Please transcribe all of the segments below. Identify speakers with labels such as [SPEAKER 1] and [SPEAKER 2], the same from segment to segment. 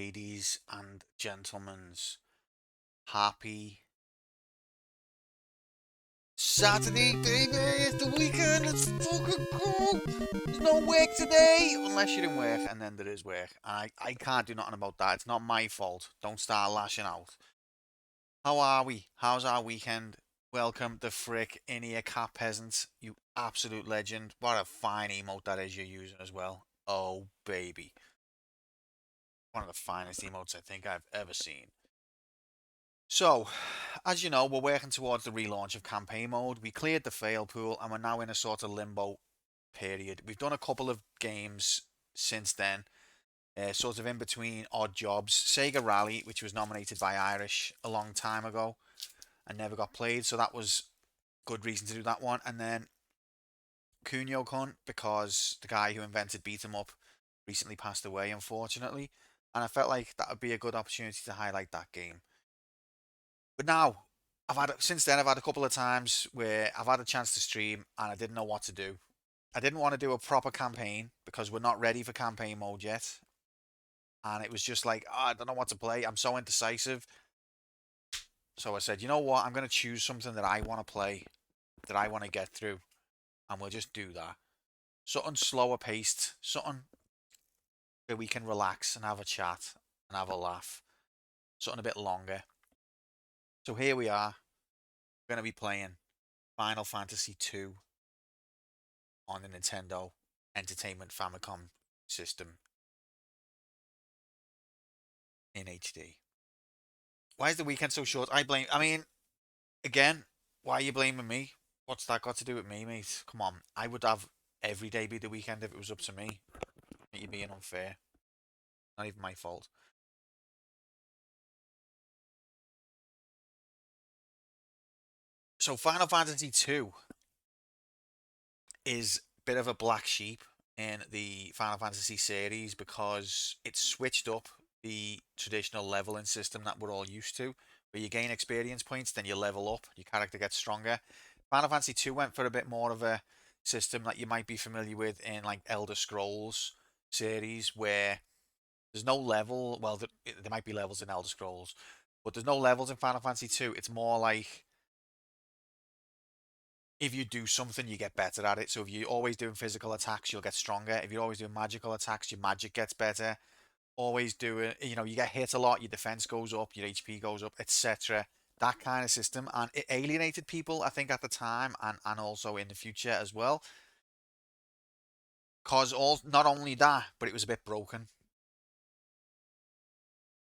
[SPEAKER 1] ladies and gentlemen. Happy Saturday, baby! It's the weekend! Let's fucking go! There's no work today! Unless you're in work, and then there is work. I can't do nothing about that. It's not my fault. Don't start lashing out. How are we? How's our weekend? Welcome the frick in here, cat peasant. You absolute legend. What a fine emote that is you're using as well. Oh, baby. One of the finest emotes I think I've ever seen. So, as you know, we're working towards the relaunch of campaign mode. We cleared the fail pool and we're now in a sort of limbo period. We've done a couple of games since then, sort of in between odd jobs. Sega Rally, which was nominated by Irish a long time ago and never got played, so that was good reason to do that one. And then Kunio Kun, because the guy who invented Beat 'em Up recently passed away, unfortunately, and I felt like that would be a good opportunity to highlight that game. But now, since then I've had a couple of times where I've had a chance to stream and I didn't know what to do. I didn't want to do a proper campaign because we're not ready for campaign mode yet. And it was just like, oh, I don't know what to play. I'm so indecisive. So I said, you know what? I'm going to choose something that I want to play, that I want to get through. And we'll just do that. Something slower paced. Something where we can relax and have a chat and have a laugh. Something a bit longer. So here we are. We're going to be playing Final Fantasy II on the Nintendo Entertainment Famicom system in HD. Why is the weekend so short? I mean, again, why are you blaming me? What's that got to do with me, mate? Come on, I would have every day be the weekend if it was up to me. You're being unfair. Not even my fault. So Final Fantasy II is a bit of a black sheep in the Final Fantasy series because it switched up the traditional leveling system that we're all used to, where you gain experience points, then you level up, your character gets stronger. Final Fantasy II went for a bit more of a system that you might be familiar with in like Elder Scrolls series, where there's no level. Well, there might be levels in Elder Scrolls, but there's no levels in Final Fantasy II. It's more like if you do something, you get better at it. So if you're always doing physical attacks, you'll get stronger. If you're always doing magical attacks, your magic gets better. Always doing, you get hit a lot, your defense goes up, your HP goes up, etc. That kind of system. And it alienated people, I think, at the time and also in the future as well. Because not only that, but it was a bit broken.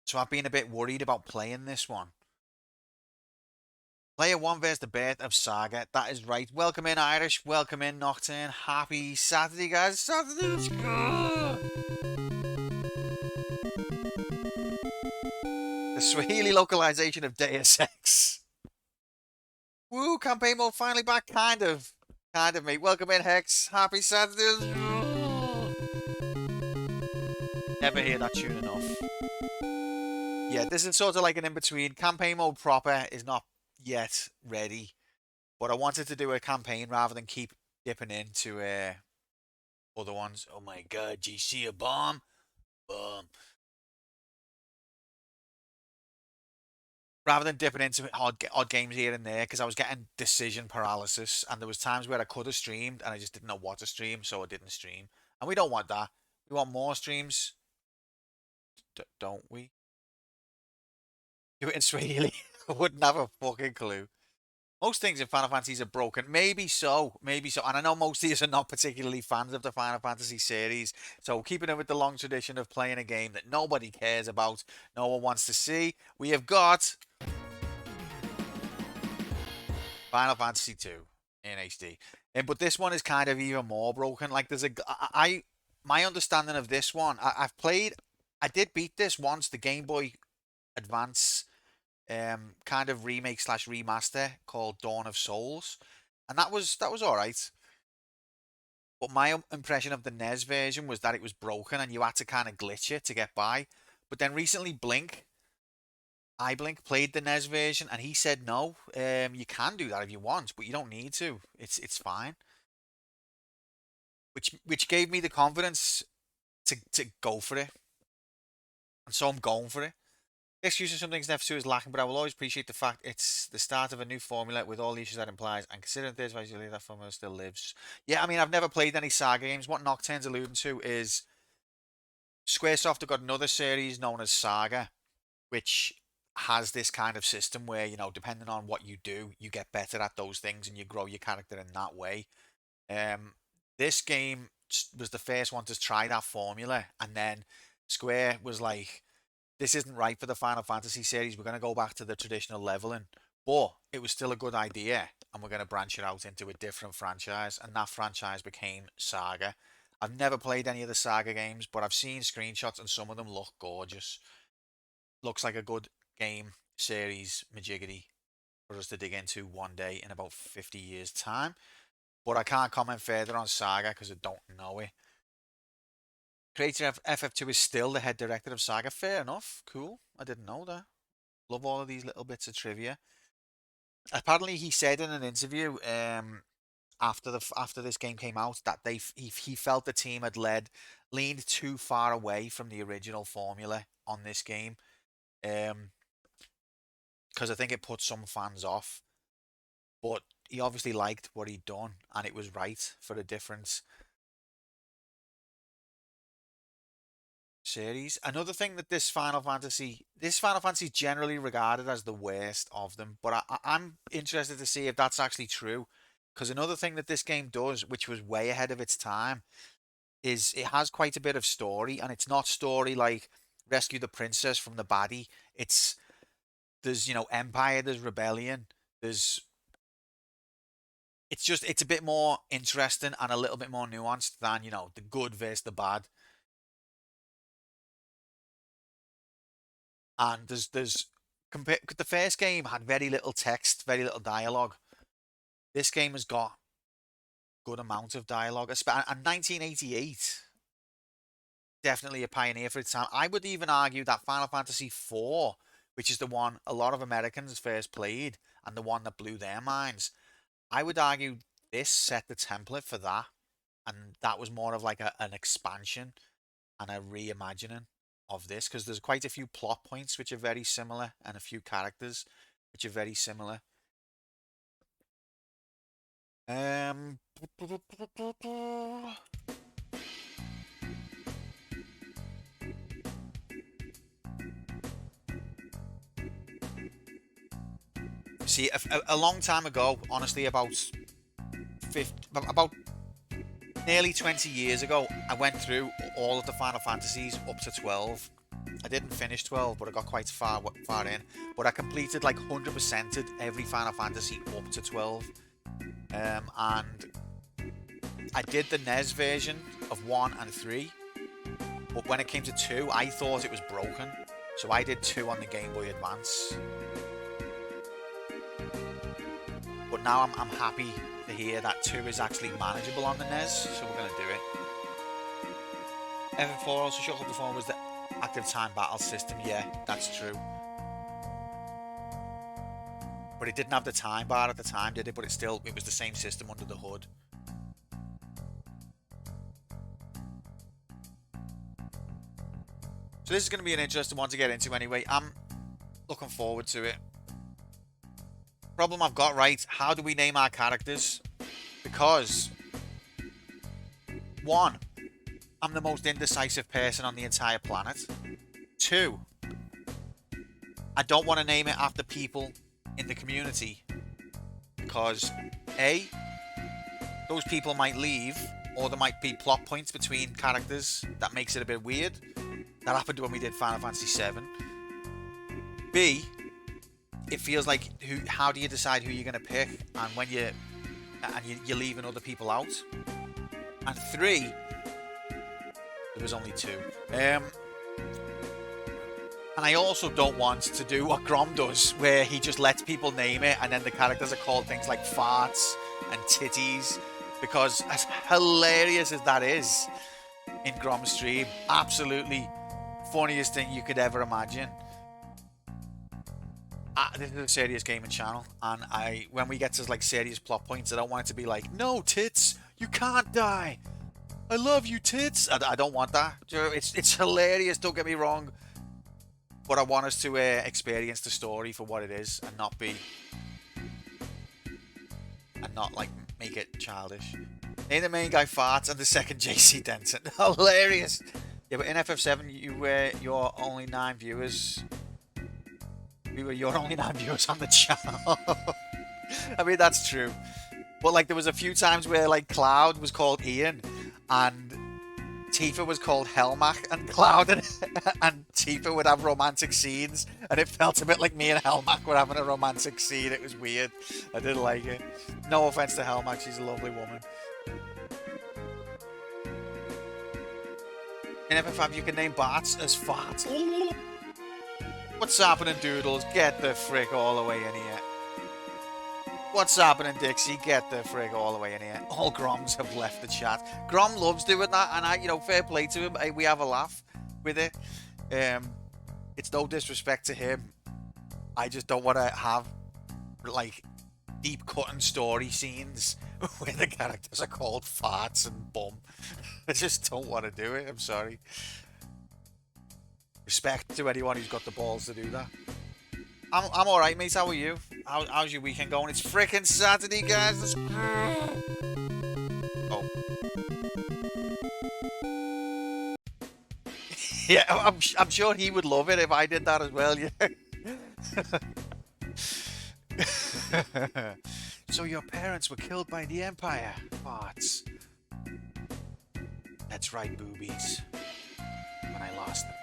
[SPEAKER 1] So I've been a bit worried about playing this one. Player 1 versus the Birth of Saga. That is right. Welcome in, Irish. Welcome in, Nocturne. Happy Saturday, guys. Saturday. Let's go. The Swahili localization of Deus Ex. Woo, campaign mode finally back. Kind of. Kind of, mate. Welcome in, Hex. Happy Saturday. Never hear that tune enough. Yeah, this is sort of like an in-between. Campaign mode proper is not yet ready. But I wanted to do a campaign rather than keep dipping into other ones. Oh my god, do you see a bomb? Bomb. Rather than dipping into odd games here and there, because I was getting decision paralysis, and there was times where I could have streamed, and I just didn't know what to stream, so I didn't stream. And we don't want that. We want more streams, don't we? Do it in Swahili. I wouldn't have a fucking clue. Most things in Final Fantasies are broken. Maybe so. Maybe so. And I know most of these are not particularly fans of the Final Fantasy series. So keeping it with the long tradition of playing a game that nobody cares about, no one wants to see, we have got Final Fantasy 2 in HD. But this one is kind of even more broken. Like there's my understanding of this one, I did beat this once, the Game Boy Advance kind of remake slash remaster called Dawn of Souls, and that was all right. But my impression of the NES version was that it was broken and you had to kind of glitch it to get by. But then recently, iBlink played the NES version and he said no, you can do that if you want, but you don't need to. It's fine. Which gave me the confidence to go for it. and so I'm going for it. Excuse of some things F2 is lacking, but I will always appreciate the fact it's the start of a new formula with all the issues that implies, and considering this visually that formula still lives. Yeah, I mean, I've never played any Saga games. What Nocturne's alluding to is Squaresoft have got another series known as Saga, which has this kind of system where, you know, depending on what you do, you get better at those things and you grow your character in that way. Um, this game was the first one to try that formula, and then Square was like, this isn't right for the Final Fantasy series. We're going to go back to the traditional leveling. But it was still a good idea, and we're going to branch it out into a different franchise, and that franchise became Saga. I've never played any of the Saga games, but I've seen screenshots, and some of them look gorgeous. Looks like a good game series, Majigity, for us to dig into one day in about 50 years' time. But I can't comment further on Saga because I don't know it. Creator of FF2 is still the head director of Saga. Fair enough. Cool. I didn't know that. Love all of these little bits of trivia. Apparently, he said in an interview after this game came out that he felt the team had leaned too far away from the original formula on this game, because I think it put some fans off. But he obviously liked what he'd done, and it was right for a different series. Another thing that this Final Fantasy is generally regarded as the worst of them, but I'm interested to see if that's actually true. Because another thing that this game does, which was way ahead of its time, is it has quite a bit of story, and it's not story like rescue the princess from the baddie. There's Empire, there's rebellion, there's it's a bit more interesting and a little bit more nuanced than the good versus the bad. And the first game had very little text, very little dialogue. This game has got good amount of dialogue. And 1988, definitely a pioneer for its time. I would even argue that Final Fantasy IV, which is the one a lot of Americans first played and the one that blew their minds, I would argue this set the template for that, and that was more of like an expansion and a reimagining of this, because there's quite a few plot points which are very similar and a few characters which are very similar. Um, See, a long time ago, honestly, about nearly 20 years ago, I went through all of the Final Fantasies up to 12. I didn't finish 12, but I got quite far in. But I completed like 100%ed every Final Fantasy up to 12. And I did the NES version of 1 and 3. But when it came to 2, I thought it was broken. So I did 2 on the Game Boy Advance. But now I'm happy to hear that 2 is actually manageable on the NES, so we're going to do it. FF4 also showed up the phone was the active time battle system. Yeah, that's true. But it didn't have the time bar at the time, did it? But it was the same system under the hood. So this is going to be an interesting one to get into anyway. I'm looking forward to it. Problem I've got right, how do we name our characters? Because 1, I'm the most indecisive person on the entire planet. 2, I don't want to name it after people in the community because A, those people might leave, or there might be plot points between characters that makes it a bit weird. That happened when we did Final Fantasy VII. B, it feels like how do you decide who you're going to pick, and when you're leaving other people out. And 3, there was only 2. And I also don't want to do what Grom does, where he just lets people name it, and then the characters are called things like farts and titties, because as hilarious as that is in Grom's stream, absolutely funniest thing you could ever imagine. This is a serious gaming channel, and when we get to like serious plot points, I don't want it to be like, no tits, you can't die, I love you tits. I don't want that. It's hilarious, don't get me wrong, but I want us to experience the story for what it is and not like make it childish. Name the main guy farts and the second JC Denton. Hilarious. Yeah, but in FF7, you were your only 9 viewers. We were your only 9 viewers on the channel. I mean, that's true. But like, there was a few times where like Cloud was called Ian, and Tifa was called Helmach, and Cloud and Tifa would have romantic scenes, and it felt a bit like me and Helmach were having a romantic scene. It was weird. I didn't like it. No offense to Helmach, she's a lovely woman. In FF5, you can name Barts as farts. What's happening, Doodles? Get the frick all the way in here. What's happening, Dixie? Get the frick all the way in here. All Groms have left the chat. Grom loves doing that, and fair play to him. We have a laugh with it. It's no disrespect to him. I just don't want to have, like, deep cutting story scenes where the characters are called farts and bum. I just don't want to do it. I'm sorry. Respect to anyone who's got the balls to do that. I'm alright, mate. How are you? How's your weekend going? It's frickin' Saturday, guys. Oh. Yeah, I'm sure he would love it if I did that as well, yeah. So your parents were killed by the Empire. Farts. That's right, boobies. When I lost them.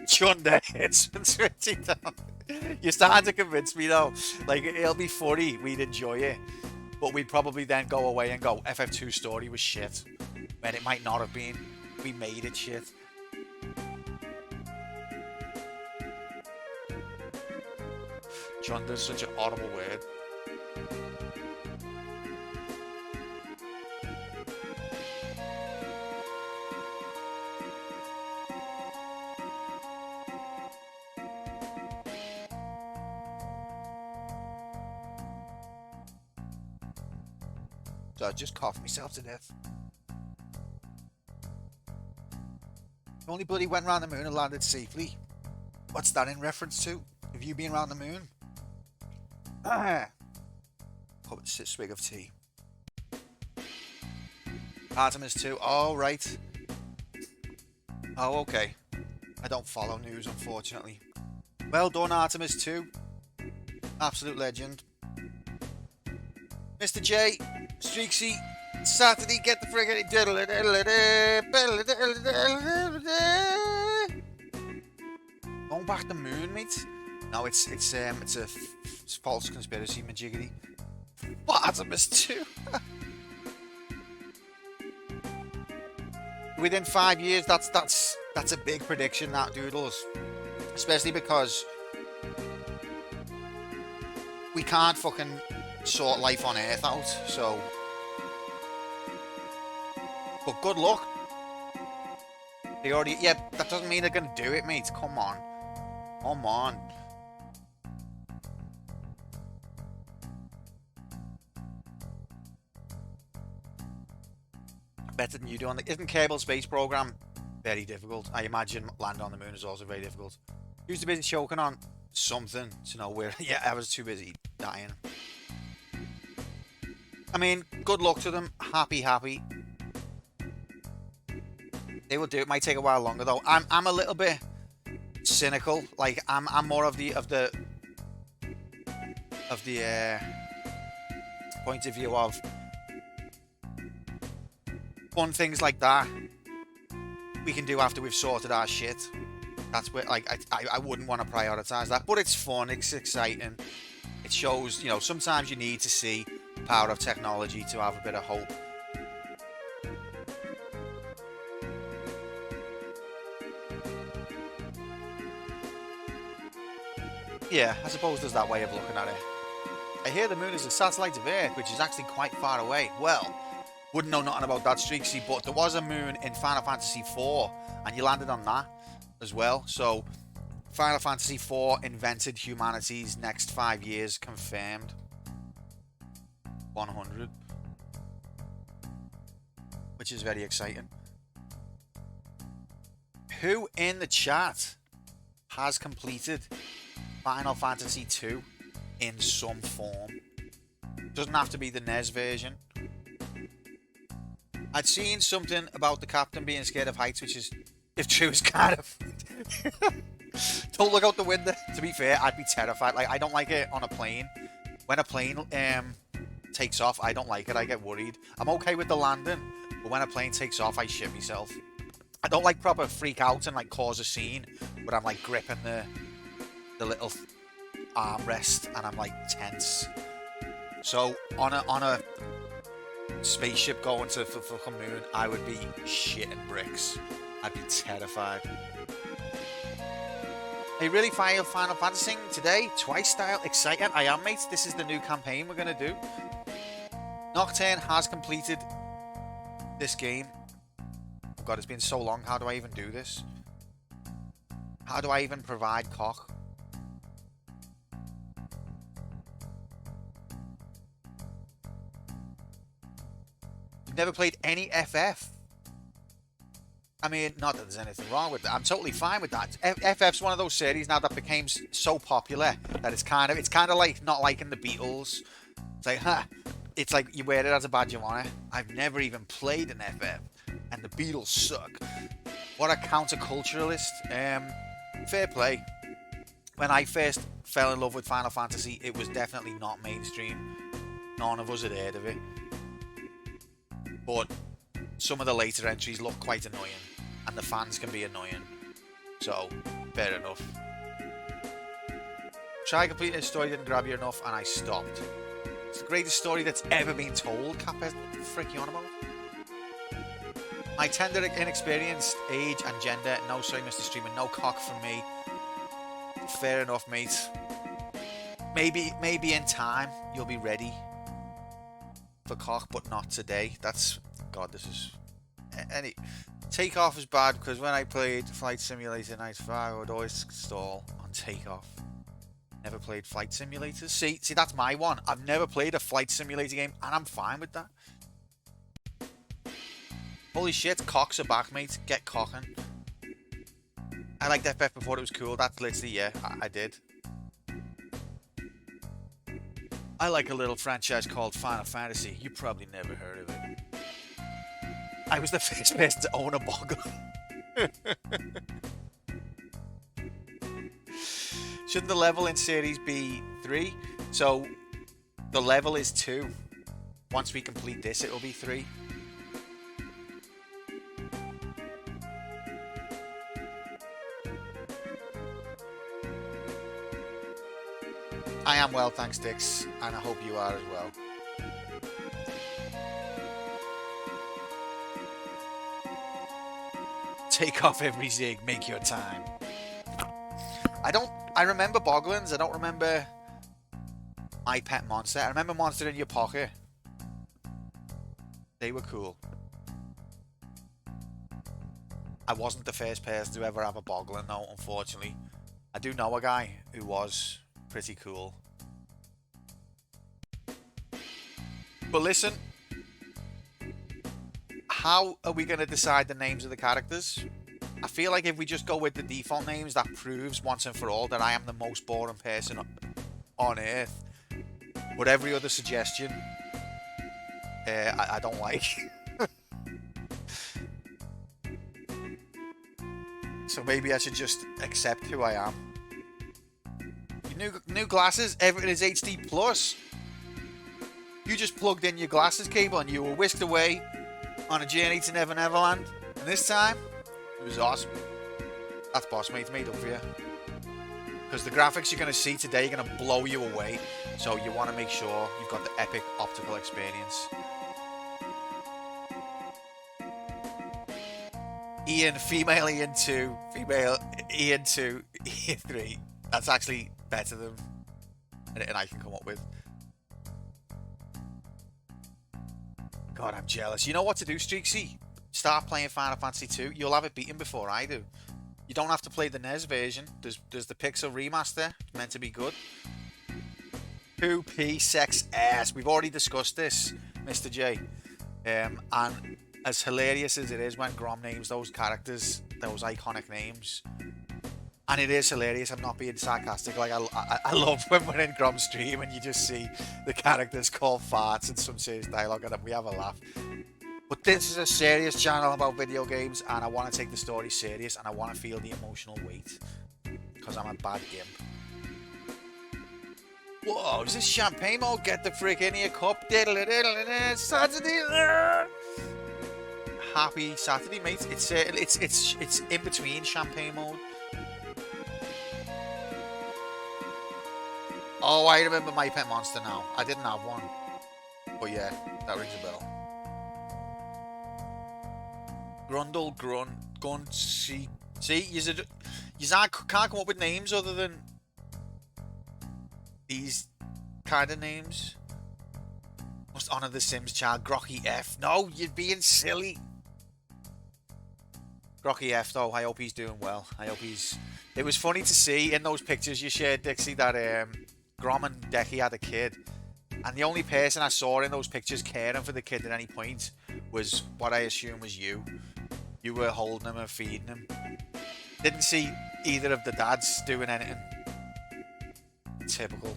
[SPEAKER 1] Chunder hits and switching down. You're starting to convince me though. Like, it'll be funny, we'd enjoy it, but we'd probably then go away and go, FF2 story was shit. When it might not have been. We made it shit. Chunder's such an audible word. So I just coughed myself to death. Only bloody went round the moon and landed safely. What's that in reference to? Have you been round the moon? Put a swig of tea. Artemis 2. Oh, right. Oh, okay. I don't follow news, unfortunately. Well done, Artemis 2. Absolute legend. Mr. J, Streaksy, Saturday, get the friggin' going back to the moon, mate. No, it's a false conspiracy, majiggity. What, Artemis 2? Within 5 years, that's a big prediction, that, Doodles. Especially because we can't fucking sort life on Earth out, so. But good luck. They already, yeah, that doesn't mean they're gonna do it, mate. Come on. Come on. Better than you do on the, isn't Kerbal Space Program very difficult? I imagine land on the moon is also very difficult. Who's too busy choking on something to know where? Yeah, I was too busy dying. I mean, good luck to them. Happy. They will do it. Might take a while longer though. I'm a little bit cynical. Like, I'm more of the point of view of fun things like that we can do after we've sorted our shit. That's where, like, I wouldn't want to prioritize that, but it's fun, it's exciting. It shows, sometimes you need to see the power of technology to have a bit of hope. Yeah, I suppose there's that way of looking at it. I hear the moon is a satellite of Earth, which is actually quite far away. Well, wouldn't know nothing about that, Streaksy, but there was a moon in Final Fantasy IV, and you landed on that as well. So, Final Fantasy IV invented humanity's next 5 years, confirmed. 100. Which is very exciting. Who in the chat has completed Final Fantasy II in some form. Doesn't have to be the NES version. I'd seen something about the captain being scared of heights, which is, if true, is kind of... Don't look out the window. To be fair, I'd be terrified. Like, I don't like it on a plane. When a plane takes off, I don't like it. I get worried. I'm okay with the landing, but when a plane takes off, I shit myself. I don't like proper freak out and like cause a scene, but I'm like gripping the little armrest and I'm like tense. So on a spaceship going to the moon, I would be shitting bricks. I'd be terrified. Hey, really Final Fantasy today? Twice style, exciting. I am, mate. This is the new campaign we're gonna do. Nocturne has completed this game. Oh god, it's been so long. How do I even do this? How do I even provide cock? You've never played any FF? I mean, not that there's anything wrong with that. I'm totally fine with that. FF's one of those series now that became so popular that it's kind of like not liking the Beatles. It's like, huh? It's like you wear it as a badge of honor. I've never even played an FF, and the Beatles suck. What a counterculturalist. Fair play. When I first fell in love with Final Fantasy, it was definitely not mainstream. None of us had heard of it. But some of the later entries look quite annoying, and the fans can be annoying. So, fair enough. Try completing this story, didn't grab you enough, and I stopped. It's the greatest story that's ever been told. Cuphead, what the frick you on about? My tender, inexperienced age and gender. No, sorry, Mr. Streamer, no cock from me. Fair enough, mate. Maybe in time you'll be ready for cock, but not today. That's... God, this is... Any... Takeoff is bad, because when I played Flight Simulator 95, I would always stall on takeoff. Never played Flight Simulators. See, that's my one. I've never played a Flight Simulator game, and I'm fine with that. Holy shit, cocks are back, mate. Get cocking. I liked FF before it was cool. That's literally, yeah, I did. I like a little franchise called Final Fantasy. You probably never heard of it. I was the first person to own a boggle. Shouldn't the level in series be 3? So the level is 2. Once we complete this, it'll be 3. I am well, thanks, Dix, and I hope you are as well. Take off every zig, make your time. I remember Boglins, I don't remember My Pet Monster. I remember Monster in Your Pocket. They were cool. I wasn't the first person to ever have a Boglin though, unfortunately. I do know a guy who was pretty cool. But listen, how are we going to decide the names of the characters? I feel like if we just go with the default names, that proves once and for all that I am the most boring person on earth. But every other suggestion, I don't like. So maybe I should just accept who I am. New glasses, everything is HD plus. You just plugged in your glasses cable and you were whisked away on a journey to Never Neverland. And this time, it was awesome. That's Boss Mate's made up for you. Because the graphics you're going to see today are going to blow you away. So you want to make sure you've got the epic optical experience. Ian, female Ian 2, female Ian 2, Ian 3. That's actually better than anything I can come up with. God, I'm jealous. You know what to do, Streaksy? Start playing Final Fantasy 2. You'll have it beaten before I do. You don't have to play the NES version. There's the Pixel remaster. It's meant to be good. 2P sex ass. We've already discussed this, Mr. J. And as hilarious as it is when Grom names those characters, those iconic names, And it is hilarious. I'm not being sarcastic. Like I love when we're in Grom's stream and you just see the characters call farts and some serious dialogue and we have a laugh. But this is a serious channel about video games, and I want to take the story serious, and I want to feel the emotional weight because I'm a bad gimp. Whoa, is this champagne mode? Get the frick in here, cup. Saturday. Happy Saturday, mate. It's in between champagne mode. Oh, I remember My Pet Monster now. I didn't have one, but yeah, that rings a bell. Grundle, Gun, see, you can't come up with names other than these kind of names. Must honour the Sims child. Grocky F. No, you're being silly. Grocky F though, I hope he's doing well. I hope he's... It was funny to see in those pictures you shared, Dixie, that Grom and Decky had a kid. And the only person I saw in those pictures caring for the kid at any point was what I assume was you. You were holding him and feeding him. Didn't see either of the dads doing anything. Typical.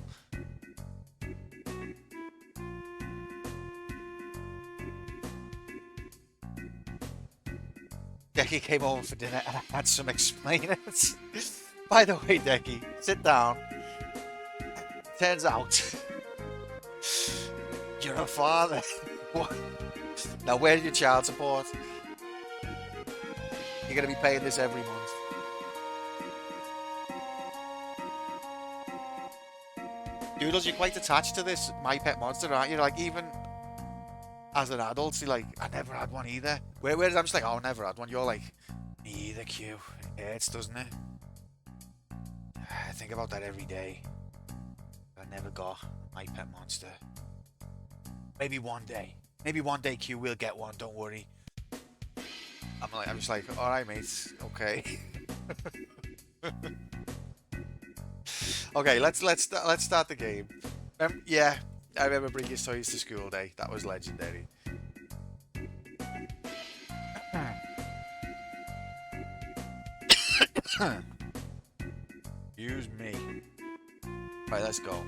[SPEAKER 1] Decky came over for dinner and I had some explaining. By the way, Decky, sit down. Turns out you're a father. What? Now, where's your child support? You're going to be paying this every month. Doodles, you're quite attached to this My Pet Monster, aren't you? Like, even as an adult, you're like, I never had one either. Whereas I'm just like, oh, never had one. You're like, me either, Q. It hurts, doesn't it? I think about that every day. I never got My Pet Monster. Maybe one day. Maybe one day, Q, we'll get one. Don't worry. I'm just like, all right, mate. Okay. Okay, let's start the game. Yeah, I remember bringing his toys to school day. That was legendary. Excuse me. Right, let's go.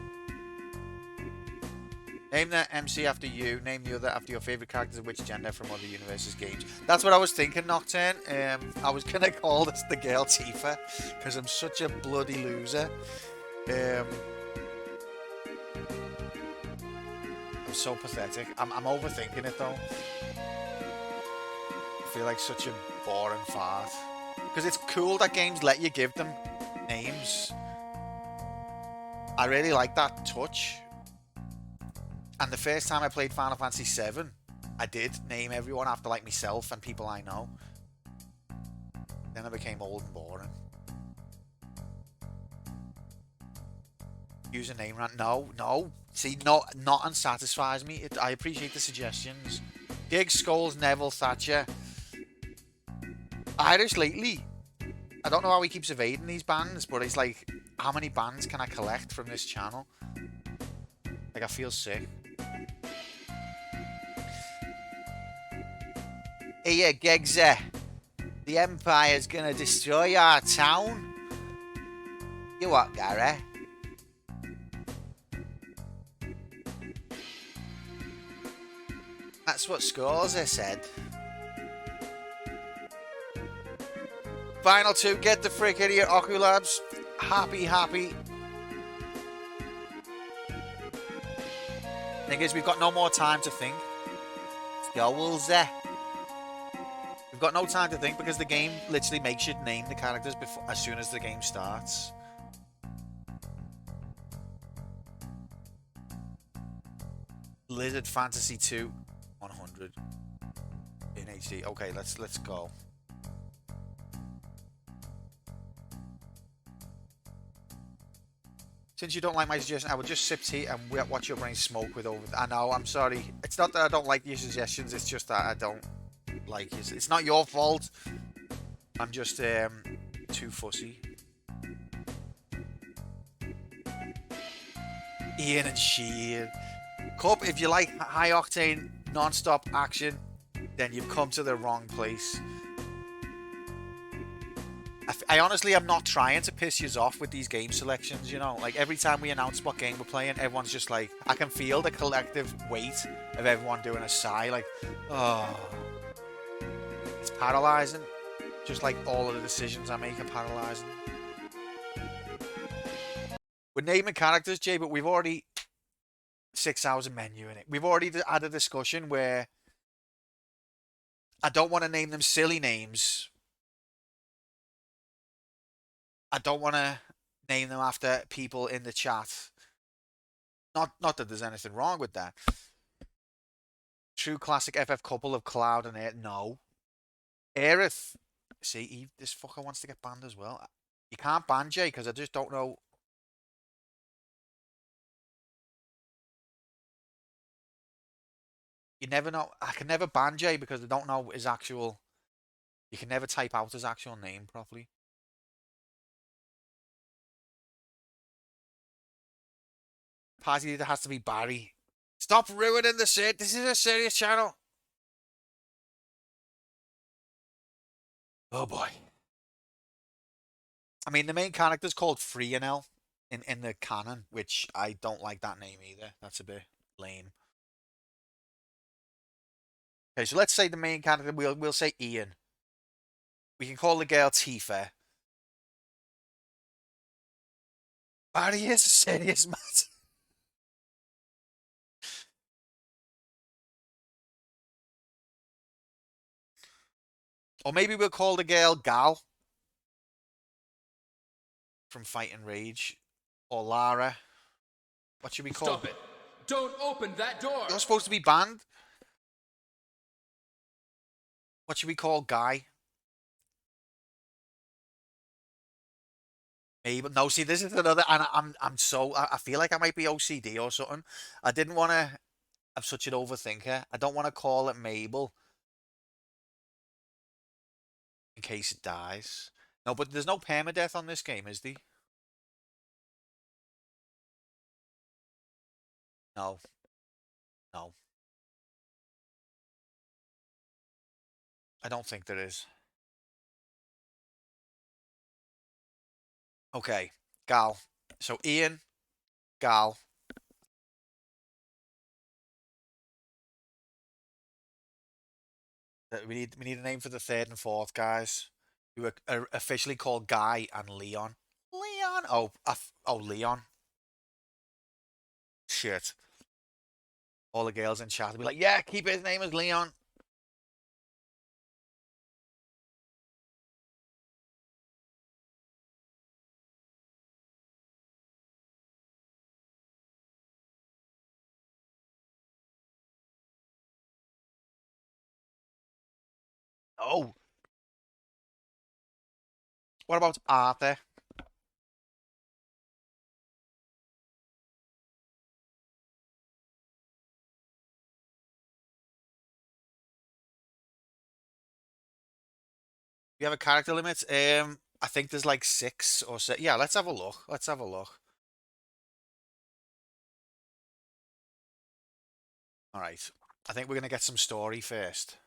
[SPEAKER 1] Name the MC after you. Name the other after your favourite characters of which gender from other universes games. That's what I was thinking, Nocturne. I was going to call this the girl Tifa because I'm such a bloody loser. I'm so pathetic. I'm overthinking it though. I feel like such a boring fart. Because it's cool that games let you give them names. I really like that touch. And the first time I played Final Fantasy VII, I did name everyone after like myself and people I know. Then I became old and boring. Username rant? No. See, not unsatisfies me. I appreciate the suggestions. Gig, Skulls, Neville, Thatcher. Irish lately. I don't know how he keeps evading these bans, but it's like, how many bans can I collect from this channel? Like, I feel sick. Here, Gegza. The Empire's gonna destroy our town. You what, Gary? That's what Squaresoft said. Final two, get the frick out of here, Oculabs. Happy. Thing is, we've got no more time to think. Skulls there. We've got no time to think because the game literally makes you name the characters as soon as the game starts. Lizard Fantasy 2 100 in HD. Okay, let's go. Since you don't like my suggestion, I will just sip tea and watch your brain smoke with over. I know, I'm sorry. It's not that I don't like your suggestions, it's just that I don't like it. It's not your fault. I'm just too fussy. Ian and Sheehan. Cup, if you like high octane non-stop action, then you've come to the wrong place. I honestly am not trying to piss you off with these game selections, you know? Like, every time we announce what game we're playing, everyone's just like, I can feel the collective weight of everyone doing a sigh, like, oh, it's paralyzing. Just like all of the decisions I make are paralyzing. We're naming characters, Jay, but we've already 6 hours of menu in it. We've already had a discussion where I don't want to name them silly names. I don't want to name them after people in the chat. Not that there's anything wrong with that. True classic FF couple of Cloud and Air. No. Aerith. See, this fucker wants to get banned as well. You can't ban Jay because I just don't know. You never know. I can never ban Jay because I don't know his actual. You can never type out his actual name properly. Party leader has to be Barry. Stop ruining the set. This is a serious channel. Oh boy. I mean, the main character's called Freenel in the canon, which I don't like that name either. That's a bit lame. Okay, so let's say the main character, we'll say Ian. We can call the girl Tifa. Barry is a serious matter. Or maybe we'll call the girl Gal from Fight and Rage. Or Lara. What should we call
[SPEAKER 2] Stop it! Don't open that door!
[SPEAKER 1] You're supposed to be banned? What should we call Guy? Maybe no. See, this is another, and I feel like I might be OCD or something. I didn't want to. I'm such an overthinker. I don't want to call it Mabel in case it dies. No, but there's no permadeath on this game, is there? No, no. I don't think there is. Okay, Gal. So Ian, Gal. We need a name for the third and fourth guys. Who are officially called Guy and Leon. Leon. Oh, Leon. Shit. All the girls in chat will be like, yeah, keep his name as Leon. Oh, what about Arthur? You have a character limit? I think there's like 6 or 7. Yeah, let's have a look. Let's have a look. All right. I think we're gonna get some story first.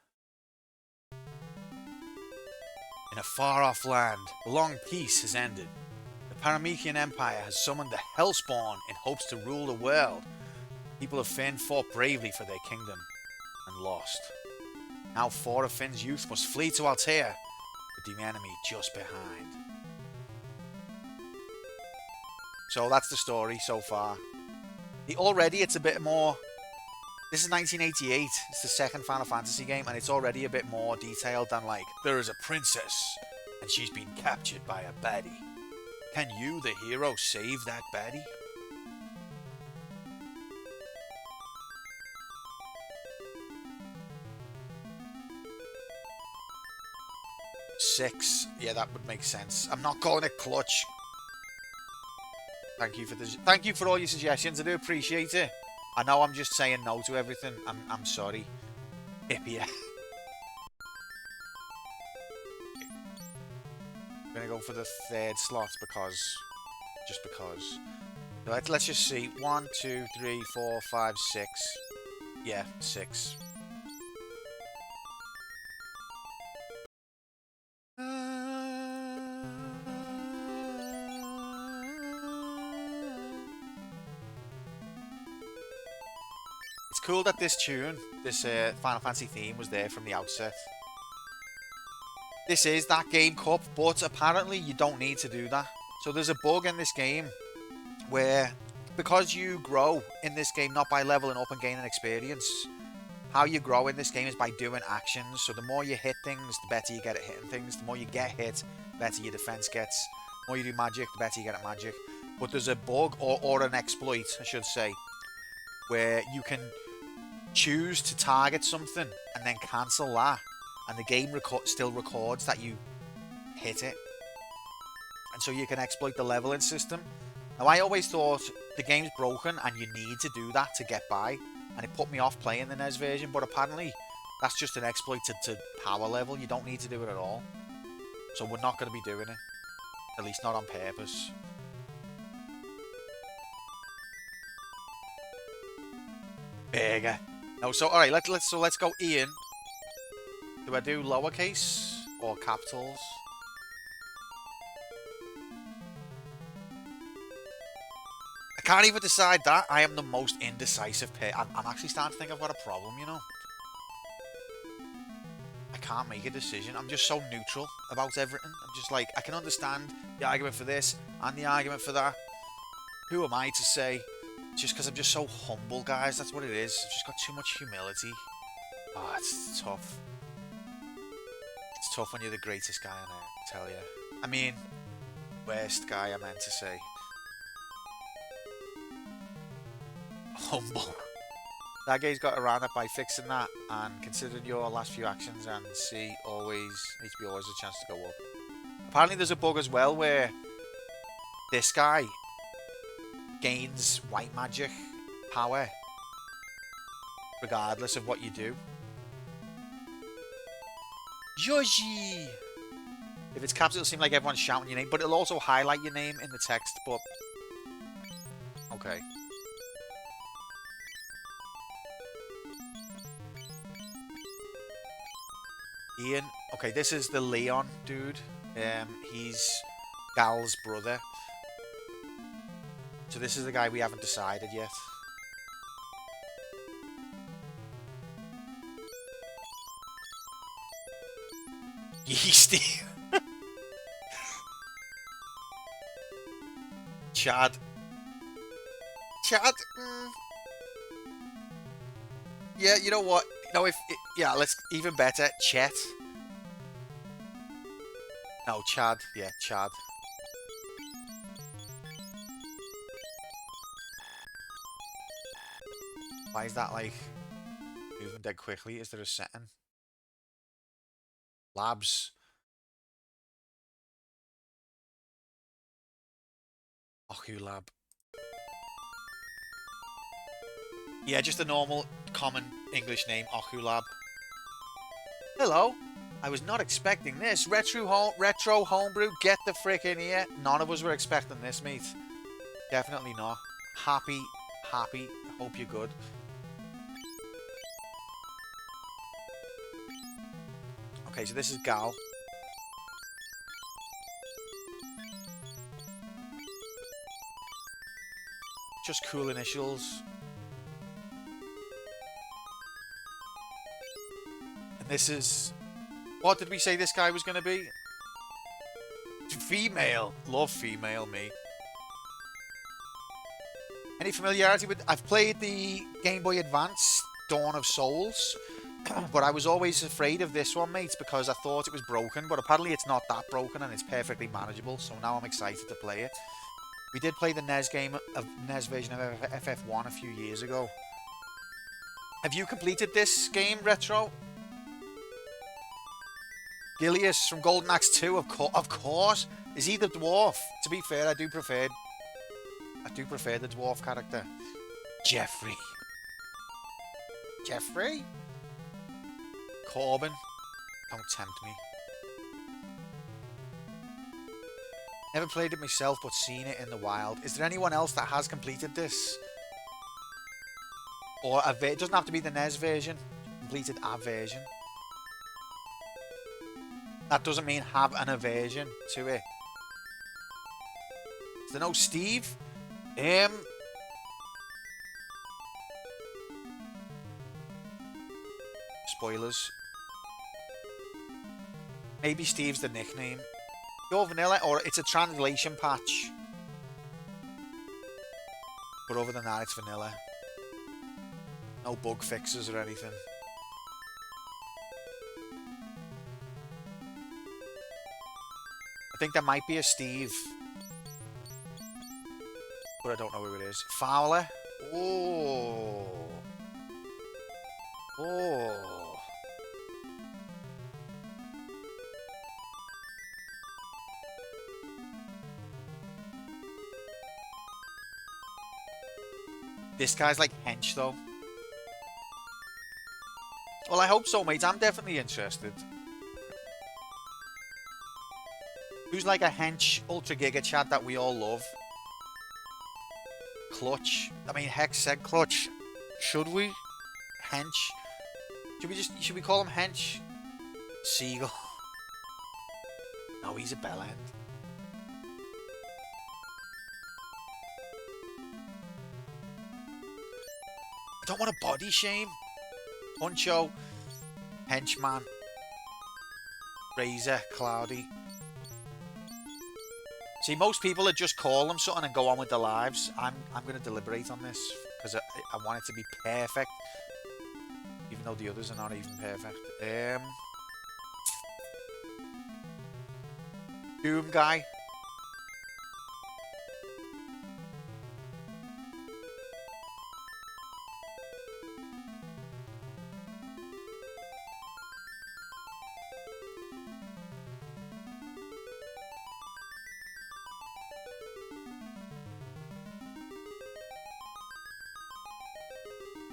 [SPEAKER 1] In a far-off land, a long peace has ended. The Paramecian Empire has summoned the Hellspawn in hopes to rule the world. People of Finn fought bravely for their kingdom and lost. Now 4 of Finn's youth must flee to Altair, with the enemy just behind. So that's the story so far. Already it's a bit more. This is 1988. It's the second Final Fantasy game, and it's already a bit more detailed than like, there is a princess, and she's been captured by a baddie. Can you, the hero, save that baddie? Six. Yeah, that would make sense. I'm not calling it clutch. Thank you for all your suggestions. I do appreciate it. I know I'm just saying no to everything. I'm sorry. Hippia. I'm gonna go for the third slot just because. Let's just see. 1, 2, 3, 4, 5, 6. Yeah, 6. cool that this tune, this Final Fantasy theme, was there from the outset. This is that game cup, but apparently you don't need to do that. So there's a bug in this game where, because you grow in this game not by leveling up and gaining experience, how you grow in this game is by doing actions. So the more you hit things, the better you get at hitting things. The more you get hit, the better your defense gets. The more you do magic, the better you get at magic. But there's a bug, or an exploit, I should say, where you can choose to target something and then cancel that, and the game still records that you hit it. And so you can exploit the leveling system. Now, I always thought the game's broken and you need to do that to get by, and it put me off playing the NES version, but apparently that's just an exploit to power level. You don't need to do it at all. So we're not going to be doing it. At least not on purpose. Bigger. No, so alright, let's go Ian. Do I do lowercase or capitals? I can't even decide that. I am the most indecisive pair. I'm actually starting to think I've got a problem, you know. I can't make a decision. I'm just so neutral about everything. I'm just like, I can understand the argument for this and the argument for that. Who am I to say? Just because I'm just so humble, guys. That's what it is. I've just got too much humility. Oh, it's tough. It's tough when you're the greatest guy on earth, I tell you. I mean, worst guy I meant to say. Humble. That guy's got around it by fixing that, and considering your last few actions, and see, always, HP always a chance to go up. Apparently there's a bug as well where this guy gains white magic power regardless of what you do. Yoshi! If it's caps, it'll seem like everyone's shouting your name, but it'll also highlight your name in the text, but... Okay. Ian. Okay, this is the Leon dude. He's Gal's brother. So this is the guy we haven't decided yet. Yeasty. Chad. Chad. Yeah, you know what? No, yeah, let's even better. Chet. No, Chad. Yeah, Chad. Why is that like moving dead quickly? Is there a setting? Labs. Oku Lab. Yeah, just a normal, common English name, Oku Lab. Hello. I was not expecting this. Retro homebrew, get the frick in here. None of us were expecting this, mate. Definitely not. Happy. Hope you're good. Okay, so this is Gal. Just cool initials. And this is... What did we say this guy was going to be? Female. Love female, me. Any familiarity with... I've played the Game Boy Advance Dawn of Souls, but I was always afraid of this one, mates, because I thought it was broken, but apparently it's not that broken and it's perfectly manageable, so now I'm excited to play it. We did play the NES version of FF1 a few years ago. Have you completed this game, Retro? Gilius from Golden Axe 2, of course. Is he the dwarf? To be fair, I do prefer the dwarf character. Jeffrey. Jeffrey? Corbin. Don't tempt me. Never played it myself, but seen it in the wild. Is there anyone else that has completed this? Or it doesn't have to be the NES version. Completed a version. That doesn't mean have an aversion to it. Is there no Steve? spoilers. Maybe Steve's the nickname. Pure vanilla, or it's a translation patch. But other than that, it's vanilla. No bug fixes or anything. I think there might be a Steve. But I don't know who it is. Fowler. Oh. Oh. This guy's like hench though. Well, I hope so, mate. I'm definitely interested. Who's like a hench Ultra Giga Chad that we all love? Clutch. I mean, Hex said Clutch. Should we? Hench. Should we call him Hench? Seagull. No, he's a bellend. I don't want to body shame. Poncho. Henchman. Razor. Cloudy. See, most people would just call them something and go on with their lives. I'm going to deliberate on this because I want it to be perfect, even though the others are not even perfect. Doom guy.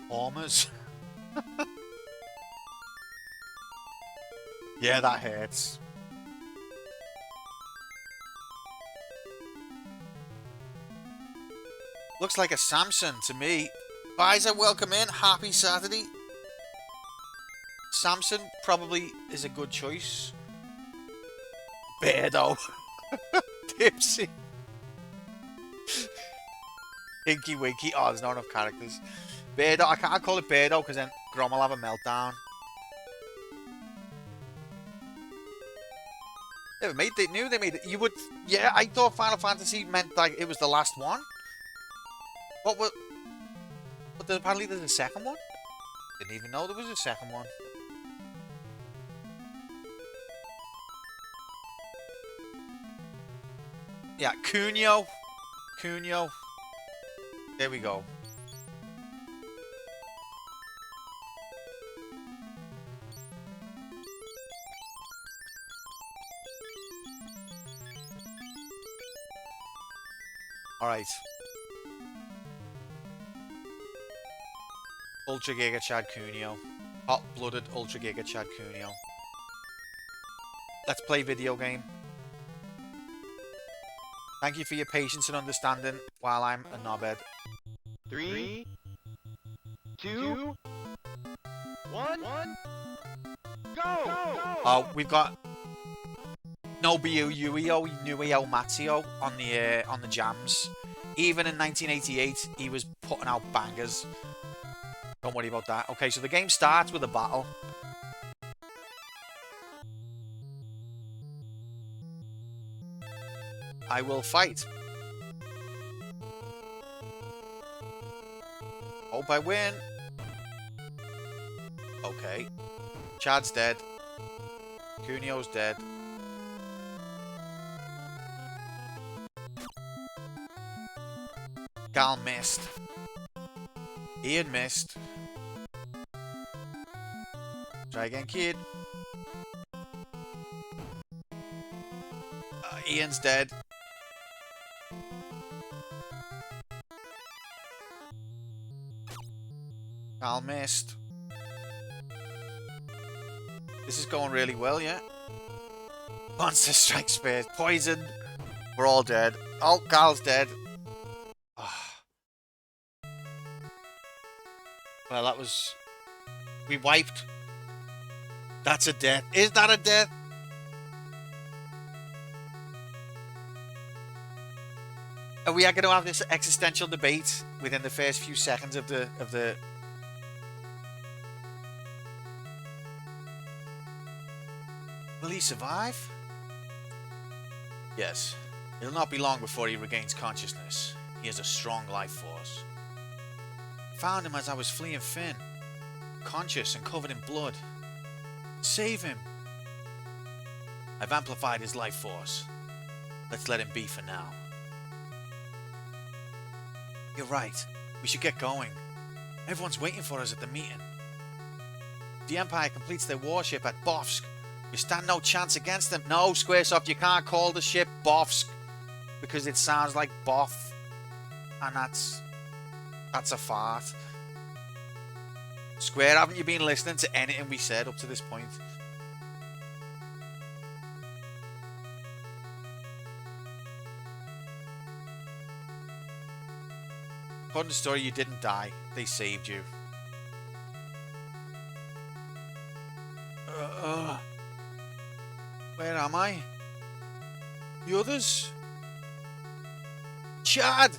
[SPEAKER 1] Armors. Yeah, that hurts. Looks like a Samson to me. Visor, welcome in. Happy Saturday. Samson probably is a good choice. Beardo. Tipsy. Inky Winky. Oh, there's not enough characters. Beardo. I can't call it Beardo because then Grom will have a meltdown. They made it. Knew they made it. You would. Yeah, I thought Final Fantasy meant like it was the last one. What was? But apparently there's a second one. Didn't even know there was a second one. Yeah, Cunio. Cunio. There we go. Alright. Ultra Giga Chad Cunio. Hot-blooded Ultra Giga Chad Cunio. Let's play video game. Thank you for your patience and understanding while I'm a knobhead.
[SPEAKER 3] 3, 2, 1, go!
[SPEAKER 1] We've got Nobuo Nuio Matsuo on the jams. Even in 1988, he was putting out bangers. Don't worry about that. Okay, so the game starts with a battle. I will fight. Hope I win. Okay. Chad's dead. Cunio's dead. Gal missed. Ian missed. Try again, kid. Ian's dead. Gal missed. This is going really well, yeah? Monster Strike Spear. Poisoned. We're all dead. Oh, Gal's dead. Well, that was... We wiped. That's a death. Is that a death? Are we going to have this existential debate within the first few seconds of the... Will he survive? Yes. It'll not be long before he regains consciousness. He has a strong life force. Found him as I was fleeing Finn. Conscious and covered in blood. Save him. I've amplified his life force. Let's let him be for now. You're right. We should get going. Everyone's waiting for us at the meeting. If the Empire completes their warship at Bofsk, you stand no chance against them. No, Squaresoft, you can't call the ship Bofsk because it sounds like Boff, and that's a fart. Square, haven't you been listening to anything we said up to this point? According to the story, you didn't die. They saved you. Where am I? The others? Chad!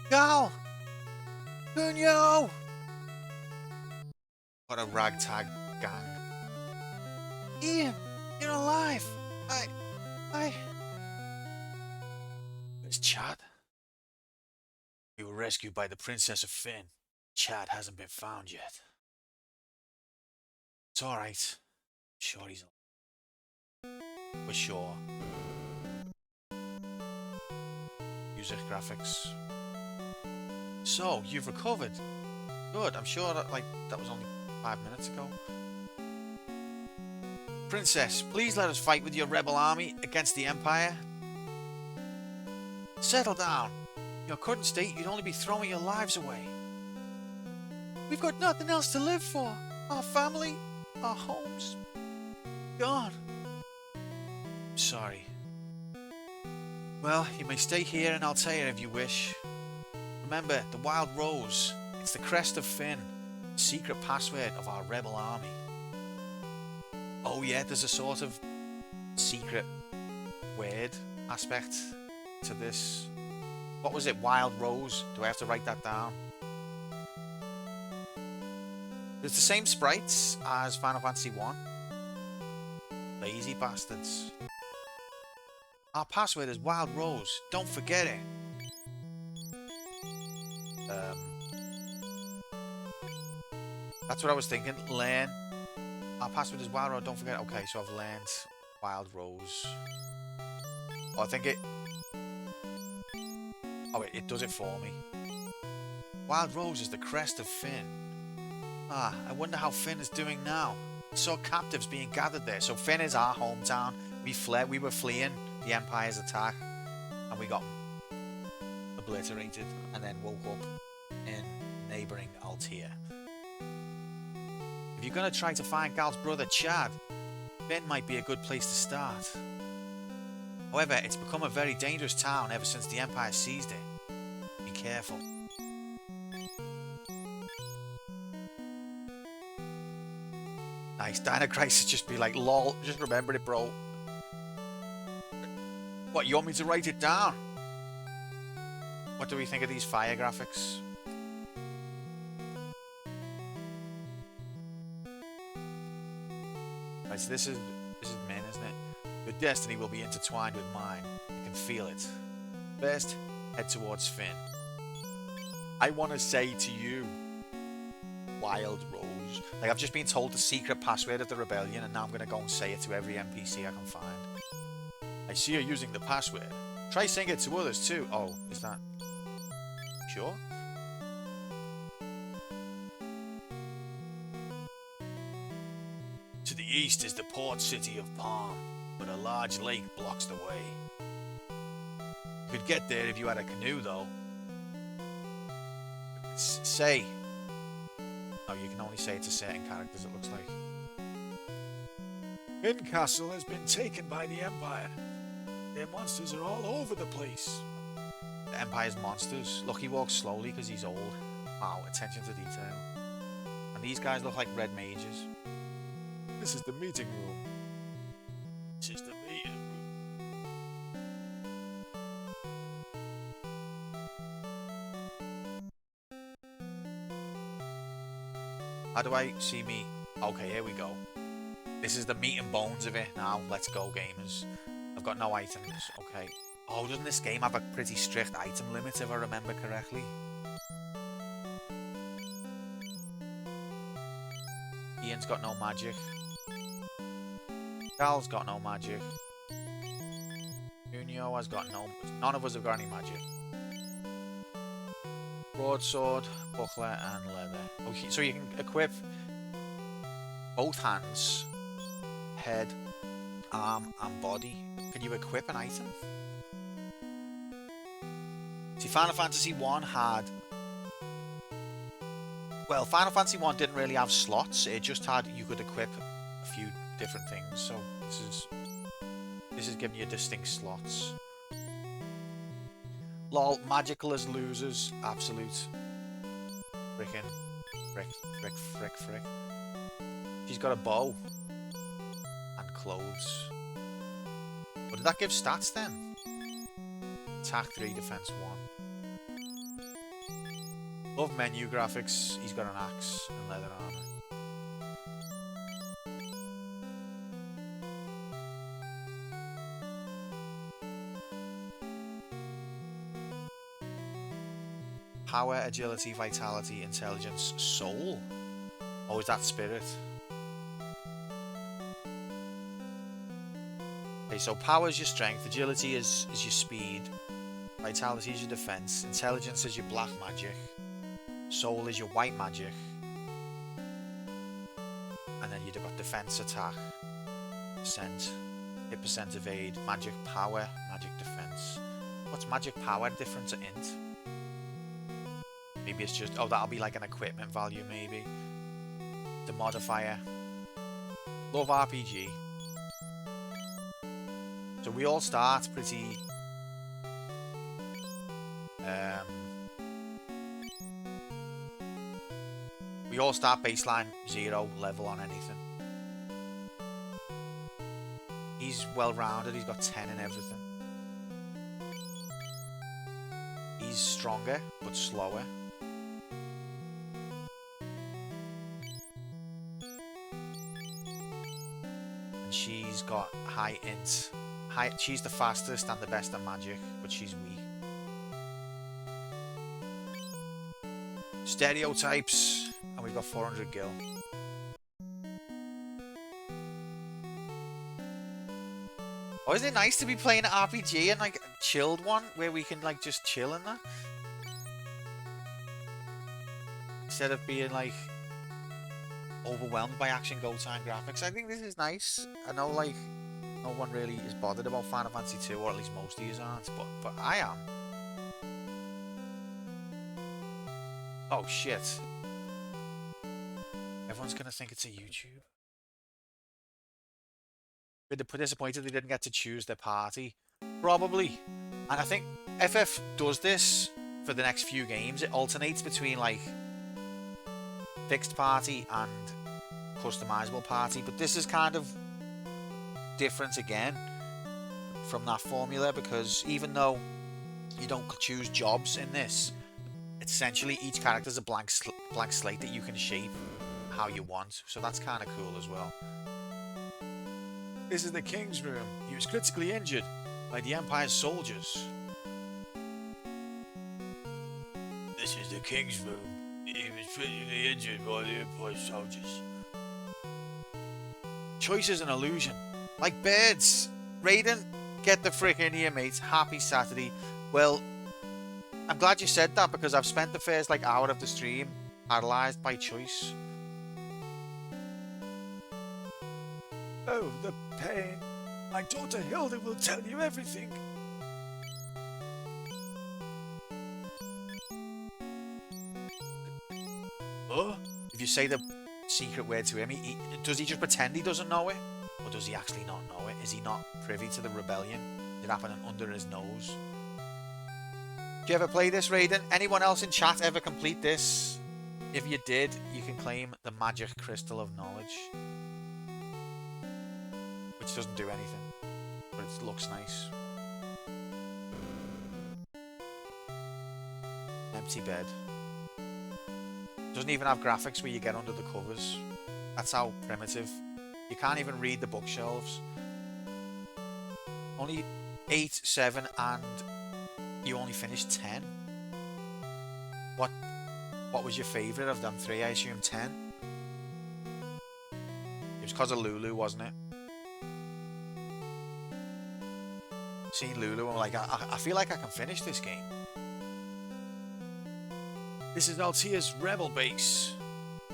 [SPEAKER 1] Gal! Cunyo! What a ragtag gang. Ian, you're alive! Where's Chad? We were rescued by the Princess of Finn. Chad hasn't been found yet. It's alright. I'm sure he's alive. For sure. Music graphics. So, you've recovered. Good, I'm sure that was only 5 minutes ago. Princess, please let us fight with your rebel army against the Empire. Settle down. In your current state, you'd only be throwing your lives away. We've got nothing else to live for. Our family, our homes, gone. I'm sorry. Well, you may stay here and I'll tell you if you wish. Remember, the Wild Rose. It's the crest of Finn. The secret password of our rebel army. Oh yeah, there's a sort of secret word aspect to this. What was it? Wild Rose? Do I have to write that down? It's the same sprites as Final Fantasy 1. Lazy bastards. Our password is Wild Rose. Don't forget it. That's what I was thinking. Learn. Our password is Wild Rose. Don't forget it. Okay, so I've learned Wild Rose. Oh, I think it... Oh, it does it for me. Wild Rose is the crest of Finn. Ah, I wonder how Finn is doing now. I saw captives being gathered there. So Finn is our hometown. We were fleeing the Empire's attack. And we got obliterated. And then woke up in neighbouring Altea. If you're going to try to find Gal's brother Chad, Finn might be a good place to start. However, it's become a very dangerous town ever since the Empire seized it. Be careful. Nice. Dino Crisis just be like, lol, just remember it, bro. What, you want me to write it down? What do we think of these fire graphics? Right, so this is Min, isn't it? Your destiny will be intertwined with mine. I can feel it. First, head towards Finn. I want to say to you, Wild Rose. Like, I've just been told the secret password of the rebellion, and now I'm going to go and say it to every NPC I can find. I see you're using the password. Try saying it to others too. Oh, is that... Sure? To the east is the port city of Palm, but a large lake blocks the way. You could get there if you had a canoe, though. Say... Oh, you can only say it to certain characters, it looks like. Finn Castle has been taken by the Empire. Their monsters are all over the place. The Empire's monsters. Look, he walks slowly because he's old. Wow, attention to detail. And these guys look like red mages. This is the meeting room. This is the meeting room. How do I see me? Okay, here we go. This is the meat and bones of it now. Let's go, gamers. I've got no items. Okay. Oh, doesn't this game have a pretty strict item limit, if I remember correctly? Ian's got no magic. Gal's got no magic. Nuno has got no... None of us have got any magic. Broadsword, buckler, and leather. Okay, so you can equip both hands, head, arm, and body. Can you equip an item? See, Final Fantasy 1 had... Well, Final Fantasy 1 didn't really have slots. It just had... You could equip a few different things. So this is giving you distinct slots. Lol, magical as losers. Absolute. Frickin'. Frick. She's got a bow. And clothes. What did that give stats then? Attack 3, defense 1. Love menu graphics. He's got an axe and leather armor. Power, agility, vitality, intelligence, soul. Oh, is that spirit? Okay, so power is your strength, agility is your speed, vitality is your defense, intelligence is your black magic, soul is your white magic, and then you've got defense, attack, percent, hit percent evade, magic power, magic defense. What's magic power different to int? Maybe it's just... Oh, that'll be like an equipment value, maybe. The modifier. Love RPG. So we all start pretty... we all start baseline 0 level on anything. He's well-rounded. He's got 10 in everything. He's stronger, but slower. She's got high int. She's the fastest and the best at magic, but she's weak. Stereotypes, and we've got 400 gil. Oh, isn't it nice to be playing an RPG and like a chilled one where we can like just chill in that? Instead of being like overwhelmed by action go time graphics. I think this is nice. I know like no one really is bothered about Final Fantasy 2, or at least most of you aren't, but I am. Oh shit. Everyone's gonna think it's a YouTube. They're disappointed they didn't get to choose their party. Probably. And I think FF does this for the next few games. It alternates between like fixed party and customizable party, but this is kind of different again from that formula, because even though you don't choose jobs in this, essentially each character is a blank slate that you can shape how you want, so that's kind of cool as well. This is the king's room. He was critically injured by the Empire's soldiers. This is the king's room. He was critically injured by the Empire's soldiers. Choice is an illusion. Like birds. Raiden, get the frick in here, mates. Happy Saturday. Well, I'm glad you said that, because I've spent the first like hour of the stream paralyzed by choice. Oh, the pain. My daughter Hilda will tell you everything. Oh? If you say the secret word to him, does he just pretend he doesn't know it? Or does he actually not know it? Is he not privy to the rebellion? Is it happening under his nose? Did you ever play this, Raiden? Anyone else in chat ever complete this? If you did, you can claim the magic crystal of knowledge. Which doesn't do anything, but it looks nice. Empty bed. Doesn't even have graphics where you get under the covers. That's how primitive You can't even read the bookshelves. Only 8, 7, and you only finished 10. What was your favourite of them 3? I assume 10. It was because of Lulu, wasn't it? Seeing Lulu, I'm like, I feel like I can finish this game. This is Altia's Rebel Base.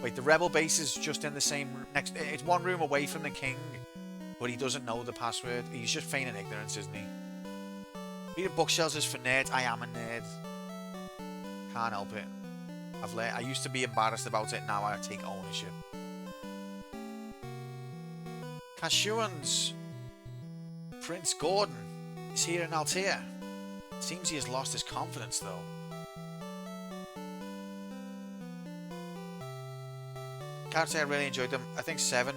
[SPEAKER 1] Wait, the Rebel Base is just in the same next. It's one room away from the king, but he doesn't know the password. He's just feigning ignorance, isn't he? Reading bookshelves is for nerds. I am a nerd. Can't help it. I used to be embarrassed about it. Now I take ownership. Cashuan's Prince Gordon is here in Altea. Seems he has lost his confidence, though. Can't say I really enjoyed them. I think 7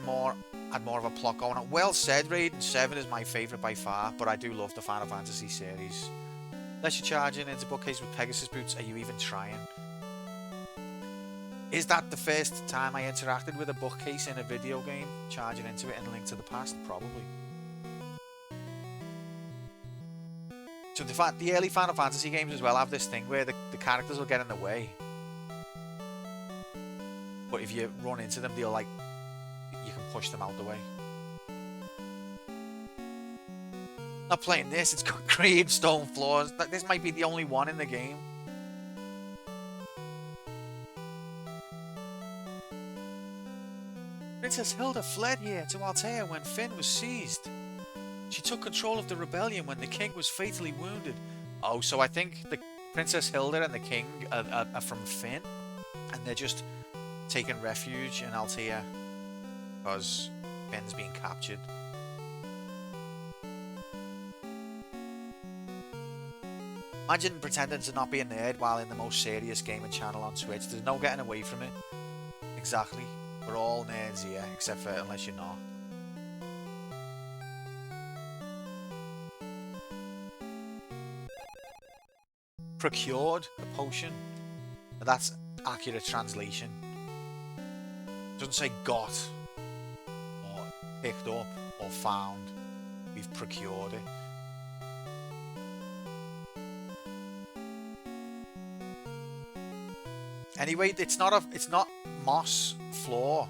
[SPEAKER 1] had more of a plot going on. Well said, Raiden. 7 is my favourite by far, but I do love the Final Fantasy series. Unless you're charging into bookcase with Pegasus boots, are you even trying? Is that the first time I interacted with a bookcase in a video game? Charging into it and Link to the Past? Probably. So the early Final Fantasy games as well have this thing where the characters will get in the way. But if you run into them, they'll like, you can push them out the way. Not playing this, it's got gravestone floors. This might be the only one in the game. Princess Hilda fled here to Altea when Finn was seized. She took control of the rebellion when the king was fatally wounded. Oh, so I think the Princess Hilda and the king are from Finn, and they're just taking refuge in Altea because Finn's being captured. Imagine pretending to not be a nerd while in the most serious gaming channel on Twitch. There's no getting away from it. Exactly. We're all nerds here, except for unless you're not. Procured a potion. That's accurate translation. It doesn't say got, or picked up, or found. We've procured it. Anyway, it's not moss floor.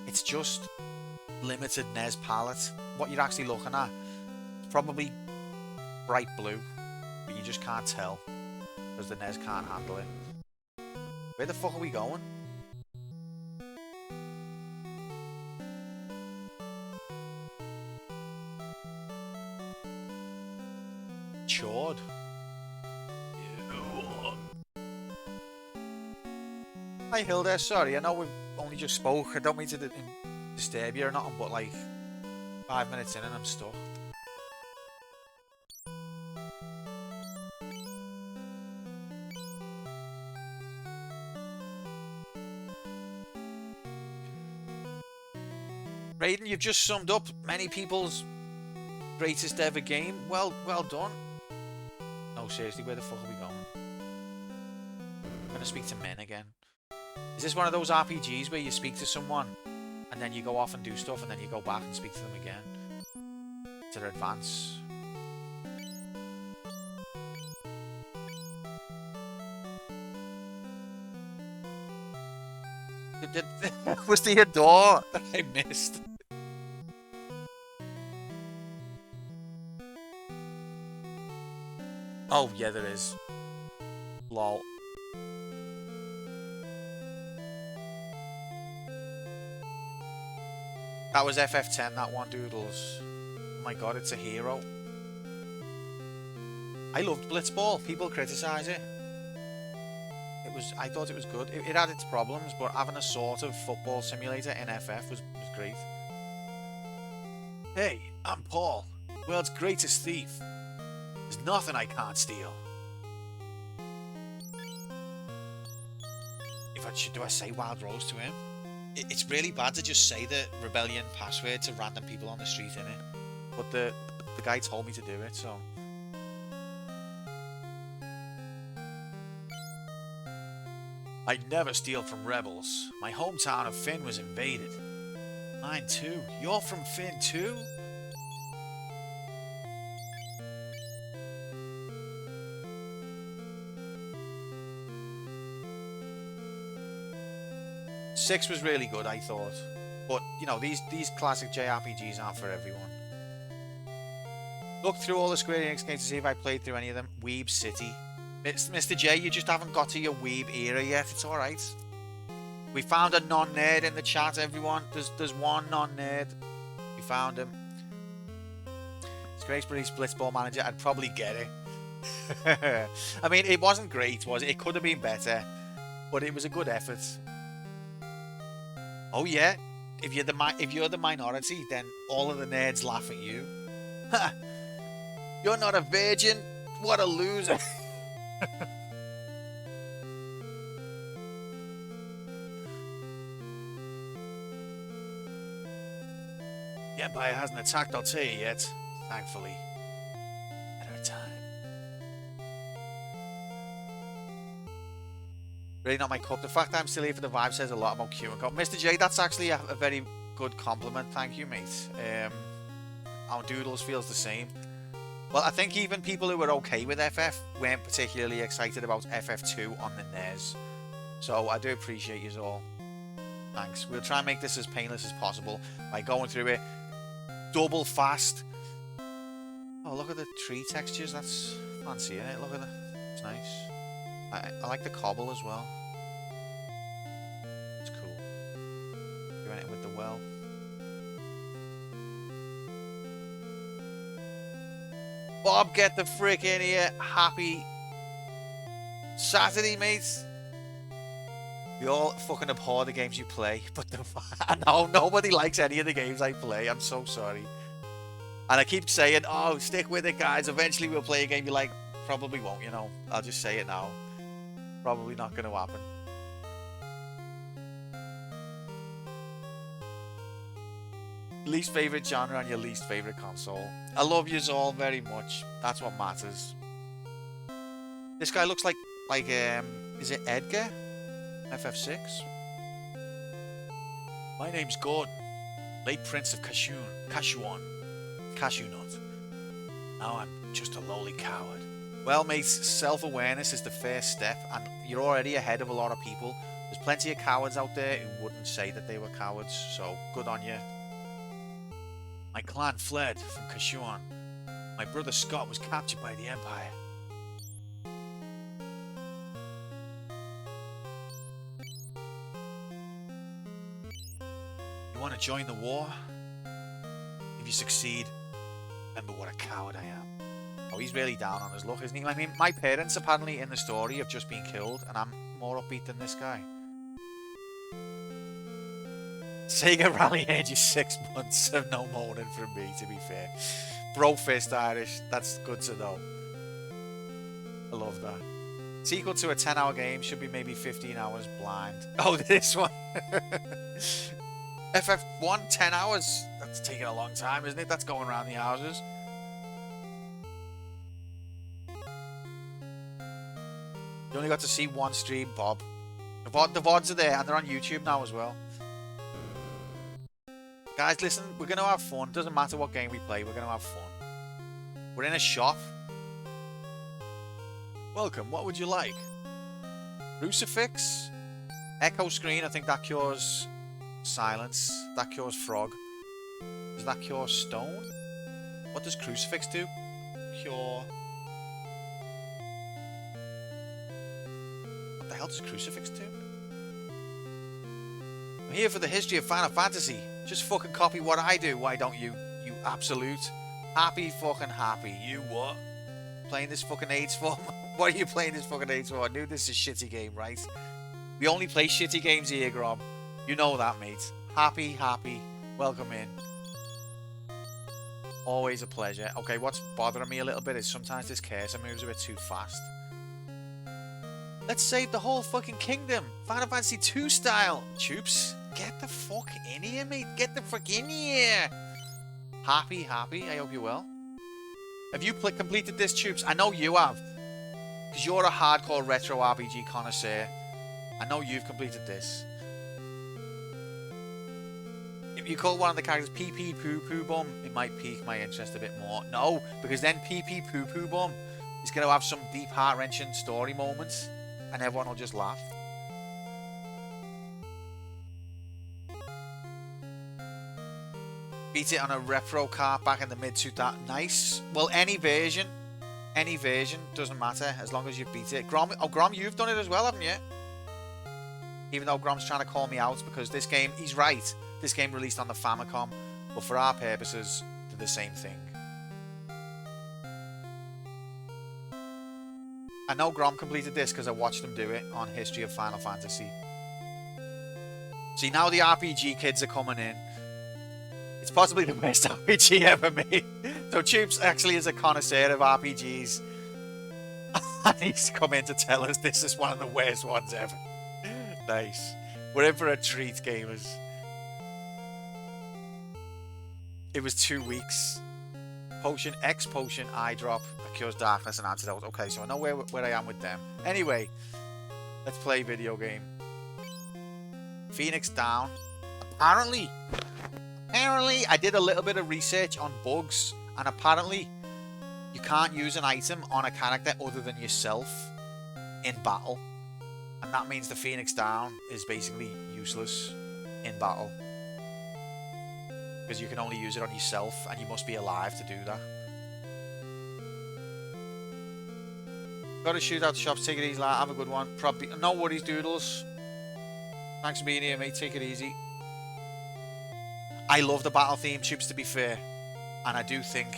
[SPEAKER 1] It's just limited NES palette. What you're actually looking at is probably bright blue, but you just can't tell because the NES can't handle it. Where the fuck are we going? Chord. Hi Hilda, sorry, I know we've only just spoke. I don't mean to disturb you or nothing, but like 5 minutes in and I'm stuck. Raiden, you've just summed up many people's greatest ever game. Well done. No, seriously, where the fuck are we going? I'm gonna speak to men again. Is this one of those RPGs where you speak to someone and then you go off and do stuff and then you go back and speak to them again to advance? Was there a door that I missed? Oh, yeah, there is. Lol. That was FF10, that one, Doodles. Oh my god, it's a hero. I loved Blitzball. People criticise it. I thought it was good. It had its problems, but having a sort of football simulator in FF was great. Hey, I'm Paul, world's greatest thief. There's nothing I can't steal. Do I say Wild Rose to him? It's really bad to just say the rebellion password to random people on the street, innit? But the guy told me to do it, so... I never steal from rebels. My hometown of Finn was invaded. Mine too. You're from Finn too? Six was really good, I thought. But, you know, these classic JRPGs aren't for everyone. Look through all the Square Enix games to see if I played through any of them. Weeb City. Mr. J, you just haven't got to your Weeb era yet. It's alright. We found a non-nerd in the chat, everyone. There's one non-nerd. We found him. Square Enix Blitzball Manager. I'd probably get it. I mean, it wasn't great, was it? It could have been better. But it was a good effort. Oh yeah, if you're the minority, then all of the nerds laugh at you. Ha! You're not a virgin. What a loser. The Empire hasn't attacked Altea yet, thankfully. At our time. Really not my cup. The fact that I'm still here for the vibe says a lot about Q and Co. Mr. J, that's actually a very good compliment. Thank you, mate. Our Doodles feels the same. Well, I think even people who were okay with FF weren't particularly excited about FF2 on the NES. So I do appreciate you all. Thanks. We'll try and make this as painless as possible by going through it double fast. Oh, look at the tree textures. That's fancy, isn't it? Look at that. It's nice. I like the cobble as well. It's cool. Do anything with the well. Bob, get the frick in here. Happy Saturday, mates. We all fucking abhor the games you play, but I know nobody likes any of the games I play. I'm so sorry. And I keep saying, oh, stick with it, guys. Eventually we'll play a game you like. Probably won't, you know. I'll just say it now. Probably not going to happen. Least favorite genre and your least favorite console. I love yous all very much. That's what matters. This guy looks like is it Edgar? FF6? My name's Gordon, late Prince of Kashuan. Cashew Nut. Now I'm just a lowly coward. Well, mates, self-awareness is the first step, and you're already ahead of a lot of people. There's plenty of cowards out there who wouldn't say that they were cowards, so good on you. My clan fled from Kashuan. My brother Scott was captured by the Empire. You want to join the war? If you succeed, remember what a coward I am. Oh, he's really down on his luck, isn't he? I mean, my parents apparently in the story have just been killed, and I'm more upbeat than this guy. Sega Rally earned you 6 months of no moaning from me, to be fair. Bro Fist Irish, that's good to know. I love that. Sequel to a 10-hour game should be maybe 15 hours blind. Oh, this one. FF1, 10 hours. That's taking a long time, isn't it? That's going around the houses. You only got to see one stream, Bob. The VODs are there, and they're on YouTube now as well. Guys, listen, we're going to have fun. Doesn't matter what game we play, we're going to have fun. We're in a shop. Welcome, what would you like? Crucifix? Echo screen, I think that cures silence. That cures frog. Does that cure stone? What does crucifix do? Cure... What the hell does crucifix do? I'm here for the history of Final Fantasy. Just fucking copy what I do, why don't you? You absolute happy fucking happy. You what? Playing this fucking AIDS for? What are you playing this fucking AIDS for? I knew this is a shitty game, right? We only play shitty games here, Grom. You know that, mate. Happy, happy. Welcome in. Always a pleasure. Okay, what's bothering me a little bit is sometimes this cursor moves a bit too fast. Let's save the whole fucking kingdom. Final Fantasy 2 style. Choops. Get the fuck in here, mate. Get the fuck in here. Happy, happy. I hope you're well. Have you completed this, Choops? I know you have. Because you're a hardcore retro RPG connoisseur. I know you've completed this. you call one of the characters Pee Pee Poo Poo Bum, it might pique my interest a bit more. No, because then Pee Pee Poo Poo Bum is going to have some deep heart-wrenching story moments, and everyone will just laugh. Beat it on a retro car back in the mid-2000s. Nice. Well, any version, doesn't matter as long as you've beat it. Grom, you've done it as well, haven't you? Even though Grom's trying to call me out because this game, he's right. This game released on the Famicom, but for our purposes, they're the same thing. I know Grom completed this because I watched him do it on History of Final Fantasy. See, now the RPG kids are coming in. It's possibly the best RPG ever made. So Tubes actually is a connoisseur of RPGs. And he's come in to tell us this is one of the worst ones ever. Nice. We're in for a treat, gamers. It was 2 weeks. Potion, X potion, eye drop, cures darkness and antidote. Okay, so I know where I am with them. Anyway, let's play video game. Phoenix down. Apparently, I did a little bit of research on bugs, and apparently, you can't use an item on a character other than yourself in battle. And that means the Phoenix down is basically useless in battle. Because you can only use it on yourself, and you must be alive to do that. Gotta shoot out the shops, take it easy, lad. Have a good one. Probably no worries, Doodles. Thanks for being here, mate. Take it easy. I love the battle theme, Tubes, to be fair. And I do think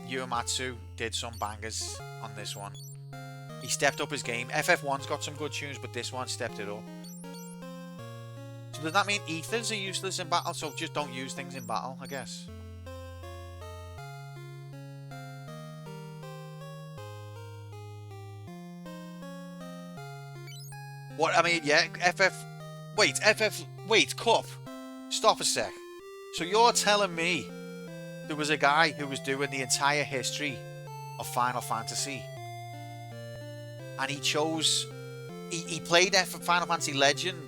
[SPEAKER 1] Uematsu did some bangers on this one. He stepped up his game. FF1's got some good tunes, but this one stepped it up. So does that mean ethers are useless in battle? So just don't use things in battle, I guess. What, I mean, yeah, wait, Cup. Stop a sec. So you're telling me there was a guy who was doing the entire history of Final Fantasy, and he chose, he played Final Fantasy Legend,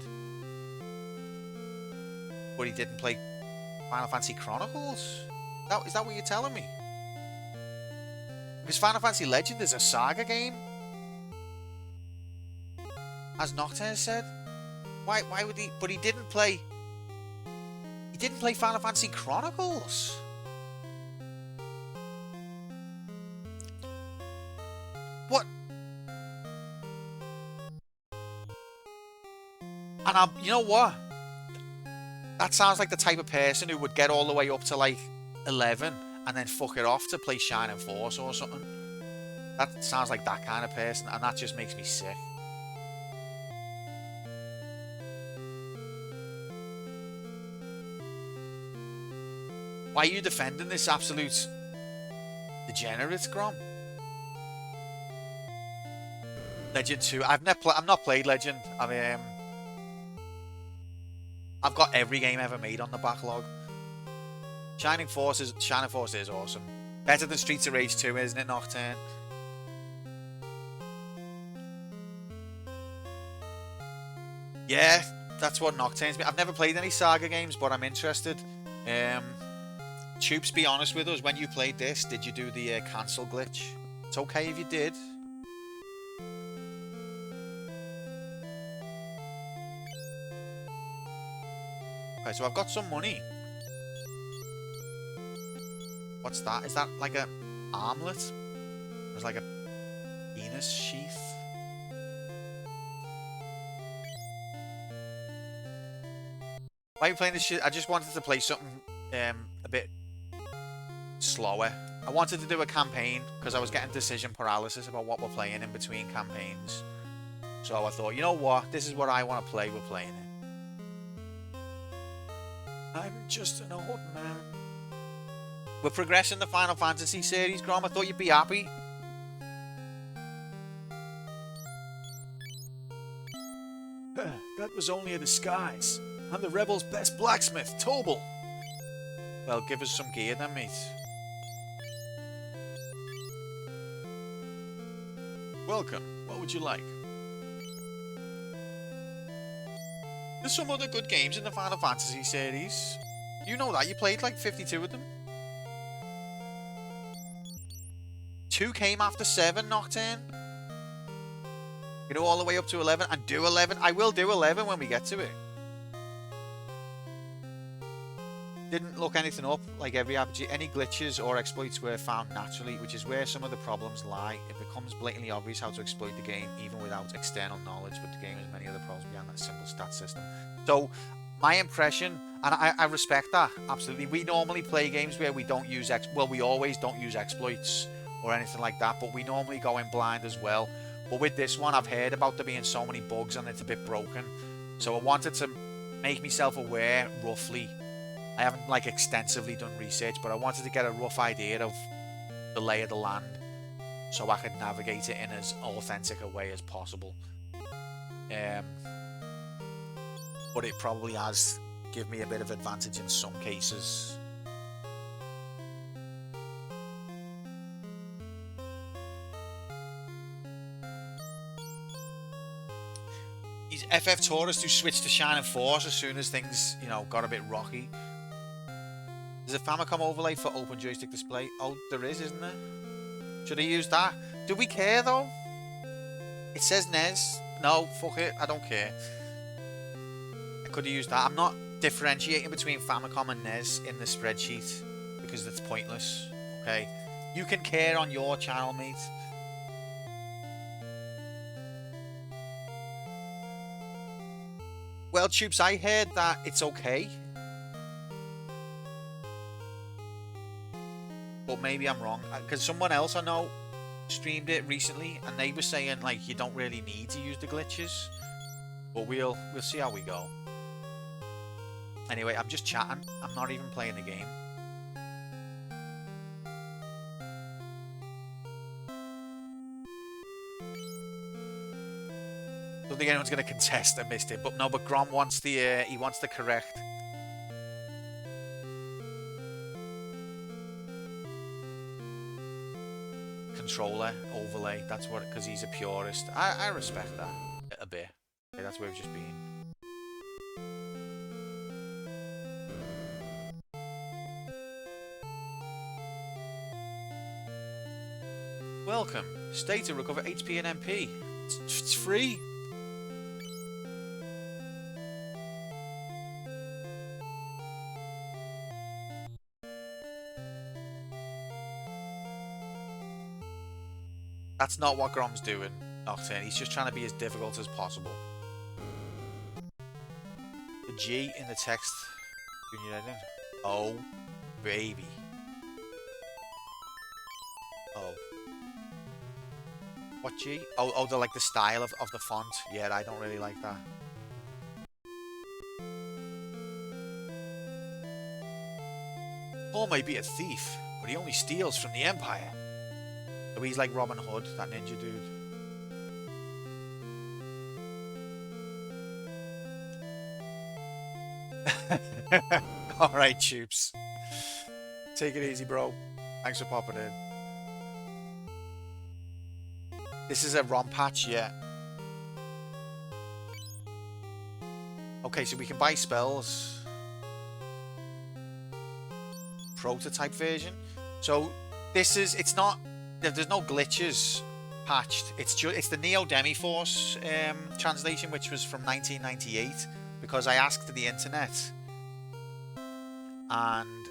[SPEAKER 1] but he didn't play Final Fantasy Chronicles? Is that what you're telling me? Because Final Fantasy Legend is a saga game, as Nocturne said. Why would he? But he didn't play. He didn't play Final Fantasy Chronicles. What? And you know what? That sounds like the type of person who would get all the way up to like 11 and then fuck it off to play Shining Force or something. That sounds like that kind of person, and that just makes me sick. Why are you defending this absolute degenerate, Grom? Legend 2. I've not played Legend. I mean, I've got every game ever made on the backlog. Shining Force is awesome. Better than Streets of Rage 2, isn't it, Nocturne? Yeah, that's what Nocturne's been. I've never played any Saga games, but I'm interested. Tubes, be honest with us. When you played this, did you do the cancel glitch? It's okay if you did. Okay, so I've got some money. What's that? Is that like a armlet? There's like a penis sheath. Why are you playing this shit? I just wanted to play something a bit slower. I wanted to do a campaign because I was getting decision paralysis about what we're playing in between campaigns. So I thought, you know what? This is what I want to play. We're playing it. I'm just an old man. We're progressing the Final Fantasy series, Grom. I thought you'd be happy. That was only a disguise. I'm the rebels' best blacksmith, Tobal. Well, give us some gear then, mate. Welcome. What would you like? There's some other good games in the Final Fantasy series. You know that. You played like 52 of them. 2 came after 7, Nocturne. You know, all the way up to 11. And do 11. I will do 11 when we get to it. Didn't look anything up like every RPG. Any glitches or exploits were found naturally, which is where some of the problems lie. It becomes blatantly obvious how to exploit the game, even without external knowledge, but the game has many other problems beyond that simple stat system. So, my impression, and I respect that, absolutely. We normally play games where we don't use, we always don't use exploits or anything like that, but we normally go in blind as well. But with this one, I've heard about there being so many bugs and it's a bit broken. So I wanted to make myself aware, roughly. I haven't like extensively done research, but I wanted to get a rough idea of the lay of the land so I could navigate it in as authentic a way as possible. But it probably has given me a bit of advantage in some cases. These FF tourists who switched to Shining Force as soon as things, you know, got a bit rocky. There's a Famicom overlay for open joystick display. Oh, there is, isn't there? Should I use that? Do we care, though? It says NES. No, fuck it. I don't care. I could have used that. I'm not differentiating between Famicom and NES in the spreadsheet because it's pointless. Okay? You can care on your channel, mate. Well, Tubes, I heard that it's okay. But maybe I'm wrong, because someone else I know streamed it recently and they were saying like you don't really need to use the glitches, but we'll see how we go. Anyway, I'm just chatting. I'm not even playing the game. Don't think anyone's going to contest I missed it, but no. But Grom wants the he wants the correct. Controller overlay. That's what, because he's a purist. I respect that a bit. Okay, that's where we've just been. Welcome. Stay to recover HP and MP. It's free. That's not what Grom's doing, Nocturne. He's just trying to be as difficult as possible. The G in the text. Oh, baby. Oh. What G? Oh, the like the style of the font. Yeah, I don't really like that. Paul may be a thief, but he only steals from the Empire. So he's like Robin Hood, that ninja dude. Alright, Tubes. Take it easy, bro. Thanks for popping in. This is a ROM patch, yeah. Okay, so we can buy spells. Prototype version. So this is, it's not, there's no glitches patched. It's the Neo Demi-Force translation, which was from 1998, because I asked the internet and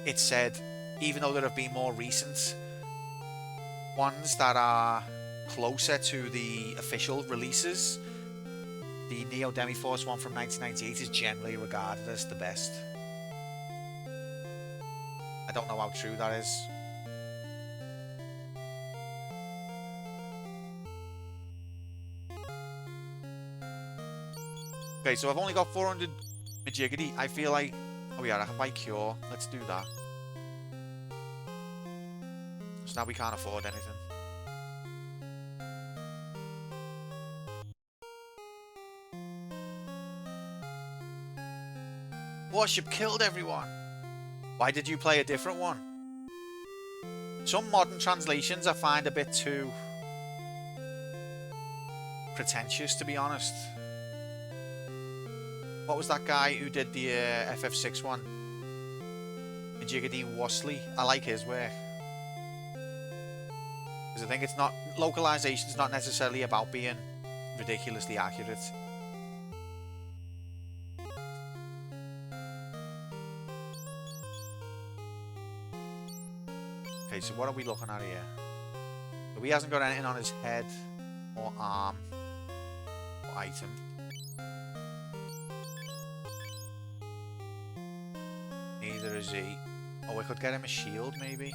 [SPEAKER 1] it said, even though there have been more recent ones that are closer to the official releases, the Neo Demi-Force one from 1998 is generally regarded as the best. I don't know how true that is. Okay, so I've only got 400 Majigity. I feel like... Oh yeah, I can buy Cure. Let's do that. So now we can't afford anything. Warship killed everyone. Why did you play a different one? Some modern translations I find a bit too pretentious, to be honest. What was that guy who did the FF6 one? Jiggity Wasley. I like his work. Because I think it's not... Localization's not necessarily about being ridiculously accurate. Okay, so what are we looking at here? So he hasn't got anything on his head or arm or item. Neither is he. Oh, we could get him a shield, maybe.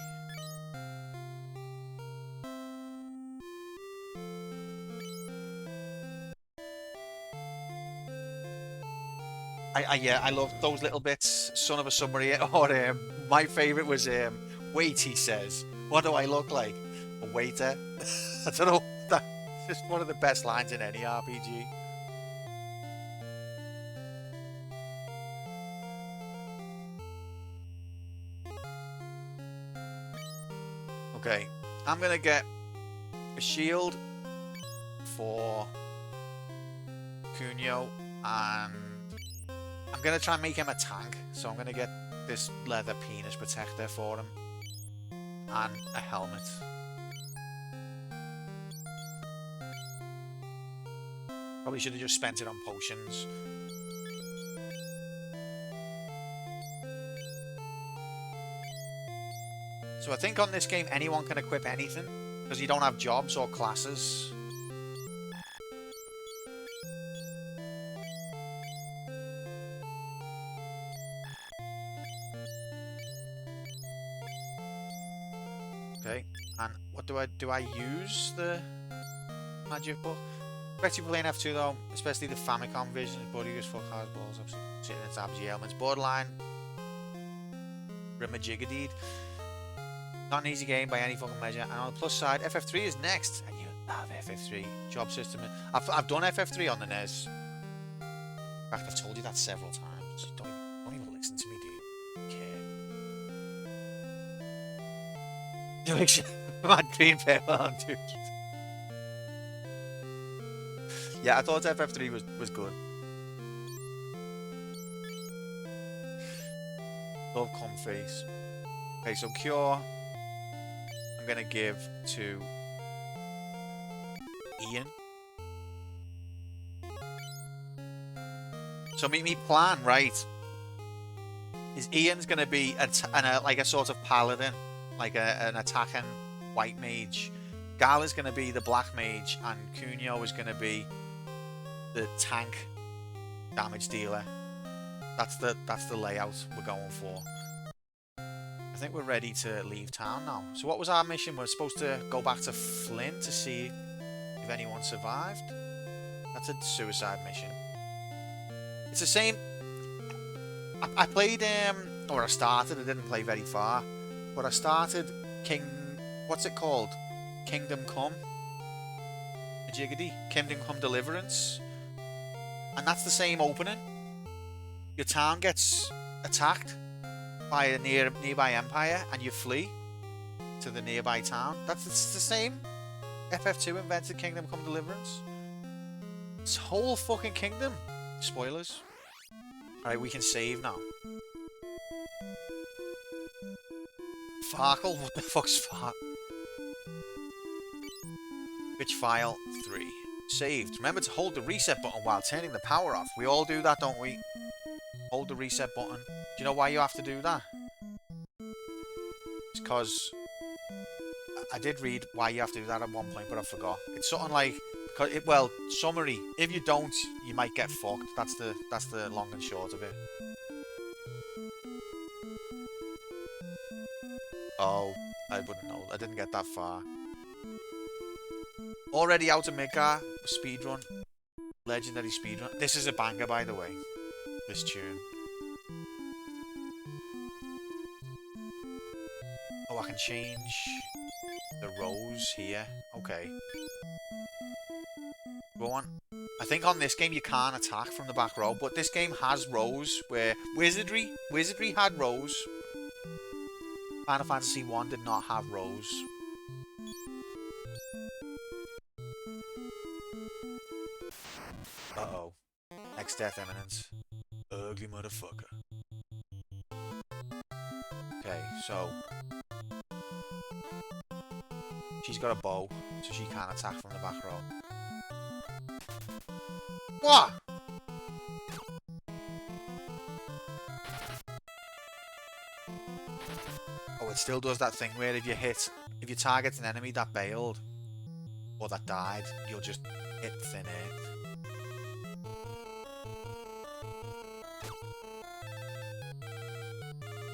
[SPEAKER 1] Yeah, I love those little bits. Son of a submarine. Or my favourite was wait, he says. What do I look like? A waiter? I don't know. That's just one of the best lines in any RPG. Okay, I'm gonna get a shield for Cunio, and I'm gonna try and make him a tank. So I'm gonna get this leather penis protector for him and a helmet. Probably should have just spent it on potions. So I think on this game anyone can equip anything, because you don't have jobs or classes. Okay, and what do I use the magic book? Especially playing F2 though, especially the Famicom version, body use full cars, balls, sitting in tabs, elements, borderline, Rimajigadeed. Not an easy game by any fucking measure. And on the plus side, FF3 is next. And you love FF3. Job system. I've done FF3 on the NES. In fact, I've told you that several times. Don't even listen to me, dude. You make sure mad green paper on, dude. Yeah, I thought FF3 was good. Love Comface. Okay, so Cure I'm gonna give to Ian. So me plan, right, is Ian's gonna be like a sort of paladin, like an attacking white mage. Gal is gonna be the black mage, and Cunio is gonna be the tank damage dealer. That's the layout we're going for. I think we're ready to leave town now. So what was our mission? We're supposed to go back to Flint to see if anyone survived. That's a suicide mission. It's the same. I played or I started. I didn't play very far, but I started What's it called? Kingdom Come. Jiggity. Kingdom Come Deliverance. And that's the same opening. Your town gets attacked by a nearby empire, and you flee to the nearby town. It's the same. FF2 invented Kingdom Come Deliverance. This whole fucking kingdom. Spoilers. Alright, we can save now. Farkle? What the fuck's Farkle? Which file? 3. Saved. Remember to hold the reset button while turning the power off. We all do that, don't we? Hold the reset button. Do you know why you have to do that? It's because I did read why you have to do that at one point, but I forgot. It's something like, well, summary. If you don't, you might get fucked. That's the long and short of it. Oh, I wouldn't know. I didn't get that far. Already out of Midgar. Speedrun. Legendary speedrun. This is a banger, by the way. This tune. Oh, I can change the rows here. Okay. Go on. I think on this game you can't attack from the back row, but this game has rows where Wizardry had rows. Final Fantasy 1 did not have rows. Uh-oh. Next death imminent. ugly motherfucker. Okay, so she's got a bow, so she can't attack from the back row. What? Oh, it still does that thing where if you target an enemy that bailed or that died, you'll just hit thin air.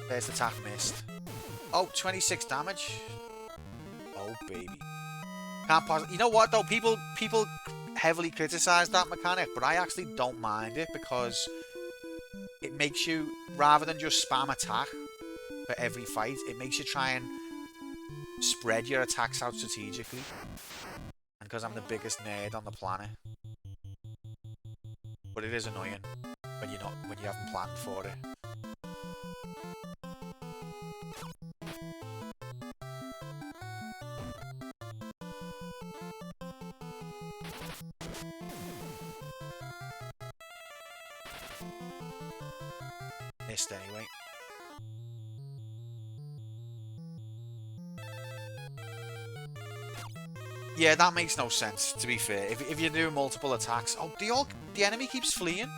[SPEAKER 1] First attack missed. Oh, 26 damage. Oh, baby. Can't possibly... You know what, though? People heavily criticize that mechanic, but I actually don't mind it because it makes you, rather than just spam attack for every fight, it makes you try and spread your attacks out strategically. And because I'm the biggest nerd on the planet. But it is annoying when you haven't planned for it. Missed anyway. Yeah, that makes no sense, to be fair. If you do multiple attacks... Oh, the enemy keeps fleeing.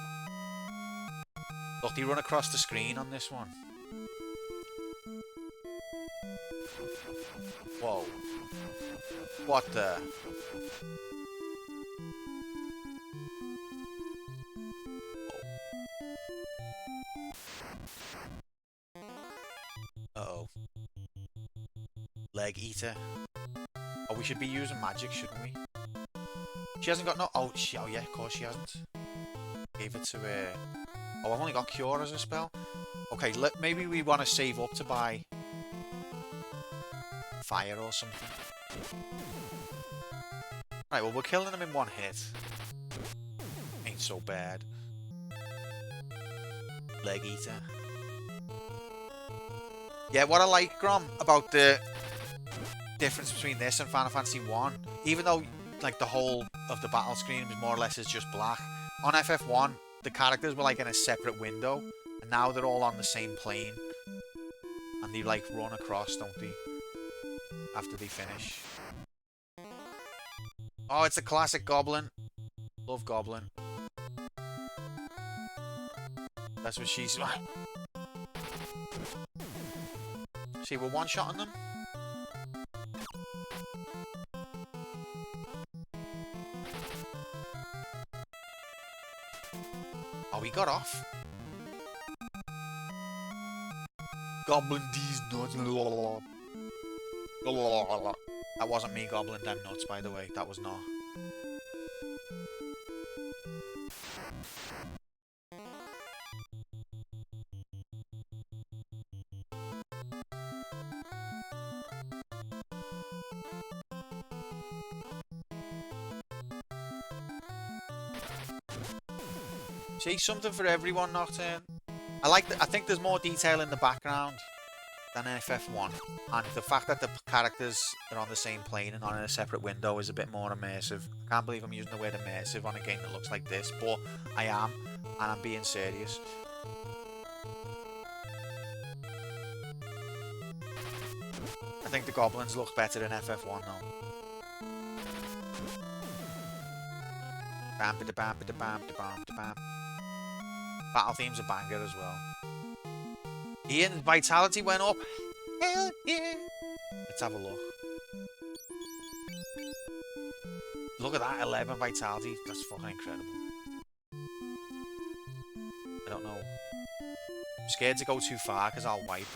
[SPEAKER 1] Look, they run across the screen on this one. Whoa. What the... Uh-oh. Leg eater. Oh, we should be using magic, shouldn't we? She hasn't got no... Oh, yeah, of course she hasn't. Gave it to her... Oh, I've only got Cure as a spell. Okay, maybe we want to save up to buy... Fire or something. Right, well, we're killing them in one hit. Ain't so bad. Leg eater. Yeah, what I like, Grom, about the difference between this and Final Fantasy 1, even though like the whole of the battle screen is more or less is just black, on FF1 the characters were like in a separate window, and now they're all on the same plane, and they like run across, don't they, after they finish. Oh, it's a classic Goblin. Love Goblin. That's what she's... See, we're one-shotting them. Oh, he got off. Goblin these nuts. That wasn't me gobbling them nuts, by the way. That was not. See, something for everyone, Nocturne. I think there's more detail in the background than in FF1, and the fact that the characters are on the same plane and not in a separate window is a bit more immersive. I can't believe I'm using the word immersive on a game that looks like this, but I am, and I'm being serious. I think the goblins look better in FF1 though. Bam bam bam bam bam bam. Battle theme's a banger as well. Ian's vitality went up. Hell yeah! Let's have a look. Look at that, 11 vitality. That's fucking incredible. I don't know. I'm scared to go too far because I'll wipe.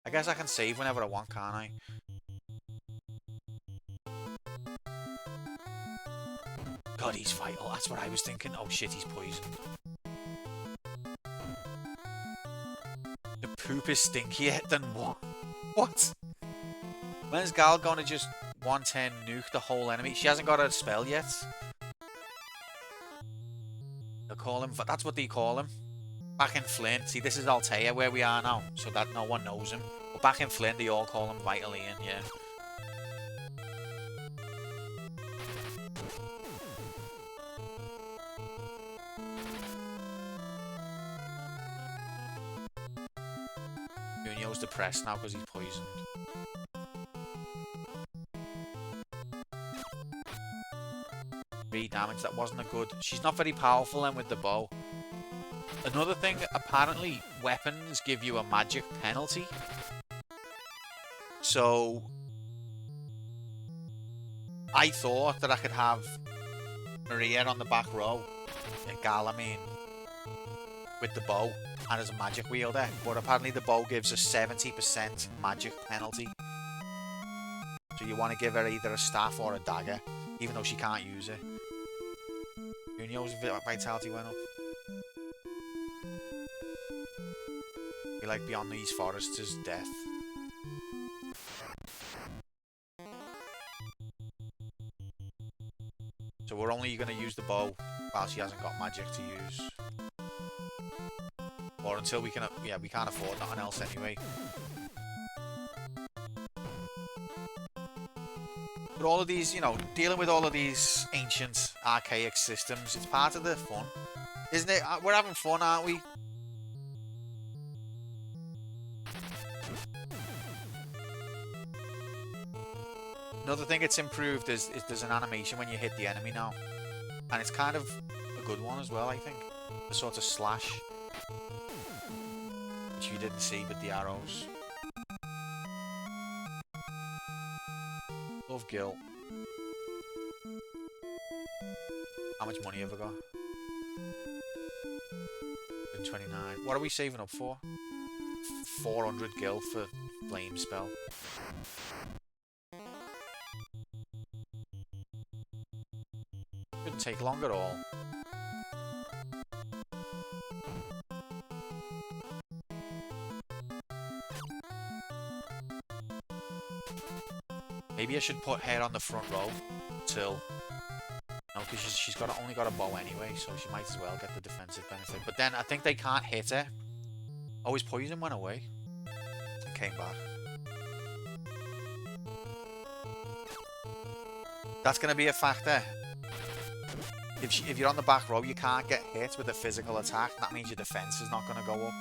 [SPEAKER 1] I guess I can save whenever I want, can't I? God, he's vital. That's what I was thinking. Oh shit, he's poisoned. The poop is stinkier than what? What? When's Gal gonna just 110 nuke the whole enemy? She hasn't got a spell yet. They'll call him... That's what they call him. Back in Flint. See, this is Altea where we are now, so that no one knows him. But back in Flint, they all call him Vital Ian, yeah. Junio's depressed now because he's poisoned. 3 damage, that wasn't a good... She's not very powerful then with the bow. Another thing, apparently weapons give you a magic penalty. So I thought that I could have Maria on the back row, Gal, I mean, with the bow and as a magic wielder, but apparently the bow gives a 70% magic penalty. So you want to give her either a staff or a dagger, even though she can't use it. Junio's vitality went up. Be like beyond these forests is death. So we're only going to use the bow while she hasn't got magic to use. Or until we can... Yeah, we can't afford nothing else anyway. But all of these, you know, dealing with all of these ancient, archaic systems, it's part of the fun. Isn't it? We're having fun, aren't we? Another thing it's improved is there's an animation when you hit the enemy now. And it's kind of a good one as well, I think. The sort of slash. Which you didn't see with the arrows. Love Gil. How much money have I got? 29. What are we saving up for? 400 gil for flame spell. Shouldn't take long at all. Maybe I should put her on the front row till... No, because she's only got a bow anyway, so she might as well get the defensive benefit. But then I think they can't hit her. Oh, his poison went away. And came back. That's going to be a factor. If you're on the back row, you can't get hit with a physical attack. That means your defense is not going to go up.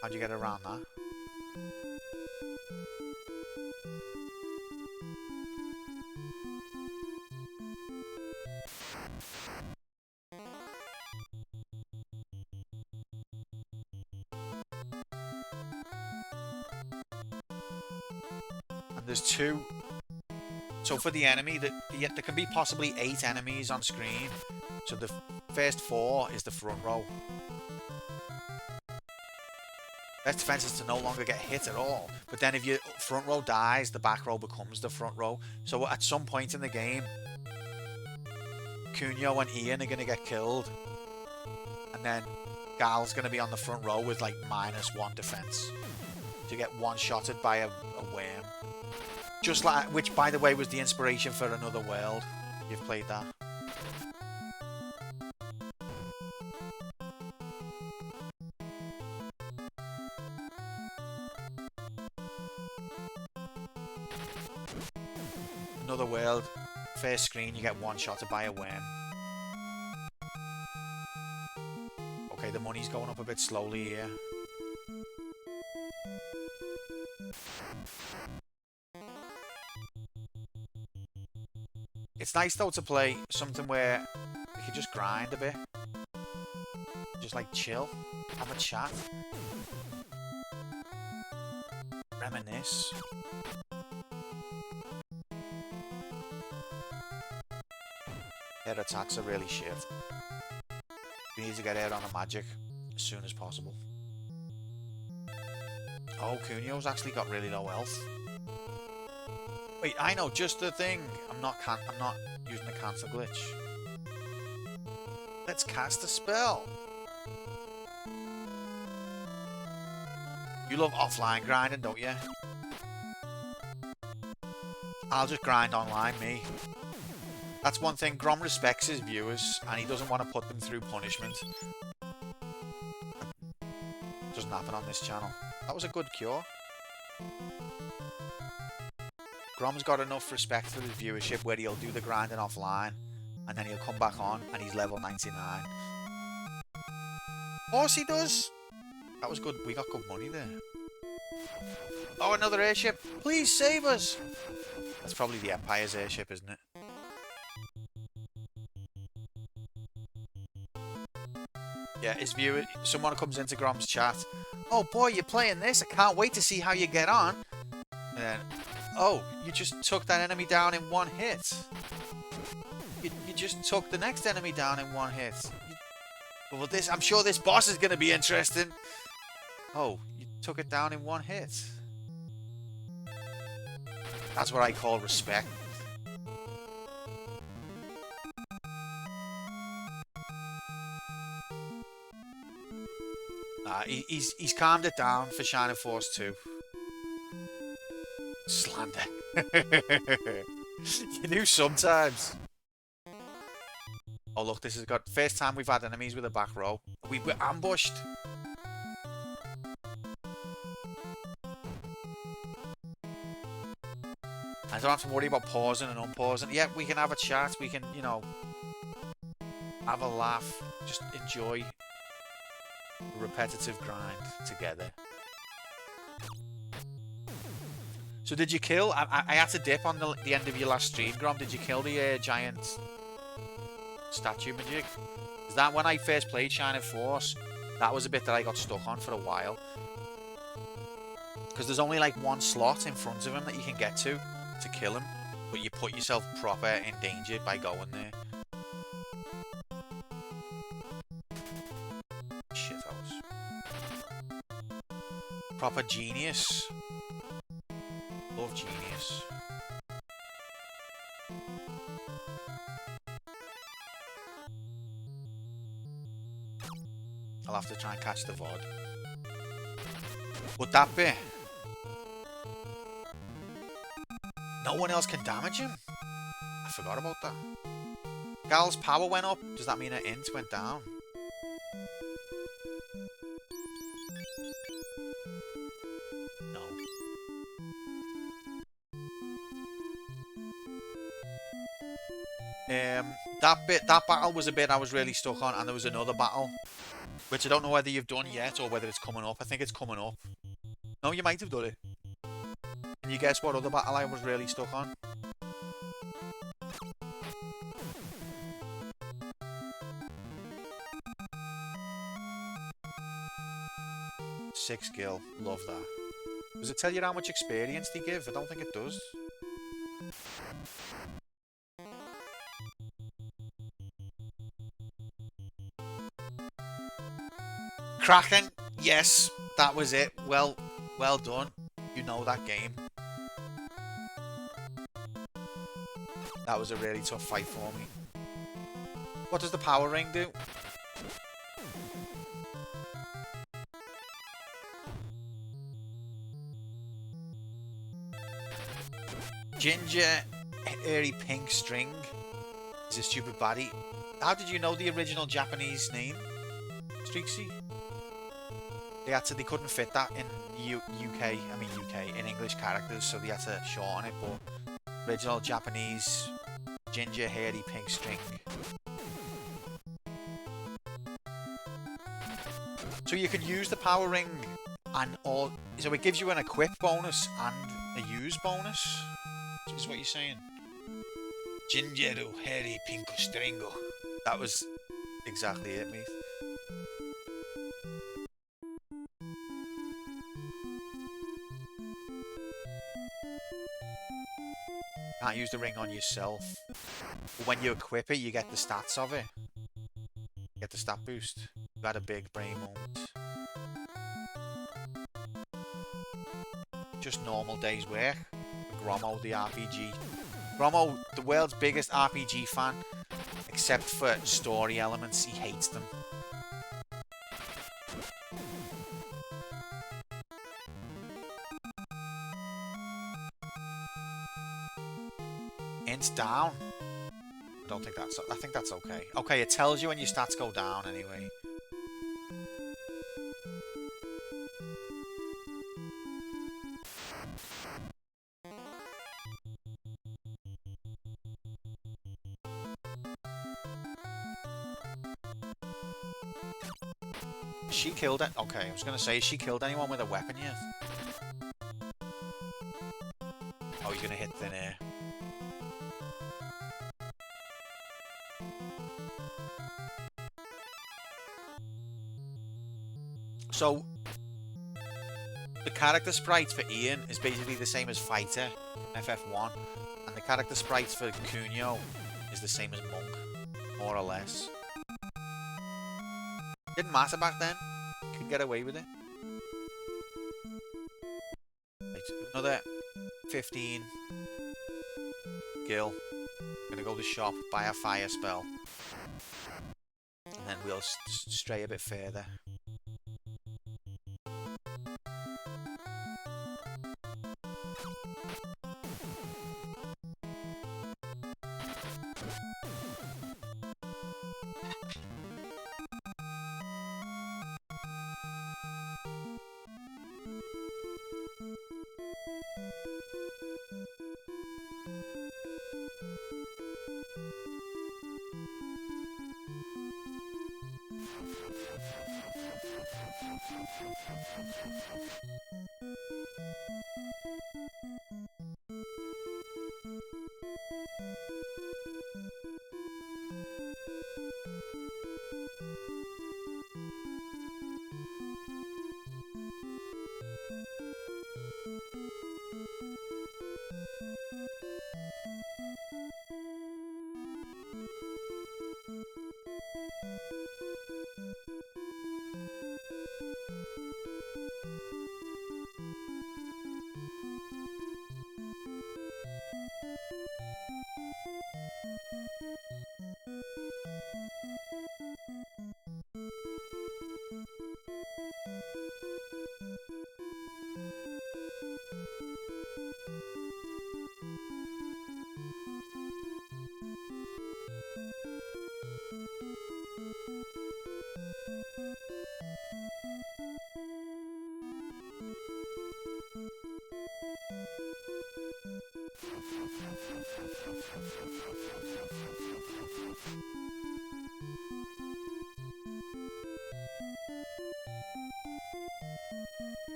[SPEAKER 1] How'd you get around that? And there's 2. So for the enemy, there can be possibly 8 enemies on screen. So the first 4 is the front row. Best defense is to no longer get hit at all. But then if your front row dies, the back row becomes the front row. So at some point in the game, Cunio and Ian are going to get killed. And then Gal's going to be on the front row with like -1 defense. To get one-shotted by a worm. Just like, which by the way was the inspiration for Another World. You've played that. Another World, first screen, you get one-shotted by a worm. Okay, the money's going up a bit slowly here. It's nice though to play something where we can just grind a bit. Just like chill, have a chat. Reminisce. Their attacks are really shit. We need to get out on the magic as soon as possible. Oh, Cunio's actually got really low health. Wait, I know, just the thing. I'm not using the cancel glitch. Let's cast a spell. You love offline grinding, don't you? I'll just grind online, me. That's one thing. Grom respects his viewers, and he doesn't want to put them through punishment. Doesn't happen on this channel. That was a good cure. Grom's got enough respect for his viewership where he'll do the grinding offline, and then he'll come back on, and he's level 99. course he does. That was good. We got good money there. Oh, another airship. Please save us. That's probably the Empire's airship, isn't it? Yeah, his viewer, someone comes into Grom's chat. Oh boy, you're playing this. I can't wait to see how you get on. And then, oh, you just took that enemy down in one hit. You just took the next enemy down in one hit. Well, I'm sure this boss is going to be interesting. Oh, you took it down in one hit. That's what I call respect. He's calmed it down for Shining Force 2. Slander. You do sometimes. Oh look, this has got first time we've had enemies with a back row. We were ambushed. I don't have to worry about pausing and unpausing. Yeah, we can have a chat. We can, you know, have a laugh. Just enjoy the repetitive grind together. So did you kill? I had to dip on the end of your last stream, Grom. Did you kill the giant statue magic? Is that when I first played Shining Force? That was a bit that I got stuck on for a while. Because there's only like one slot in front of him that you can get to kill him. But you put yourself proper in danger by going there. Shithouse. Proper genius. Love genius. I'll have to try and catch the VOD. But that bit... No one else can damage him? I forgot about that. Gal's power went up. Does that mean her int went down? No. That battle was a bit I was really stuck on, and there was another battle, which I don't know whether you've done yet or whether it's coming up. I think it's coming up. No, you might have done it. Can you guess what other battle I was really stuck on? Six skill, love that. Does it tell you how much experience they give? I don't think it does. Kraken, yes, that was it. Well done. You know that game. That was a really tough fight for me. What does the power ring do? Ginger, hairy pink string is a stupid baddie. How did you know the original Japanese name? Streaksy? They couldn't fit that in UK, in English characters, so they had to shorten it, but original Japanese, ginger, hairy, pink string. So you can use the power ring and all, so it gives you an equip bonus and a use bonus, is what you're saying. Ginger, hairy, pink stringo. That was exactly it, mate. Can't use the ring on yourself. But when you equip it, you get the stats of it. You get the stat boost. You had a big brain moment. Just normal day's work. Gromo, the RPG. Gromo, the world's biggest RPG fan. Except for story elements, he hates them. Int down. I think that's okay. Okay, it tells you when your stats go down anyway. She killed it. Okay, I was gonna say, has she killed anyone with a weapon yet? Oh, he's gonna hit thin air. So, the character sprites for Ian is basically the same as Fighter, FF1, and the character sprites for Cunio is the same as Monk, more or less. Didn't matter back then. Could get away with it. Right, another 15 gil. Gonna go to the shop, buy a fire spell, and then we'll stray a bit further.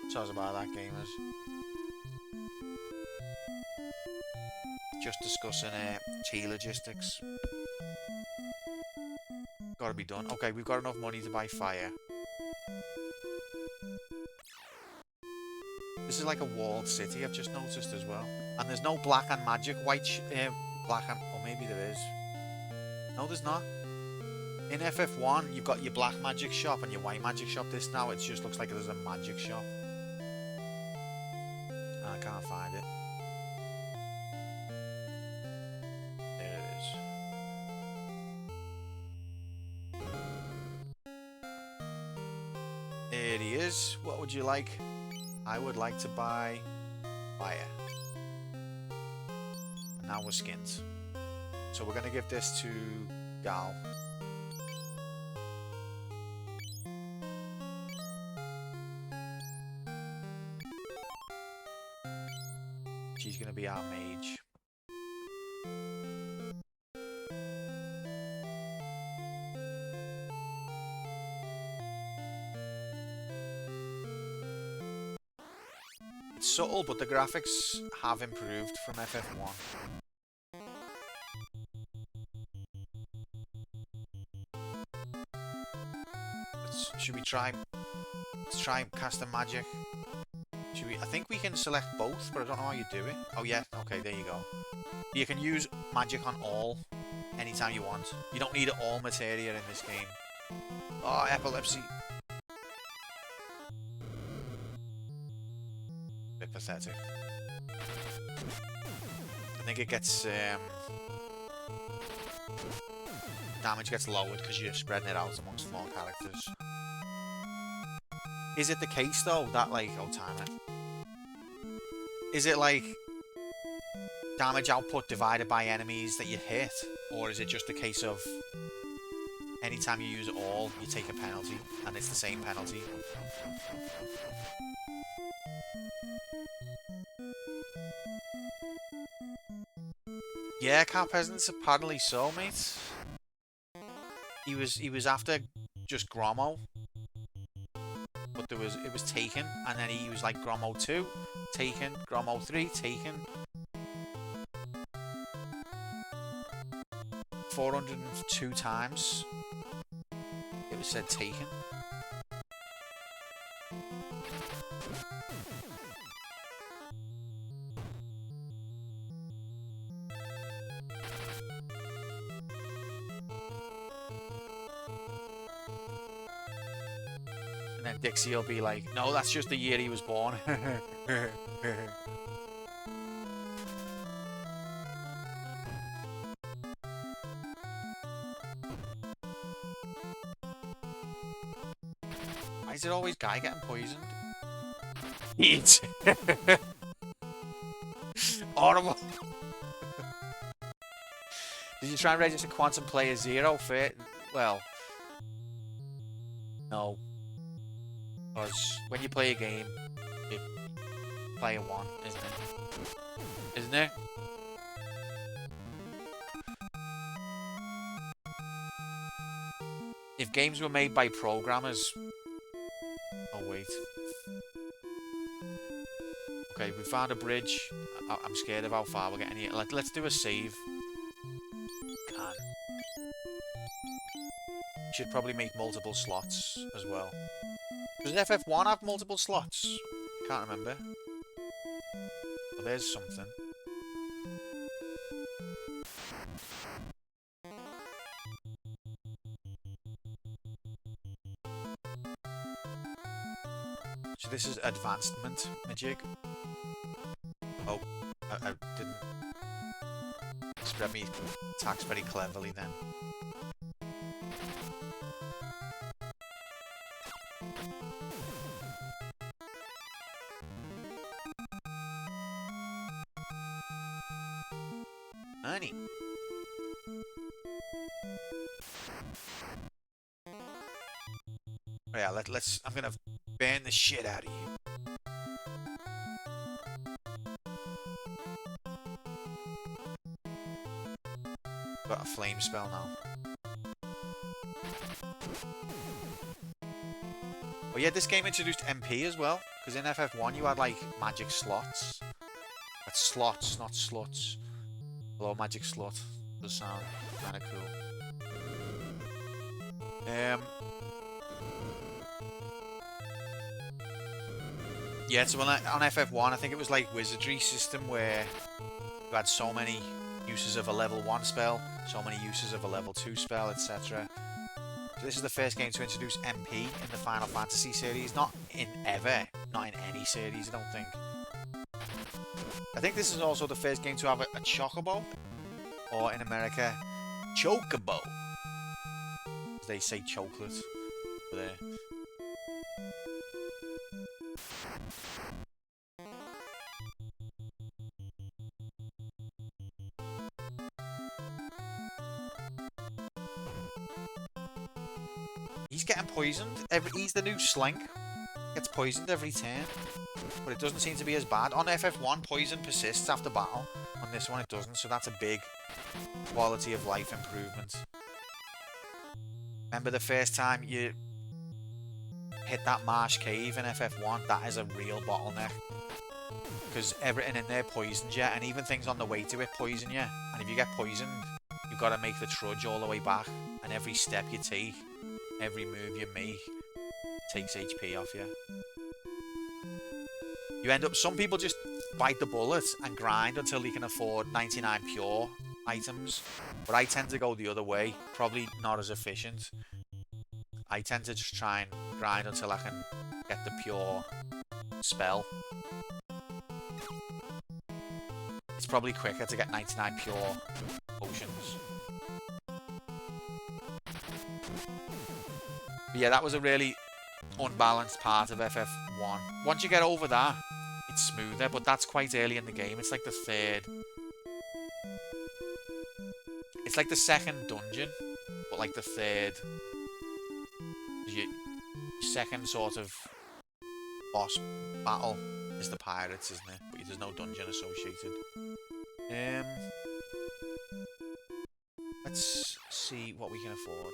[SPEAKER 1] Sounds about that, gamers. Just discussing tea logistics. Gotta be done. Okay, we've got enough money to buy fire. This is like a walled city, I've just noticed as well. And there's no black and magic black and... or maybe there is. No, there's not. In FF1, you've got your black magic shop and your white magic shop. This now, it just looks like there's a magic shop. And I can't find it. There it is. There he is. What would you like? I would like to buy fire. And now we're skins. So we're going to give this to Gal. She's going to be our mage. It's subtle, but the graphics have improved from FF1. Should we try? Let's try casting magic. Should we? I think we can select both, but I don't know how you do it. Oh yeah, okay, there you go. You can use magic on all anytime you want. You don't need all materia in this game. Oh, epilepsy. Bit pathetic. I think it gets damage gets lowered because you're spreading it out amongst more characters. Is it the case though that like time it? Is it like damage output divided by enemies that you hit, or is it just a case of anytime you use it all, you take a penalty, and it's the same penalty? Yeah, Car Peasants apparently so, mate. He was after just Grommo, but it was taken, and then he was like Grommo 2, taken, Grommo 3, taken. 402 times it was said taken. And then Dixie will be like, no, that's just the year he was born. Why is it always Guy getting poisoned? Eat! Horrible! Did you try and register Quantum Player 0 for it? Well, no. Because when you play a game, it's player 1, isn't it? Isn't it? If games were made by programmers... Oh, wait. Okay, we found a bridge. I'm scared of how far we're getting here. Let's do a save. Can. Should probably make multiple slots as well. Does FF1 have multiple slots? Can't remember. Well, there's something. So this is advancement magic. Oh, I didn't spread me attacks very cleverly then. Honey. Oh yeah, let's. I'm gonna ban the shit out of you. Got a flame spell now. Oh yeah, this game introduced MP as well, because in FF1 you had like magic slots. That's slots, not sluts. Hello, magic slut. Does sound kind of cool. Yeah, so on FF1, I think it was like wizardry system where you had so many uses of a level 1 spell, so many uses of a level 2 spell, etc. So this is the first game to introduce MP in the Final Fantasy series. Not in any series, I don't think. I think this is also the first game to have a chocobo, or in America, chocobo. They say chocolate over there. He's getting poisoned. He's the new Slink. Gets poisoned every turn. But it doesn't seem to be as bad. On FF1, poison persists after battle. On this one, it doesn't. So that's a big quality of life improvement. Remember the first time you hit that marsh cave in FF1? That is a real bottleneck. Because everything in there poisons you, and even things on the way to it poison you. And if you get poisoned, you've got to make the trudge all the way back. And every step you take, every move you make, takes HP off you. You end up, some people just bite the bullet and grind until they can afford 99 pure items. But I tend to go the other way, probably not as efficient. I tend to just try and grind until I can get the pure spell. It's probably quicker to get 99 pure potions. But yeah, that was a really unbalanced part of FF1. Once you get over that, it's smoother, but that's quite early in the game. It's like the third... It's like the second dungeon, but like the third... Your second sort of boss battle is the pirates, isn't it? But there's no dungeon associated. Let's see what we can afford.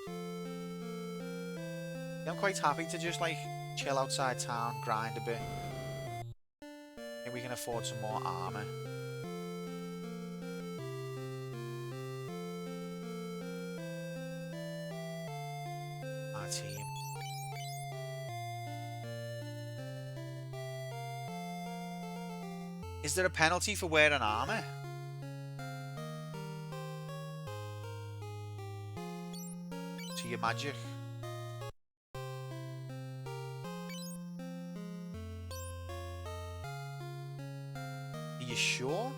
[SPEAKER 1] Yeah, I'm quite happy to just like chill outside town, grind a bit. I think we can afford some more armor. Our team. Is there a penalty for wearing armor? To your magic? Are you sure?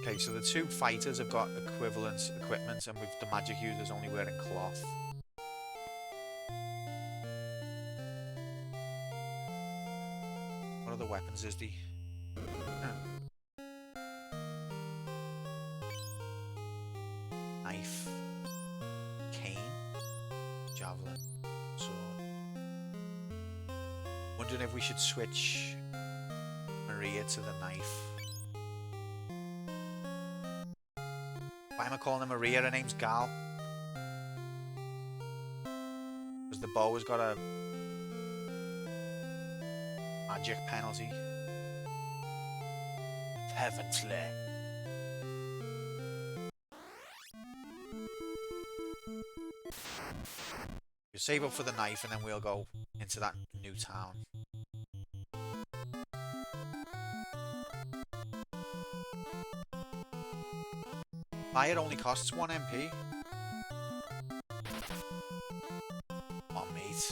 [SPEAKER 1] Okay, so the two fighters have got equivalent equipment, and with the magic users only wearing cloth. What other weapons is the? Knife, cane, javelin, sword. Wondering if we should switch Maria to the knife. Why am I calling her Maria? Her name's Gal. Because the bow has got a magic penalty. Heavenly. You save up for the knife and then we'll go into that new town. Fire only costs 1 MP. Oh, mate.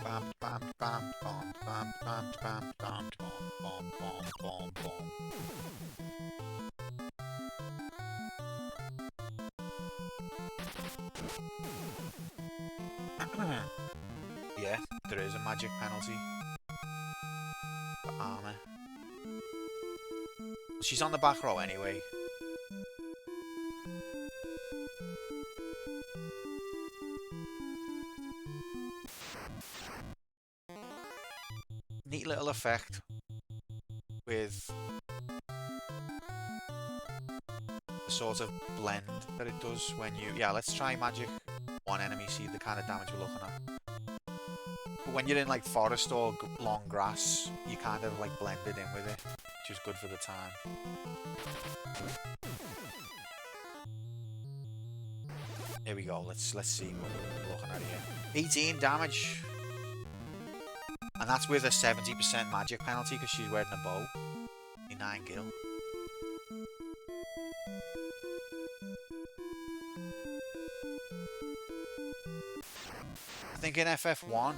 [SPEAKER 1] Bam, bam, bam, bam, bam, bam, bam, bam, bam, bam, bam, bam. Yeah, there is a magic penalty for armor. She's on the back row anyway. Neat little effect with the sort of blend that it does when you... Yeah, let's try magic one enemy, see the kind of damage we're looking at. But when you're in like forest or long grass, you kind of like blended in with it, which is good for the time. Here we go, let's see what we're looking at here. 18 damage. And that's with a 70% magic penalty because she's wearing a bow. 9 gil. I think in FF1,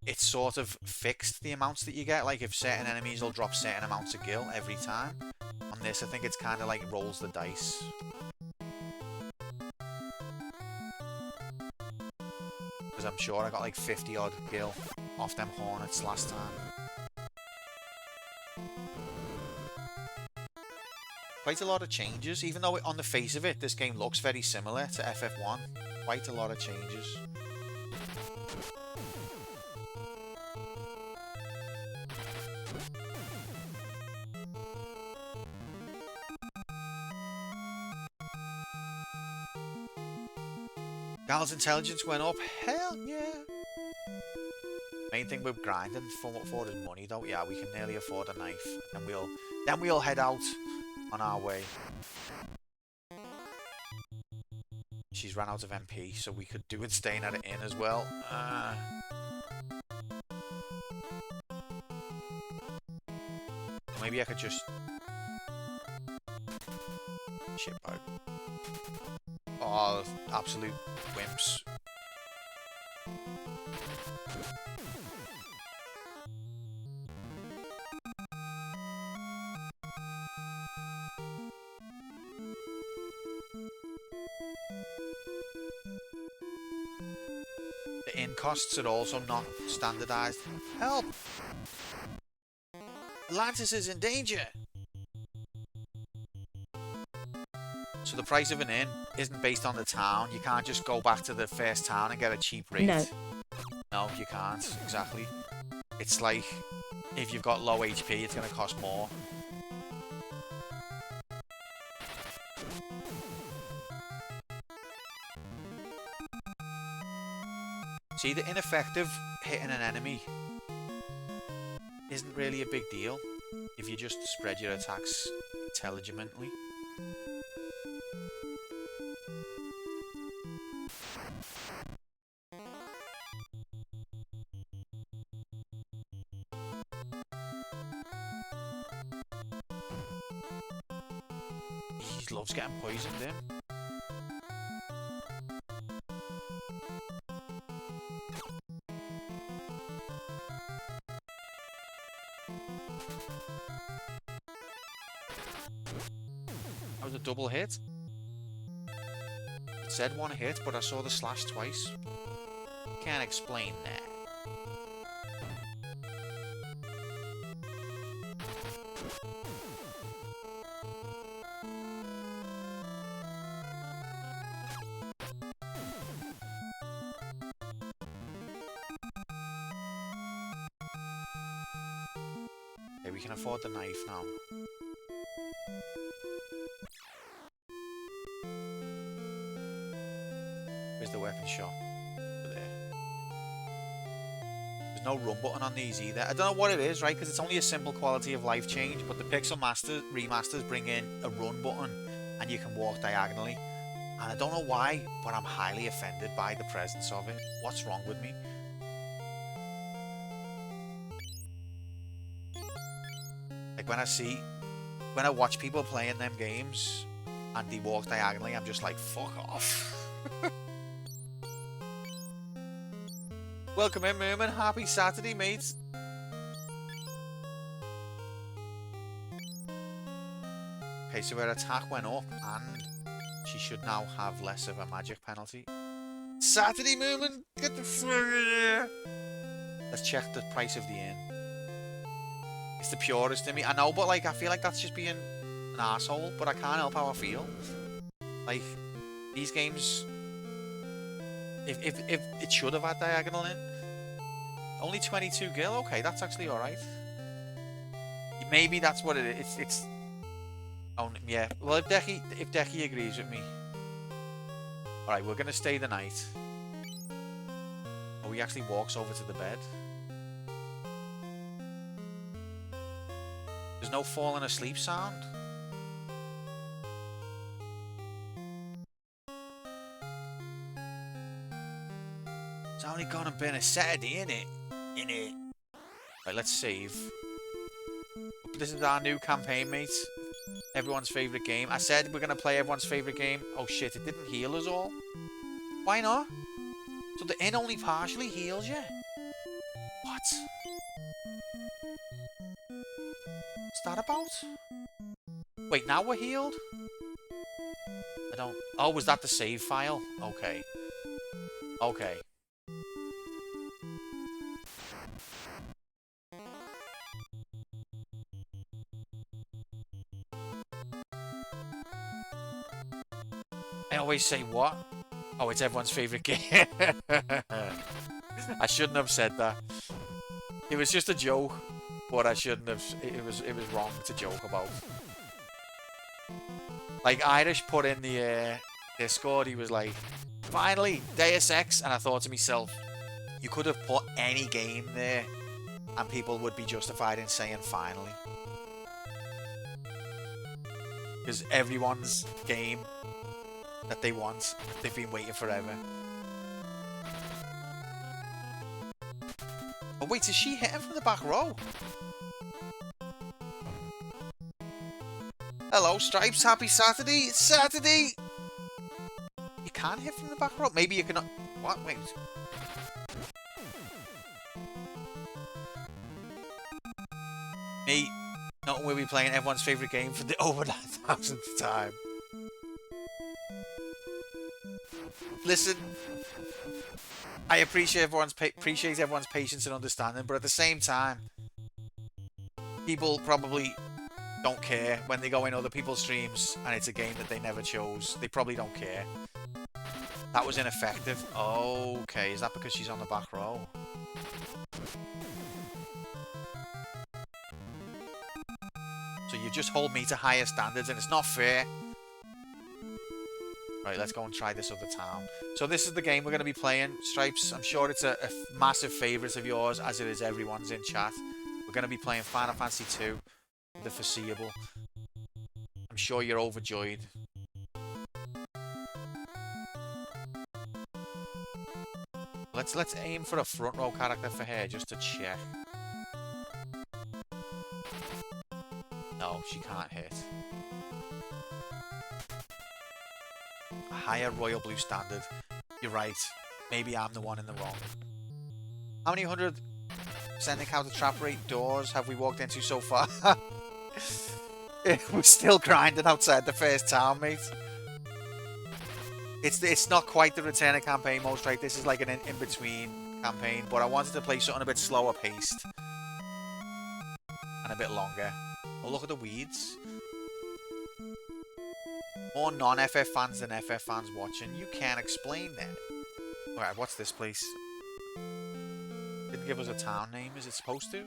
[SPEAKER 1] it's sort of fixed the amounts that you get. Like if certain enemies will drop certain amounts of gil every time. On this, I think it's kind of like rolls the dice. Because I'm sure I got like 50 odd gil off them hornets last time. Quite a lot of changes, even though on the face of it, this game looks very similar to FF1. Quite a lot of changes. Gal's intelligence went up. Hell yeah. Main thing we're grinding for is money though. Yeah, we can nearly afford a knife. And then we'll head out on our way. She's ran out of MP, so we could do it staying at an inn as well. Maybe I could just shitbag. Oh, absolute wimps. The inn costs are also not standardized. Help! Atlantis is in danger! So the price of an inn isn't based on the town. You can't just go back to the first town and get a cheap rate.
[SPEAKER 4] No.
[SPEAKER 1] No, you can't. Exactly. It's like, if you've got low HP, it's going to cost more. See, the ineffective hitting an enemy isn't really a big deal if you just spread your attacks intelligently. He loves getting poisoned in. That was a double hit. It said one hit, but I saw the slash twice. Can't explain that. Okay, we can afford the knife now. Where's the weapon shop? Over there. There's no run button on these either. I don't know what it is, right? Because it's only a simple quality of life change, but the Pixel remasters bring in a run button and you can walk diagonally. And I don't know why, but I'm highly offended by the presence of it. What's wrong with me? Like when I watch people playing them games and they walk diagonally, I'm just like, fuck off. Welcome in, Merman. Happy Saturday, mates. Okay, so her attack went up and she should now have less of a magic penalty. Saturday, Merman. Get the fuck out of here. Let's check the price of the inn. It's the purest in me. I know, but like, I feel like that's just being an asshole, but I can't help how I feel. Like, these games, if it should have had diagonal in. Only 22 gil? Okay, that's actually alright. Maybe that's what it is. It's oh, yeah. Well, if Deki agrees with me. Alright, we're gonna stay the night. Oh, he actually walks over to the bed. There's no falling asleep sound. It's only gonna be a Saturday, innit? Right, let's save. This is our new campaign, mates. Everyone's favourite game. I said we're gonna play everyone's favourite game. Oh shit, it didn't heal us all. Why not? So the inn only partially heals you. What? What's that about? Wait, now we're healed? I don't... Oh, was that the save file? Okay. Okay. I always say what? Oh, it's everyone's favourite game. I shouldn't have said that. It was just a joke, but I shouldn't have. It was wrong to joke about. Like Irish put in the Discord, he was like, "Finally, Deus Ex," and I thought to myself, you could have put any game there, and people would be justified in saying "finally," because everyone's game that they want, they've been waiting forever. Oh wait, is she hitting from the back row? Hello, Stripes. Happy Saturday. It's Saturday. You can't hit from the back row. Maybe you can. What? Wait. Me, not will be playing everyone's favourite game for the over 9,000th time. Listen, I appreciate everyone's patience and understanding, but at the same time, people probably don't care when they go in other people's streams and it's a game that they never chose. They probably don't care. That was ineffective. Okay, is that because she's on the back row? So you just hold me to higher standards and it's not fair. Right, let's go and try this other town. So this is the game we're going to be playing, Stripes. I'm sure it's a massive favourite of yours, as it is everyone's in chat. We're going to be playing Final Fantasy 2, the foreseeable. I'm sure you're overjoyed. Let's aim for a front row character for her, just to check. No, she can't hit. A higher royal blue standard. You're right. Maybe I'm the one in the wrong. How many 100% encounter trap rate doors have we walked into so far? We're still grinding outside the first town, mate. It's not quite the returning campaign mode, right? This is like an in-between campaign, but I wanted to play something a bit slower paced. And a bit longer. Oh, look at the weeds. More non-FF fans than FF fans watching. You can't explain that. Alright, what's this place? Didn't give us a town name. Is it supposed to?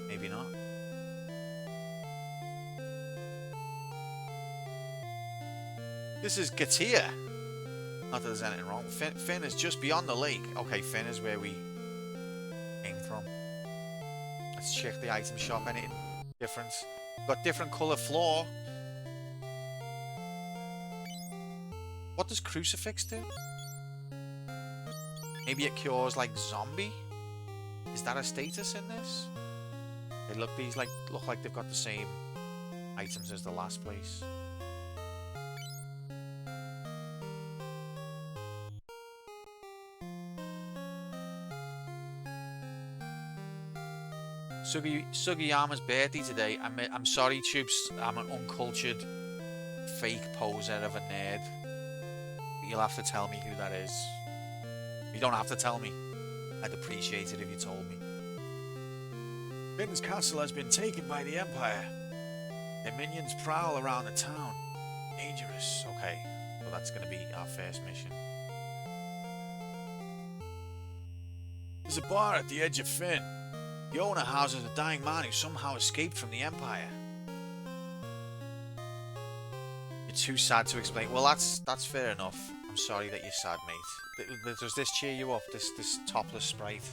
[SPEAKER 1] Maybe not. This is Gatia. Not that there's anything wrong. Finn is just beyond the lake. Okay, Finn is where we came from. Let's check the item shop. Anything different? Got different colour floor. What does crucifix do? Maybe it cures like zombie? Is that a status in this? These look like they've got the same items as the last place. Sugiyama's birthday today. I'm sorry, Troops. I'm an uncultured, fake poser of a nerd. You'll have to tell me who that is. You don't have to tell me. I'd appreciate it if you told me. Finn's castle has been taken by the Empire. Their minions prowl around the town. Dangerous. Okay, well that's going to be our first mission. There's a bar at the edge of Finn. The owner houses a dying man who somehow escaped from the Empire. You're too sad to explain. Well, that's fair enough. I'm sorry that you're sad, mate. Does this cheer you up? This topless sprite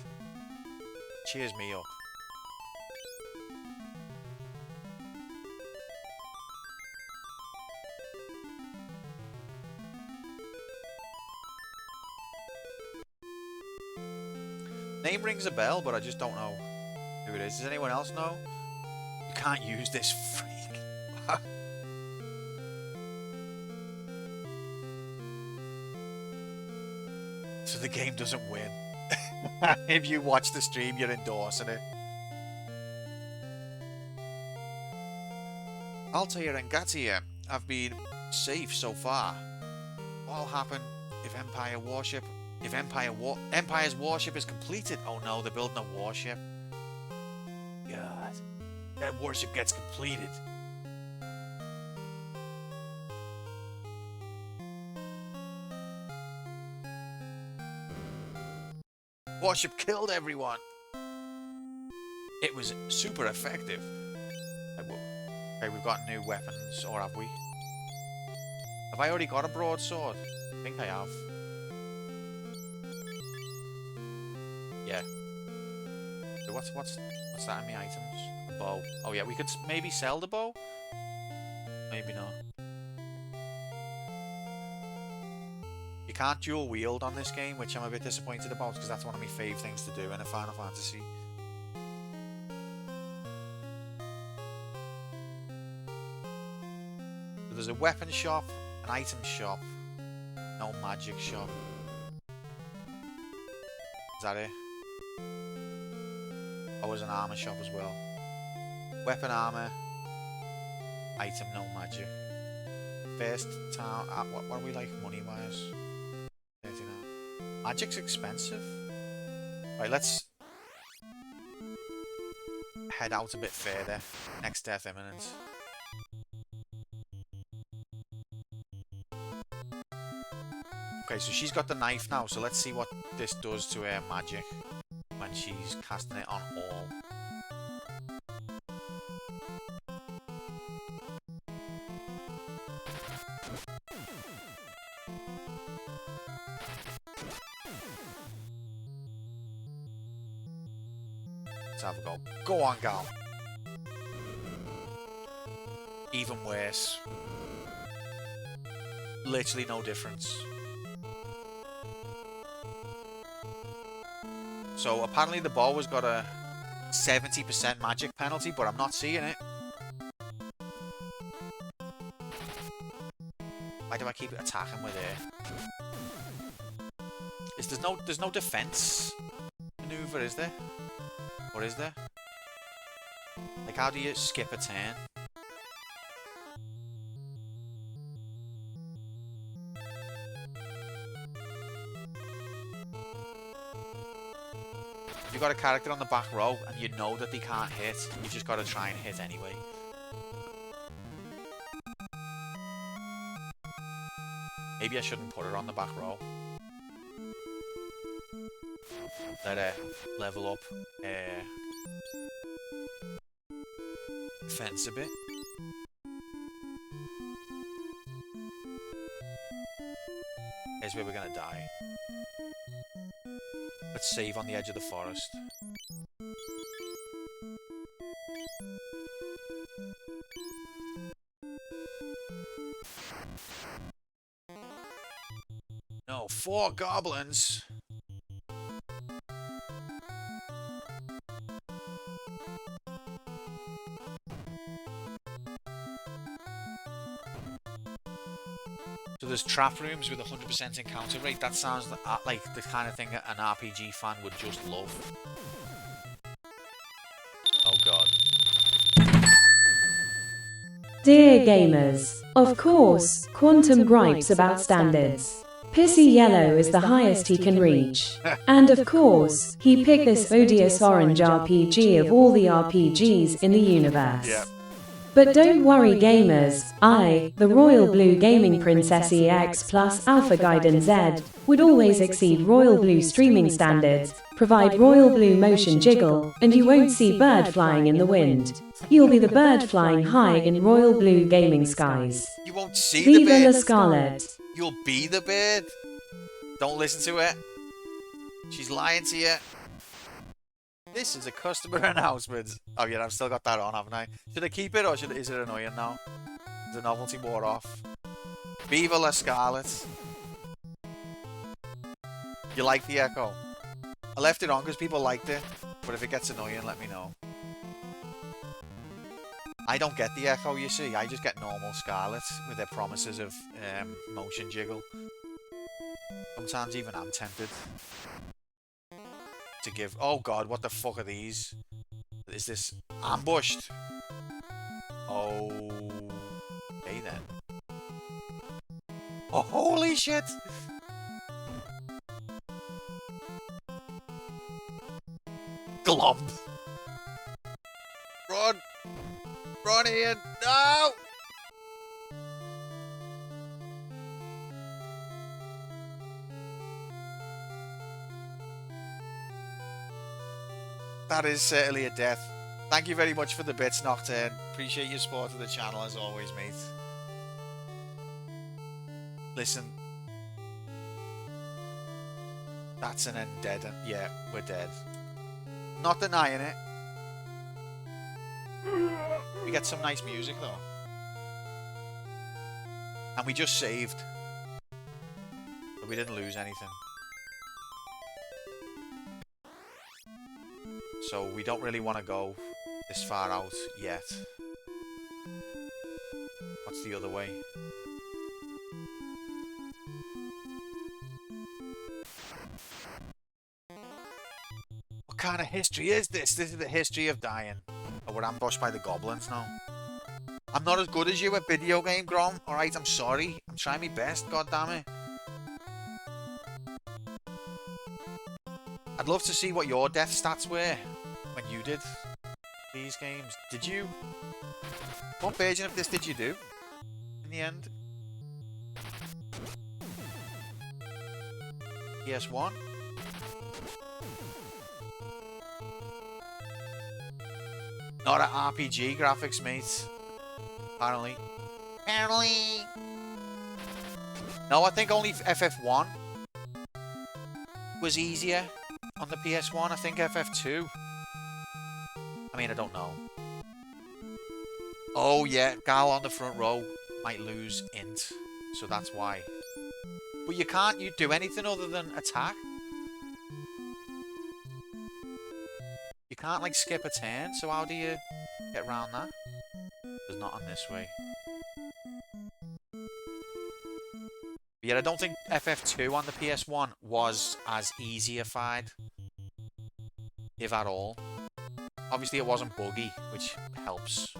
[SPEAKER 1] cheers me up. Name rings a bell, but I just don't know who it is. Does anyone else know? You can't use this freak. So the game doesn't win. If you watch the stream, you're endorsing it. Altair and Gatia have been safe so far. What'll happen if Empire's warship is completed? Oh no, they're building a warship. God, that warship gets completed. Warship killed everyone. It was super effective. Okay, we've got new weapons, or have we? Have I already got a broadsword? I think I have. Yeah. So what's that in my items? A bow. Oh yeah, we could maybe sell the bow? Maybe not. You can't dual wield on this game, which I'm a bit disappointed about, because that's one of my fave things to do in a Final Fantasy. So there's a weapon shop, an item shop, no magic shop. Is that it? Oh, there's an armor shop as well. Weapon armor, item no magic. First town, what are we like money wise? Magic's expensive. Right, let's head out a bit further. Next death imminent. Okay, so she's got the knife now, so let's see what this does to her magic when she's casting it on all. Let's have a go. Go on, gal. Even worse. Literally no difference. So apparently the bow has got a 70% magic penalty, but I'm not seeing it. Why do I keep attacking with it? There's no defense maneuver, is there? Or is there? Like, how do you skip a turn? You've got a character on the back row and you know that they can't hit, you've just got to try and hit anyway. Maybe I shouldn't put her on the back row. Let her level up defense a bit. Here's where we're gonna die. Let's save on the edge of the forest. No, 4 goblins! So there's trap rooms with 100% encounter rate. That sounds like the kind of thing an RPG fan would just love. Oh god.
[SPEAKER 4] Dear gamers, of course, Quantum gripes about standards. Pissy Yellow is the highest he can reach. And of course, he picked this odious orange RPG of all the RPGs in the universe.
[SPEAKER 1] Yeah.
[SPEAKER 4] But don't worry gamers, I, the Royal Blue Gaming Princess EX plus Alpha Gaiden Z, would always exceed Royal Blue streaming standards, provide Royal Blue motion jiggle, and you won't see bird flying in the wind. You'll be the bird flying high in Royal Blue gaming skies.
[SPEAKER 1] You won't see the
[SPEAKER 4] Viva la
[SPEAKER 1] bird.
[SPEAKER 4] Scarlet.
[SPEAKER 1] You'll be the bird. Don't listen to her. She's lying to you. This is a customer announcement. Oh yeah, I've still got that on, haven't I? Should I keep it or is it annoying now? The novelty wore off. Viva la Scarlet. You like the echo? I left it on because people liked it, but if it gets annoying, let me know. I don't get the echo, you see. I just get normal Scarlet with their promises of motion jiggle. Sometimes even I'm tempted to give... Oh god, what the fuck are these? Is this ambushed? Oh... Okay then. Oh, holy shit! Glomp! Run! Run, Ian! No! That is certainly a death. Thank you very much for the bits, Nocturne. Appreciate your support of the channel as always, mate. Listen. That's an end dead. Yeah, we're dead. Not denying it. We get some nice music though. And we just saved. But we didn't lose anything. So we don't really want to go this far out yet. What's the other way? What kind of history is this? This is the history of dying. Oh, we're ambushed by the goblins now. I'm not as good as you at video game, Grom. Alright, I'm sorry. I'm trying my best, goddammit. I'd love to see what your death stats were when you did these games. Did you? What version of this did you do in the end? PS1? Not at RPG graphics, mate. Apparently. Apparently. No, I think only FF1 was easier on the PS1. I think FF2. I mean, I don't know. Oh, yeah. Gal on the front row might lose int. So that's why. But you can't do anything other than attack. You can't, like, skip a turn. So how do you get around that? It's not on this way. But yeah, I don't think FF2 on the PS1 was as easy-ified. If at all. Obviously, it wasn't buggy, which helps.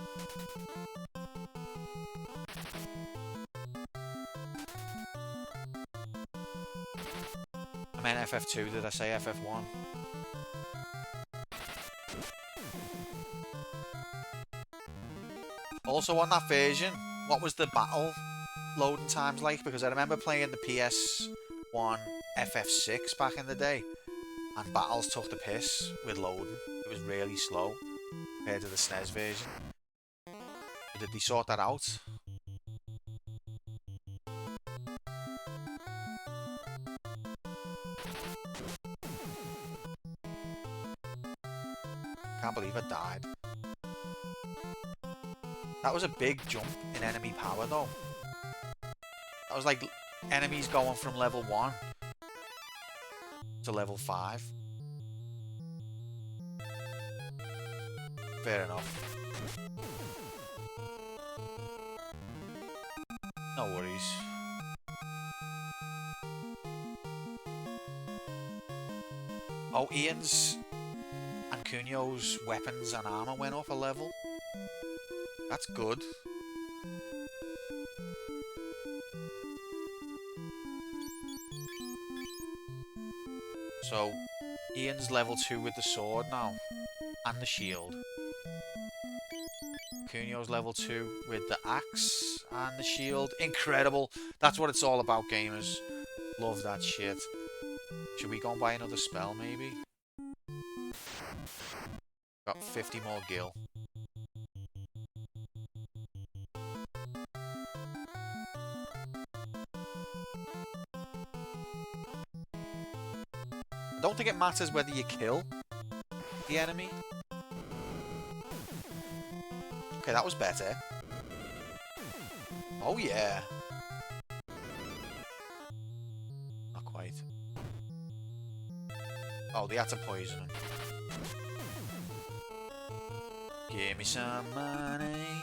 [SPEAKER 1] I meant FF2, did I say FF1? Also on that version, what was the battle loading times like? Because I remember playing the PS1 FF6 back in the day, and battles took the piss with loading. It was really slow compared to the SNES version. But did they sort that out? Can't believe I died. That was a big jump in enemy power though. That was like enemies going from level 1 to level 5. Fair enough. No worries. Oh, Ian's and Cunio's weapons and armor went up a level. That's good. So, Ian's level 2 with the sword now. And the shield. Cunio's level 2 with the axe and the shield. Incredible. That's what it's all about, gamers. Love that shit. Should we go and buy another spell, maybe? Got 50 more gil. I don't think it matters whether you kill the enemy. Okay, that was better. Oh yeah. Not quite. Oh, they had to poison him. Give me some money.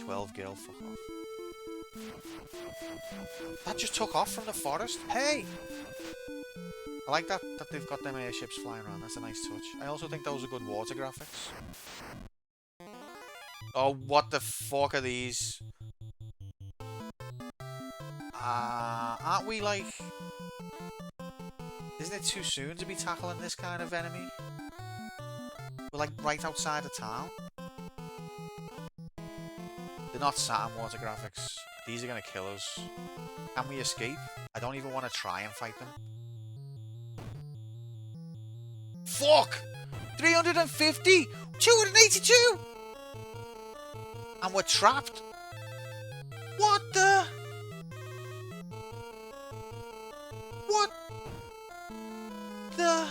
[SPEAKER 1] 12 gil, fuck off. That just took off from the forest. Hey! I like that they've got them airships flying around. That's a nice touch. I also think those are good water graphics. Oh, what the fuck are these? Aren't we like... Isn't it too soon to be tackling this kind of enemy? We're like right outside of town. They're not Saturn water graphics. These are gonna kill us. Can we escape? I don't even want to try and fight them. Fuck! 350! 282! And we're trapped? What the? What the?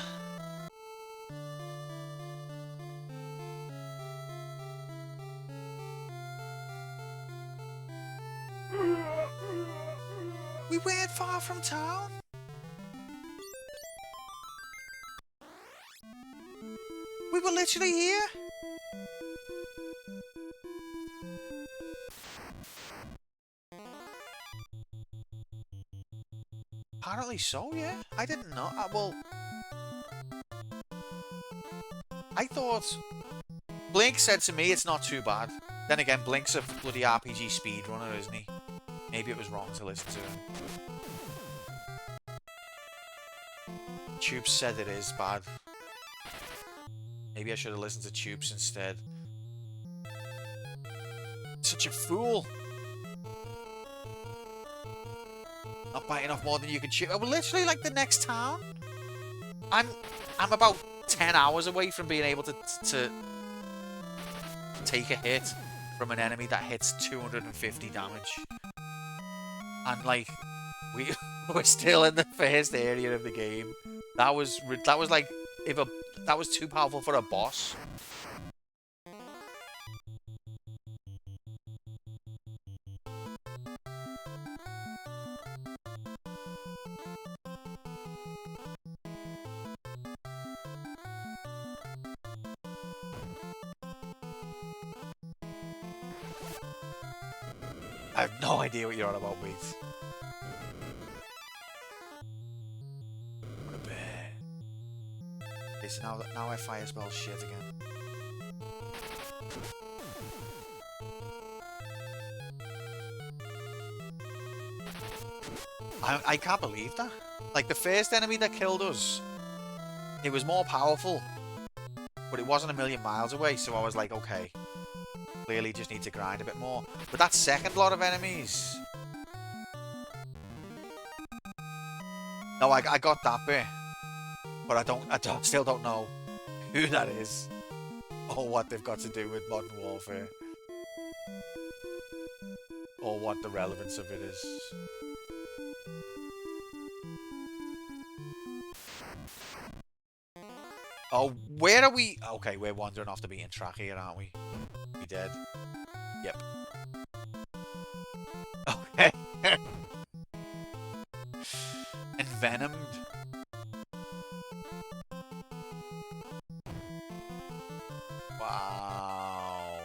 [SPEAKER 1] We weren't far from town. We were literally here. Apparently so, yeah. I didn't know. Well, I thought... Blink said to me it's not too bad. Then again, Blink's a bloody RPG speedrunner, isn't he? Maybe it was wrong to listen to him. Tubes said it is bad. Maybe I should have listened to Tubes instead. Such a fool. Not biting off more than you can chew. We're literally like the next town. I'm about 10 hours away from being able to take a hit from an enemy that hits 250 damage. And like we're still in the first area of the game. That was like that was too powerful for a boss. I have no idea what you're on about, mate. What a bear. Okay, so now I fire spell shit again. I can't believe that. Like, the first enemy that killed us, it was more powerful, but it wasn't a million miles away, so I was like, okay. Clearly just need to grind a bit more. But that second lot of enemies... No, I got that bit. But I still don't know who that is. Or what they've got to do with Modern Warfare. Or what the relevance of it is. Oh, where are we? Okay, we're wandering off the beaten track here, aren't we? We dead. Yep. Okay. Envenomed. Wow.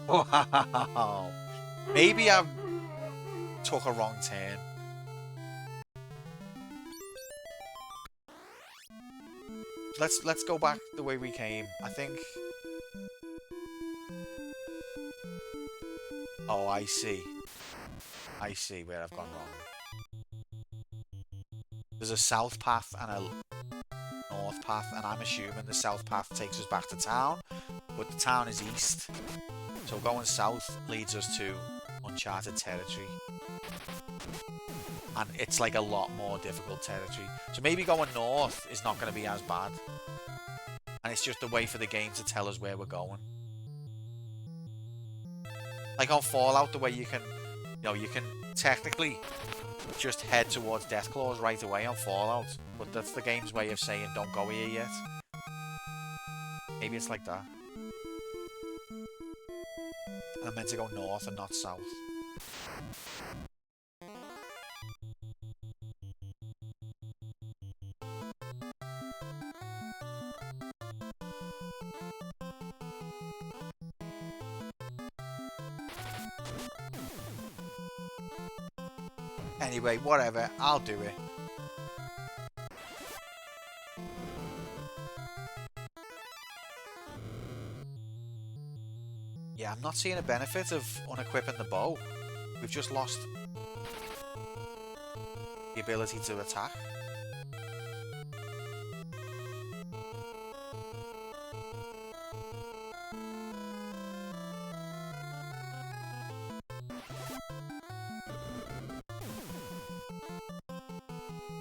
[SPEAKER 1] Wow. Maybe I took a wrong turn. Let's go back the way we came. I think. Oh, I see. I see where I've gone wrong. There's a south path and a north path, and I'm assuming the south path takes us back to town, but the town is east. So going south leads us to uncharted territory. And it's like a lot more difficult territory. So maybe going north is not going to be as bad. And it's just a way for the game to tell us where we're going. Like on Fallout, the way you can, you can technically just head towards Deathclaws right away on Fallout. But that's the game's way of saying don't go here yet. Maybe it's like that. I'm meant to go north and not south. Anyway, whatever. I'll do it. Yeah, I'm not seeing a benefit of unequipping the bow. We've just lost the ability to attack.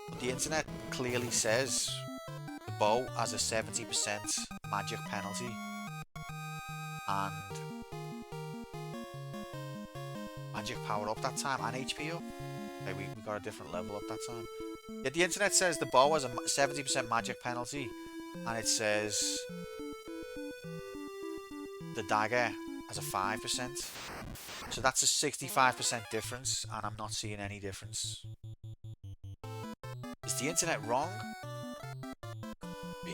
[SPEAKER 1] But the internet clearly says the bow has a 70% magic penalty and magic power up that time and HP up. Okay, we got a different level up that time. Yeah, the internet says the bow has a 70% magic penalty and it says the dagger has a 5%. So that's a 65% difference and I'm not seeing any difference. Is the internet wrong? B.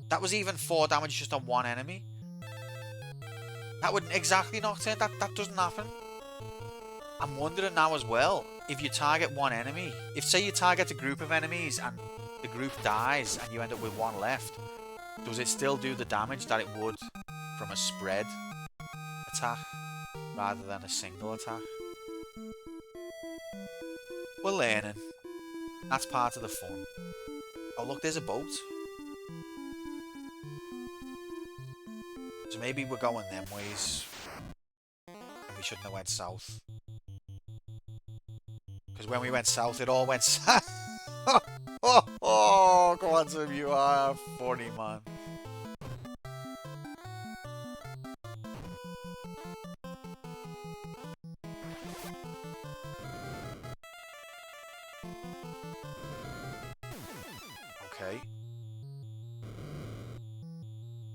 [SPEAKER 1] That was even 4 damage just on one enemy. That would exactly knock in. That doesn't happen. I'm wondering now as well, if you target one enemy, if say you target a group of enemies and the group dies and you end up with one left, does it still do the damage that it would from a spread attack rather than a single attack? We're learning. That's part of the fun. Oh look, there's a boat. So maybe we're going them ways. And we shouldn't have went south. Because when we went south, it all went south. Oh, Quantum, you are funny, man. Okay.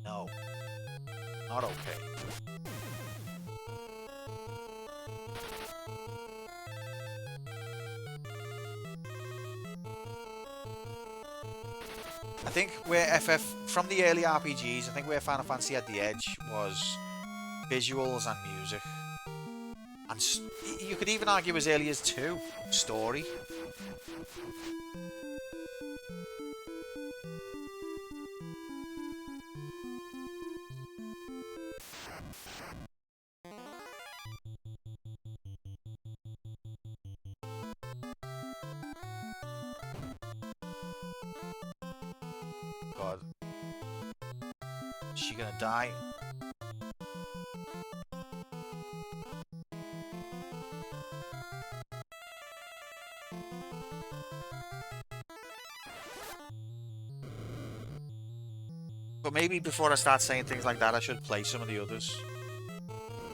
[SPEAKER 1] No. Not okay. I think where FF, from the early RPGs, I think where Final Fantasy had the edge was visuals and music. And you could even argue as early as 2, story. God. Is she gonna die? But maybe before I start saying things like that, I should play some of the others.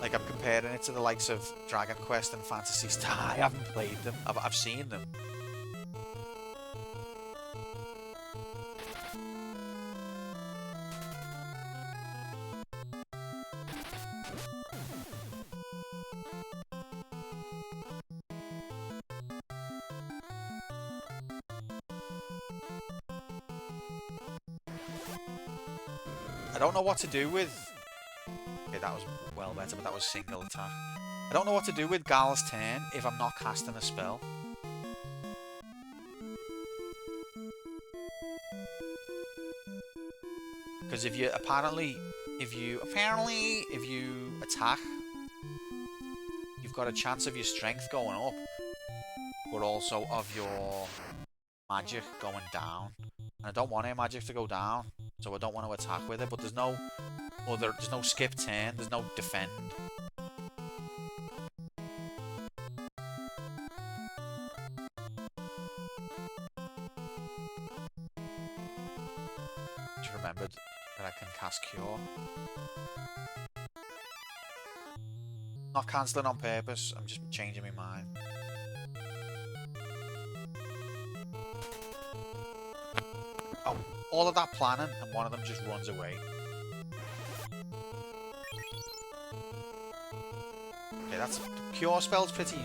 [SPEAKER 1] Like, I'm comparing it to the likes of Dragon Quest and Phantasy Star. I haven't played them. I've seen them. I don't know what to do with... Okay, that was well better, but that was single attack. I don't know what to do with Gal's turn if I'm not casting a spell. Because if you attack, you've got a chance of your strength going up, but also of your magic going down. And I don't want any magic to go down, so I don't want to attack with it. But there's no skip turn, there's no defend. Just remembered that I can cast Cure. Not cancelling on purpose, I'm just changing my mind. Oh, all of that planning and one of them just runs away. Okay, that's... Cure spell's pretty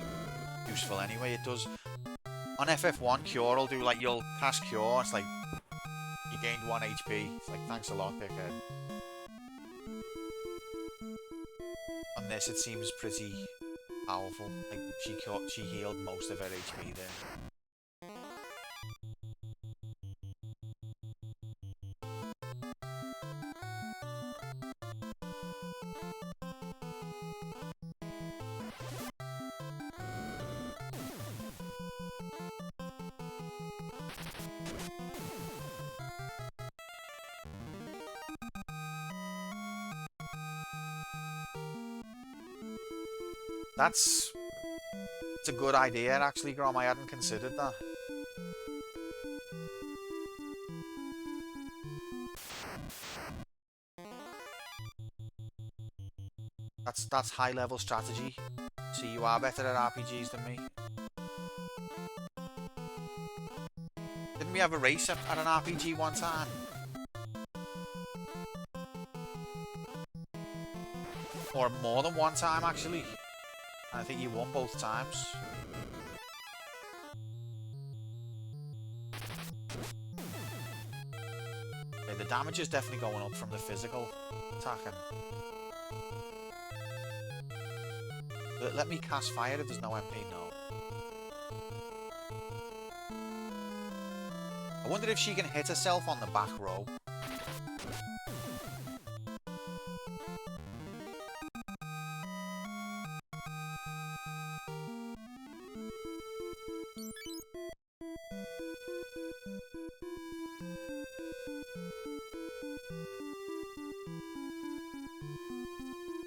[SPEAKER 1] useful anyway. It does. On FF1, Cure will do, like, you'll cast Cure, it's like, you gained 1 HP. It's like, thanks a lot, dickhead. On this, it seems pretty powerful. Like, she healed most of her HP there. It's a good idea, actually, Grom. I hadn't considered that. That's high level strategy. See, you are better at RPGs than me. Didn't we have a race at an RPG one time? Or more than one time, actually. I think you won both times. Okay, the damage is definitely going up from the physical attacking. Let me cast fire if there's no MP, no. I wonder if she can hit herself on the back row.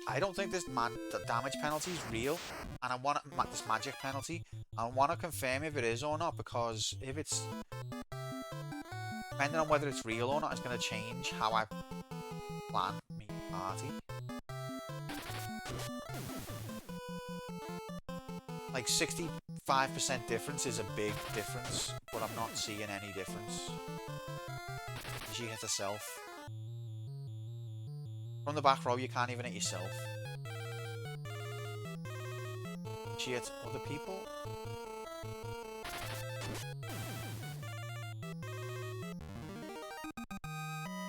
[SPEAKER 1] I don't think this damage penalty is real, and I want this magic penalty. I want to confirm if it is or not, because if it's, depending on whether it's real or not, it's going to change how I plan my party. Like 65% difference is a big difference, but I'm not seeing any difference. She hit herself. From the back row, you can't even hit yourself. She hits other people.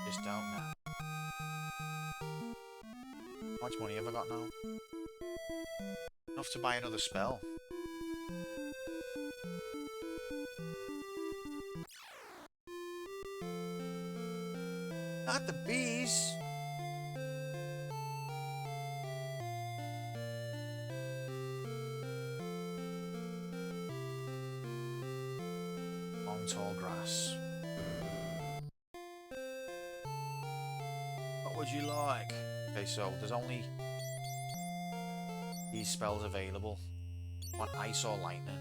[SPEAKER 1] Just don't know. How much money have I got now? Enough to buy another spell. Not the bees! Tall grass. What would you like? Okay, so there's only these spells available. Want ice or lightning?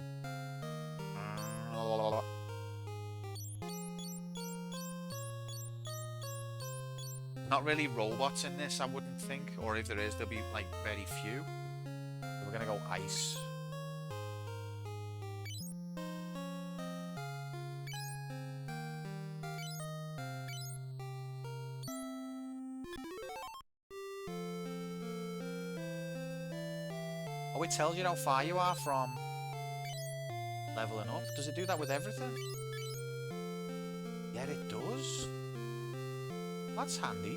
[SPEAKER 1] Not really robots in this, I wouldn't think. Or if there is, there'll be like very few. So we're gonna go ice. Oh, it tells you how far you are from leveling up. Does it do that with everything? Yeah, it does. That's handy.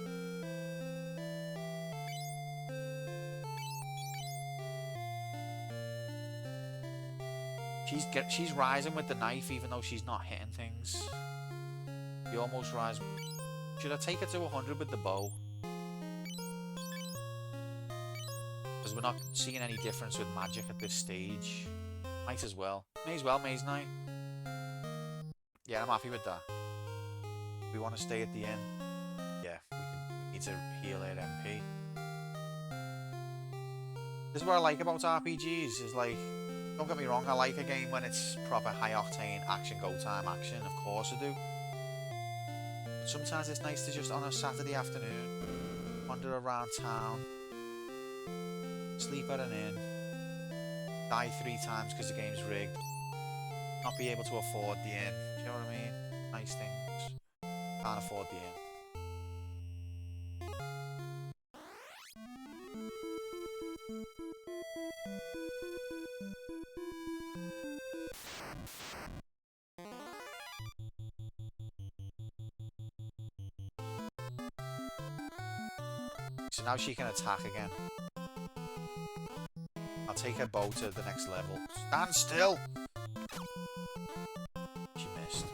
[SPEAKER 1] She's rising with the knife even though she's not hitting things. You almost rise. Should I take her to 100 with the bow? Because we're not seeing any difference with magic at this stage. Might as well. May as well, Maze Knight. Yeah, I'm happy with that. We want to stay at the end. Yeah, we need to heal our MP. This is what I like about RPGs, is like, don't get me wrong, I like a game when it's proper high-octane action, go-time action, of course I do. But sometimes it's nice to just, on a Saturday afternoon, wander around town, sleep at an inn, die 3 times because the game's rigged, not be able to afford the inn, do you know what I mean? Nice things. Can't afford the inn. So now she can attack again. I'll take her bow to the next level. Stand still! She missed.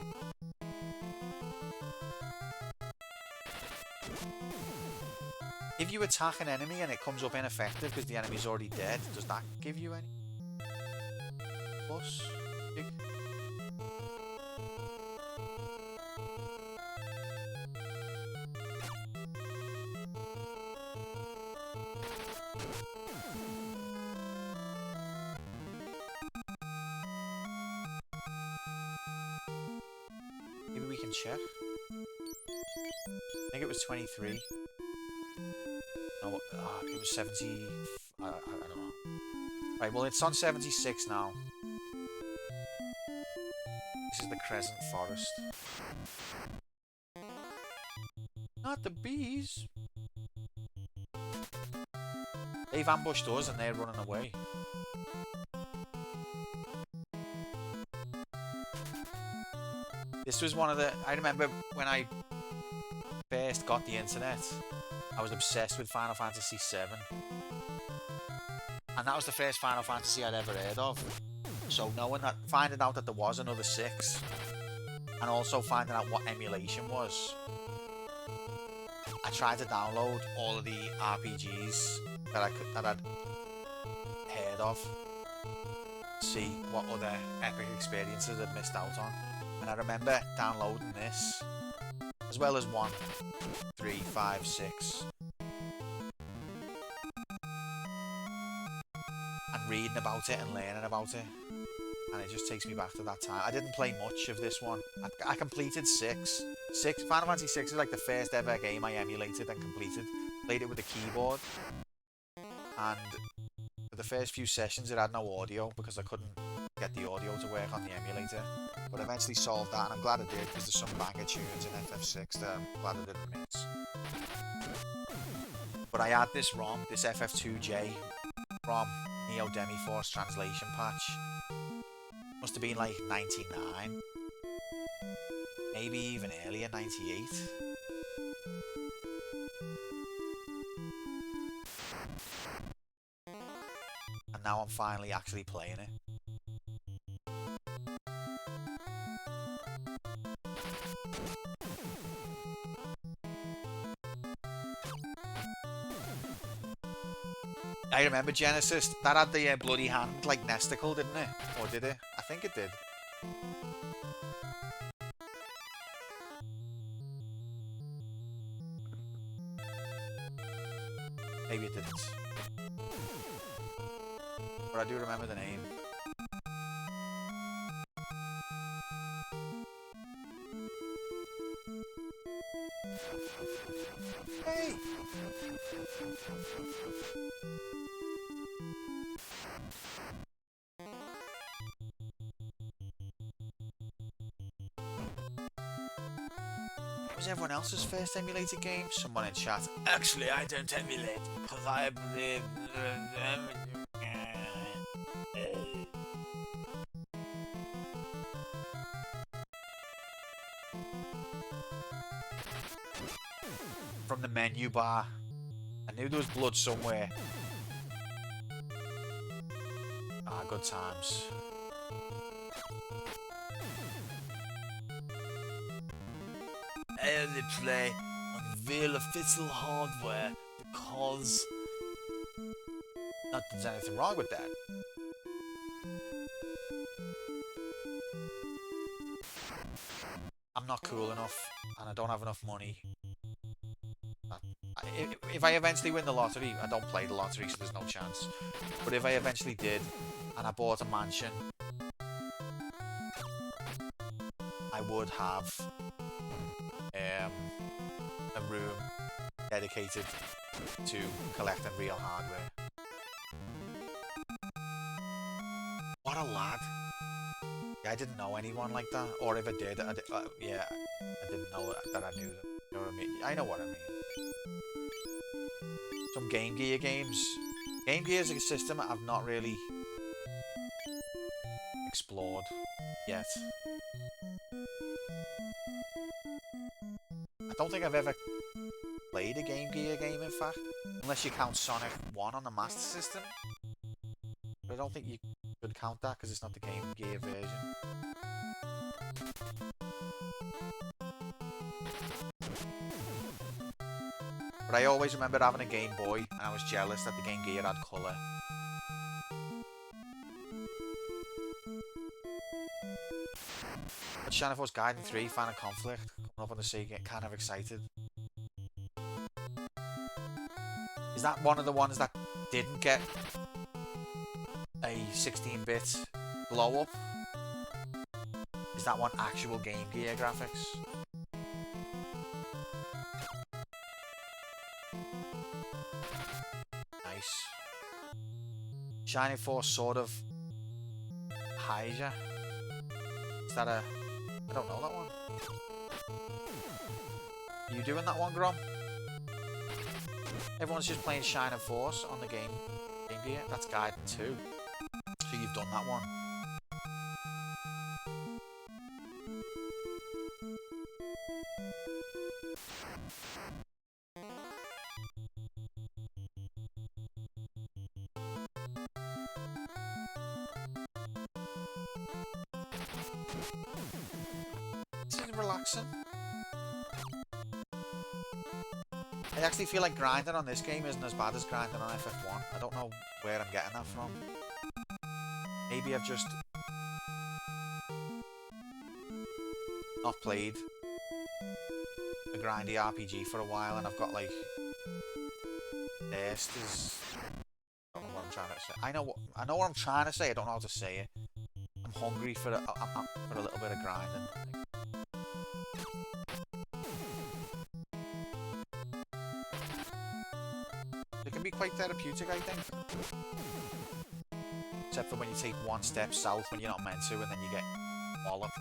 [SPEAKER 1] If you attack an enemy and it comes up ineffective because the enemy's already dead, does that give you any plus? Maybe we can check. I think it was 23. No, it was 70. I don't know. Right, well, it's on 76 now. This is the Crescent Forest. Not the bees. They've ambushed us and they're running away. This was one of the... I remember when I first got the internet, I was obsessed with Final Fantasy VII. And that was the first Final Fantasy I'd ever heard of. So finding out that there was another 6, and also finding out what emulation was, I tried to download all of the RPGs that I'd heard of, see what other epic experiences I'd missed out on. And I remember downloading this, as well as 1, 3, 5, 6. And reading about it and learning about it. And it just takes me back to that time. I didn't play much of this one. I completed 6. Final Fantasy 6 is like the first ever game I emulated and completed. Played it with a keyboard. And for the first few sessions it had no audio because I couldn't get the audio to work on the emulator. But I eventually solved that, and I'm glad I did because there's some banger tunes in FF6 that I'm glad I didn't miss. But I had this ROM, this FF2J ROM, Neo Demi-Force translation patch. Must have been like 99. Maybe even earlier, 98. And now I'm finally actually playing it. I remember Genesis, that had the bloody hand like Nesticle, didn't it? Or did it? I think it did. Maybe it didn't. But I do remember the name. Hey! What was everyone else's first emulated game? Someone in chat. Actually, I don't emulate because I believe. From the menu bar. I knew there was blood somewhere. Ah, good times. I only play on real official hardware because... Not that there's anything wrong with that. I'm not cool enough, and I don't have enough money. If I eventually win the lottery, I don't play the lottery, so there's no chance. But if I eventually did, and I bought a mansion, I would have a room dedicated to collecting real hardware. What a lad. Yeah, I didn't know anyone like that. Or if I did, yeah, I didn't know that I knew them. You know what I mean? I know what I mean. Some Game Gear games. Game Gear is a system I've not really explored yet. I don't think I've ever played a Game Gear game, in fact. Unless you count Sonic 1 on the Master System. But I don't think you could count that because it's not the Game Gear version. But I always remember having a Game Boy, and I was jealous that the Game Gear had colour. But Shannon Force Gaiden 3, Fan of Conflict, coming up on the Sega, getting kind of excited. Is that one of the ones that didn't get a 16-bit blow up? Is that one actual Game Gear graphics? Nice. Shining Force Sword of Hyja. Is that a... I don't know that one. Are you doing that one, Grom? Everyone's just playing Shining Force on the Game Gear. That's Gaiden 2. So you've done that one. This is relaxing. I actually feel like grinding on this game isn't as bad as grinding on FF1. I don't know where I'm getting that from. Maybe I've just not played a grindy RPG for a while and I've got like thirst is... I don't know what I'm trying to say. I know what I'm trying to say, I don't know how to say it. I'm hungry for a little bit of grinding. It can be quite therapeutic, I think. Except for when you take one step south when you're not meant to and then you get walloped.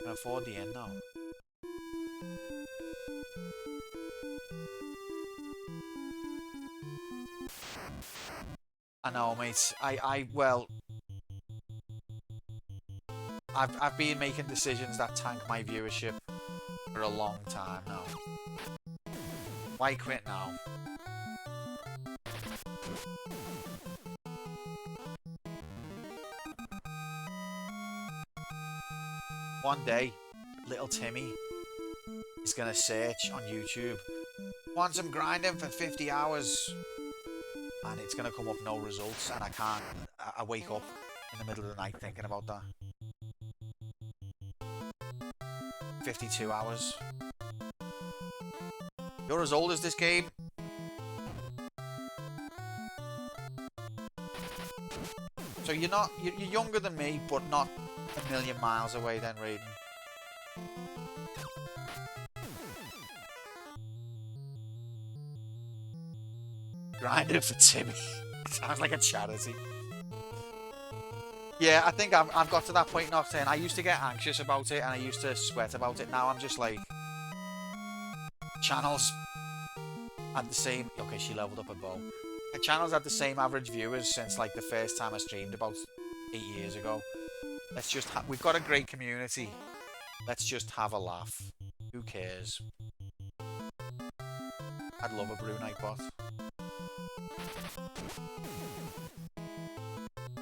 [SPEAKER 1] Can afford the end now. I know, mate. Well, I've been making decisions that tank my viewership for a long time now. Why quit now? One day, little Timmy is gonna search on YouTube, want some grinding for 50 hours, and it's gonna come up no results, and I wake up in the middle of the night thinking about that. 52 hours. You're as old as this game. So you're younger than me, but not a million miles away then, Raiden. Grinding for Timmy. Sounds like a charity. Yeah, I think I've got to that point now saying I used to get anxious about it and I used to sweat about it. Now I'm just like... Channels had the same... Okay, she leveled up a bow. The channels had the same average viewers since like the first time I streamed about 8 years ago. Let's just we've got a great community. Let's just have a laugh. Who cares? I'd love a Brunei bot.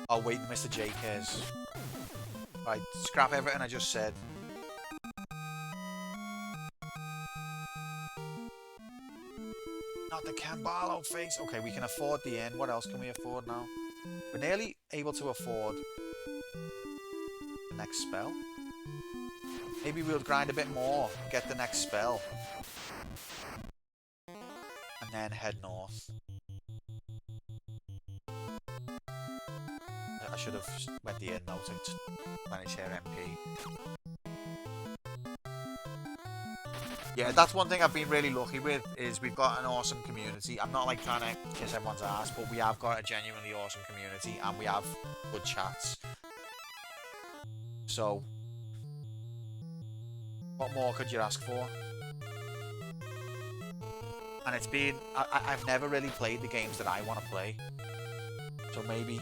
[SPEAKER 1] Oh wait, Mr. J cares. Right, scrap everything I just said. Not the Camballo face. Okay, we can afford the inn. What else can we afford now? We're nearly able to afford the next spell. Maybe we'll grind a bit more, get the next spell, and then head north. I should have went the inn though to manage her MP. Yeah, that's one thing I've been really lucky with, is we've got an awesome community. I'm not like trying to kiss everyone's ass, but we have got a genuinely awesome community and we have good chats. So, what more could you ask for? And it's been... I've never really played the games that I want to play. So maybe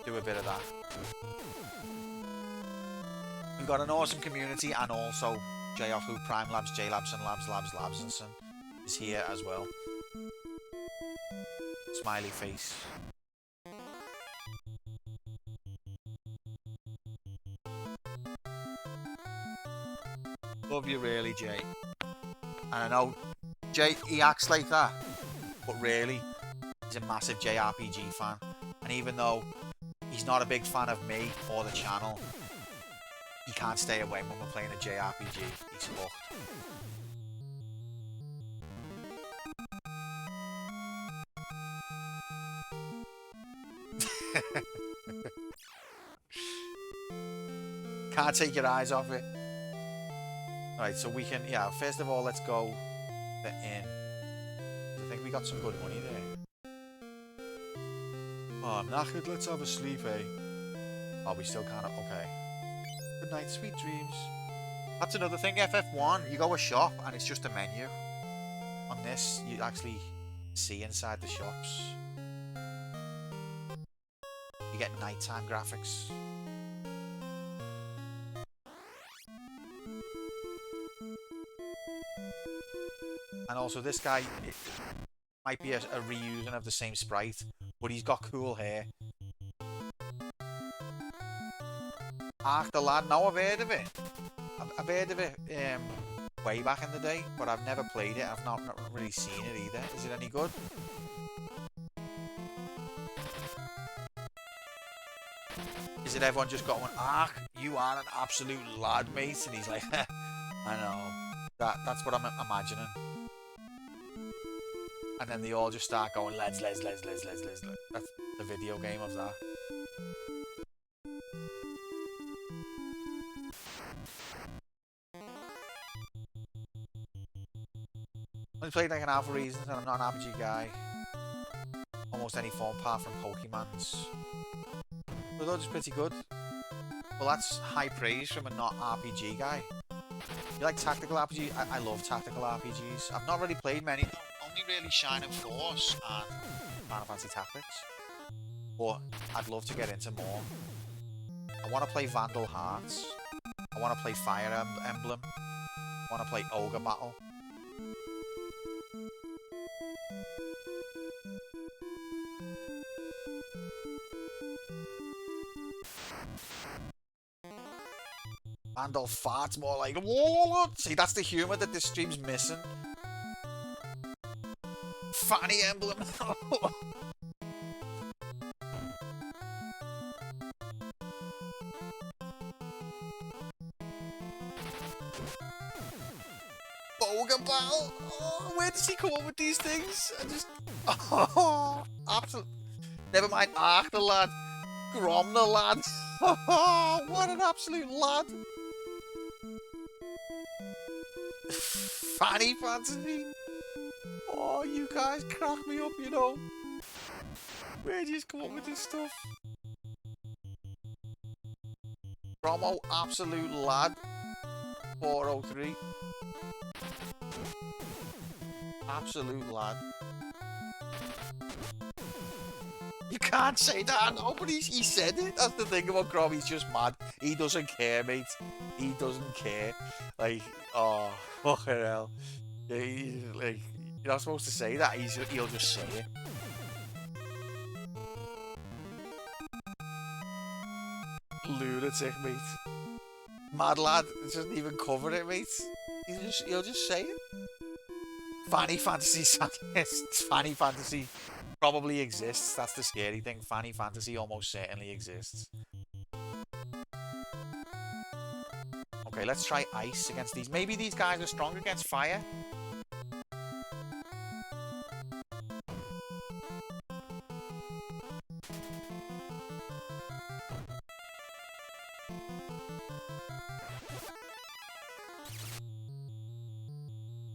[SPEAKER 1] do a bit of that. We've got an awesome community, and also J-Off Prime Labs, J-Labs and Labs is here as well. Smiley face. Love you really, Jay. And I know Jay, he acts like that, but really, he's a massive JRPG fan. And even though he's not a big fan of me or the channel, he can't stay away when we're playing a JRPG. He's hooked. Can't take your eyes off it. Right, so we can, yeah, first of all, let's go the inn. I think we got some good money there. Oh, I'm knackered, let's have a sleep, eh? Oh, we still can't, okay. Good night, sweet dreams. That's another thing, FF1, you go a shop and it's just a menu. On this, you actually see inside the shops. You get nighttime graphics. And also this guy, it might be a reusing of the same sprite, but he's got cool hair. Ark the Lad, no, I've heard of it. I've heard of it way back in the day, but I've never played it. I've not really seen it either. Is it any good? Is it everyone just got one? Ark, you are an absolute lad, mate. And he's like, I know. That's what I'm imagining. And then they all just start going, let's. That's the video game of that. I played like an alpha reasons, and I'm not an RPG guy. Almost any form apart from Pokemon's. But they're just pretty good. Well, that's high praise from a not RPG guy. You like tactical RPG? I love tactical RPGs. I've not really played many. Only really Shining Force and Final Fantasy Tactics. But I'd love to get into more. I want to play Vandal Hearts. I want to play Fire Emblem. I want to play Ogre Battle. Vandal farts more like, whoa! See, that's the humour that this stream's missing. Fanny Emblem. Boga Battle. Oh, where does he come up with these things? I just, oh, absolutely. Never mind, Ark the Lad, Grom the Lad. Oh, what an absolute lad. Fanny Fantasy. Oh, you guys crack me up, you know. Where do you come up with this stuff? Promo absolute lad. 403. Absolute lad. You can't say that, no, but he said it. That's the thing about Grom, he's just mad. He doesn't care, mate. He doesn't care. Like, oh, fucking hell. Like, you're not supposed to say that. He'll just say it. Lunatic, mate. Mad lad doesn't even cover it, mate. He'll just say it. Fanny Fantasy, Fanny Fantasy probably exists. That's the scary thing. Fanny Fantasy almost certainly exists. Okay, let's try ice against these. Maybe these guys are strong against fire.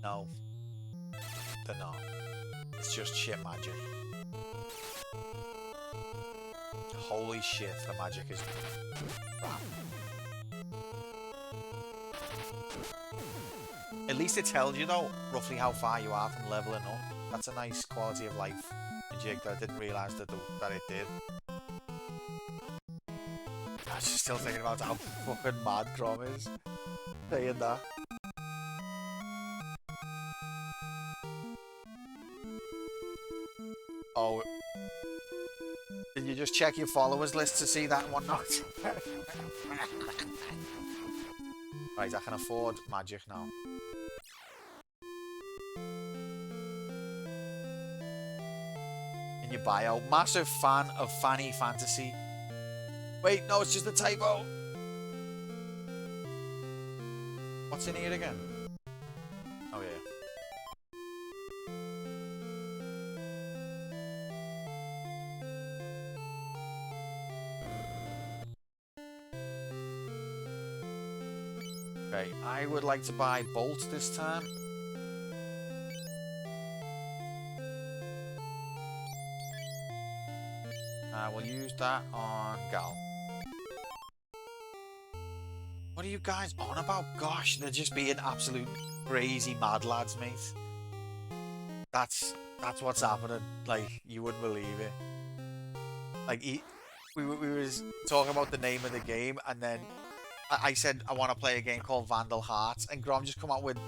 [SPEAKER 1] No. They're not. It's just shit magic. Holy shit, the magic is crap. At least it tells you, though, roughly how far you are from leveling up. That's a nice quality of life jig that I didn't realise that it did. I was just still thinking about how fucking mad Grom is saying that. Oh, did you just check your followers list to see that one not? Right, I can afford magic now. In your bio, massive fan of Fanny Fantasy. Wait, no, it's just a typo. What's in here again? Oh yeah. Okay, I would like to buy Bolt this time. I will use that on Gal. What are you guys on about? Gosh, they're just being absolute crazy mad lads, mate. That's what's happening. Like, you wouldn't believe it. Like, we was talking about the name of the game, and then I said I want to play a game called Vandal Hearts, and Grom just come out with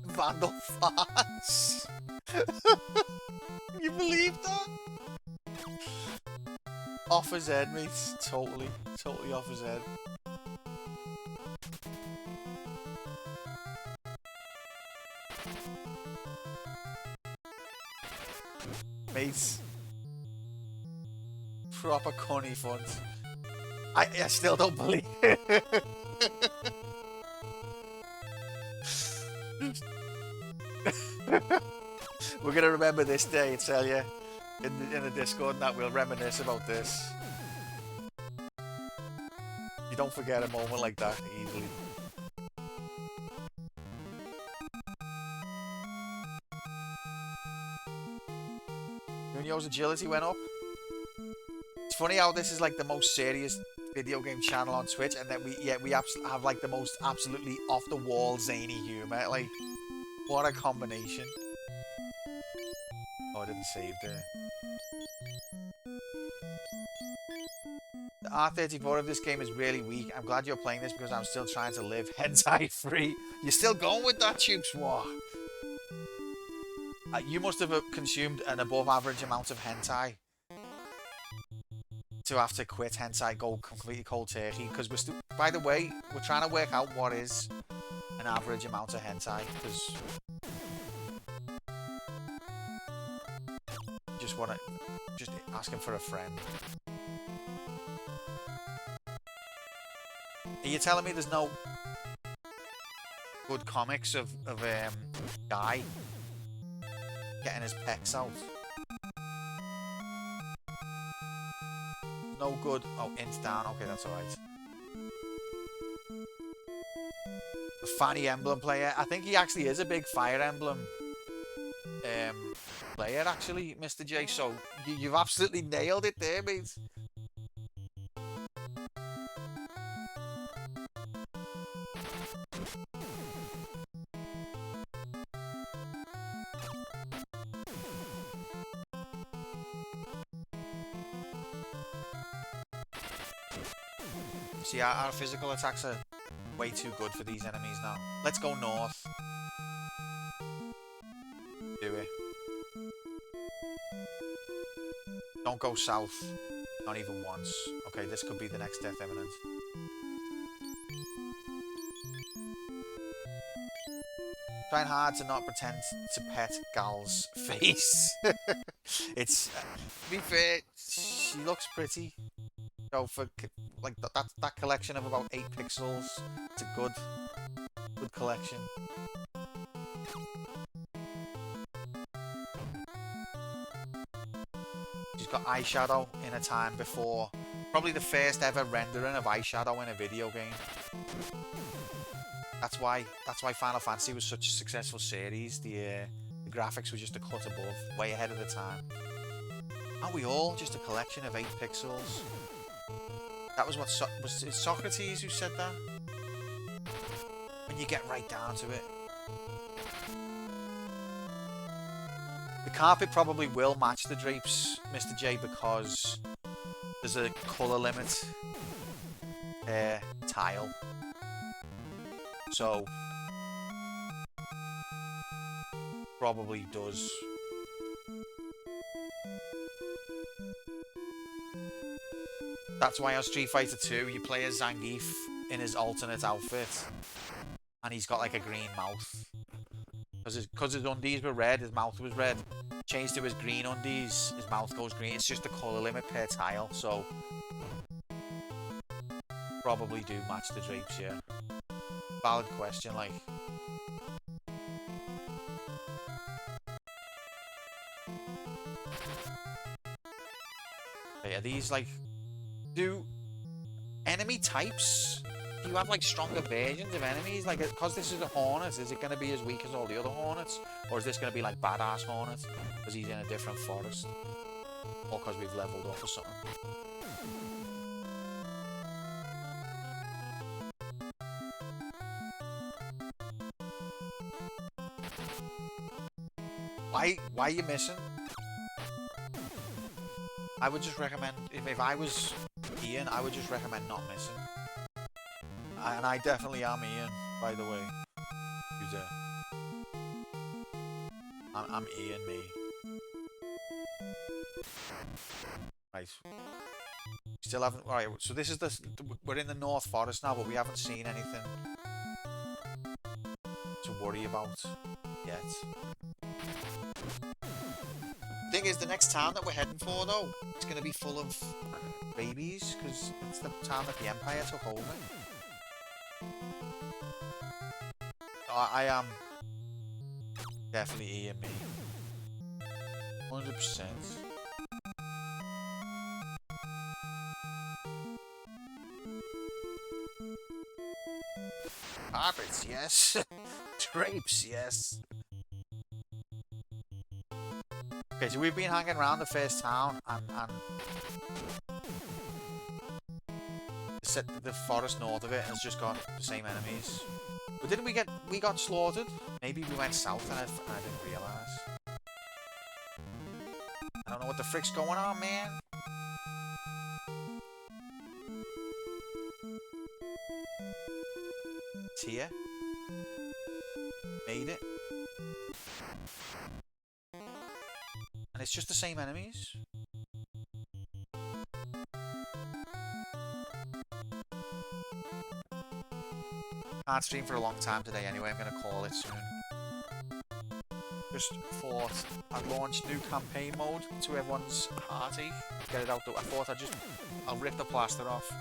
[SPEAKER 1] Vandal Farts. You believe that? Off his head, mate. Totally off his head. Mate. Proper cunny fun. I still don't believe it. We're gonna remember this day, I tell you. In the Discord, that we'll reminisce about this. You don't forget a moment like that easily. Junio's agility went up. It's funny how this is like the most serious video game channel on Twitch, and then we have like the most absolutely off the wall zany humor. Like, what a combination. Oh, I didn't save there. The R34 of this game is really weak. I'm glad you're playing this because I'm still trying to live hentai free. You're still going with that, Tubes War. You must have consumed an above average amount of hentai to have to quit hentai, go completely cold turkey. Because we're still, by the way, we're trying to work out what is an average amount of hentai. Because just asking for a friend. Are you telling me there's no good comics of guy getting his pecs out? No good. Oh, int down. Okay, that's alright. The Fanny Emblem player. I think he actually is a big Fire Emblem player, actually, Mr. J. So you've absolutely nailed it there, mate. See, our physical attacks are way too good for these enemies now. Let's go north. Do it. Don't go south. Not even once. Okay, this could be the next death imminent. Trying hard to not pretend to pet Gal's face. It's, to be fair, she looks pretty. So for like that collection of about 8 pixels, it's a good collection. She's got eyeshadow in a time before, probably the first ever rendering of eyeshadow in a video game. That's why Final Fantasy was such a successful series. The graphics were just a cut above, way ahead of the time. Aren't we all just a collection of 8 pixels? That was what was it Socrates who said that? When you get right down to it. The carpet probably will match the drapes, Mr. J, because there's a colour limit. per tile. So probably does. That's why on Street Fighter 2 you play as Zangief in his alternate outfit, and he's got like a green mouth. Because his undies were red, his mouth was red. Changed to his green undies, his mouth goes green. It's just the colour limit per tile, so probably do match the drapes, yeah. Valid question, like. But yeah, these like, do enemy types? Do you have like stronger versions of enemies? Like, because this is a Hornet, is it going to be as weak as all the other Hornets? Or is this going to be like badass Hornet? Because he's in a different forest? Or because we've leveled up or something? Why are you missing? I would just recommend, if I was Ian, I would just recommend not missing. And I definitely am Ian, by the way. Who's there? I'm Ian, me. Right. Still haven't. Alright, so this is we're in the North Forest now, but we haven't seen anything to worry about yet. Thing is, the next town that we're heading for, though, it's going to be full of babies, because it's the town that the Empire took over. I am definitely Ian, me. 100%. Carpets, yes. Drapes, yes. Okay, so we've been hanging around the first town, and the forest north of it has just got the same enemies. But didn't we got slaughtered? Maybe we went south and I didn't realise. I don't know what the frick's going on, man. It's here. Made it. And it's just the same enemies. Can't stream for a long time today anyway, I'm going to call it soon. Just thought I'd launch new campaign mode to everyone's heartache. Get it out though. I thought I'll rip the plaster off.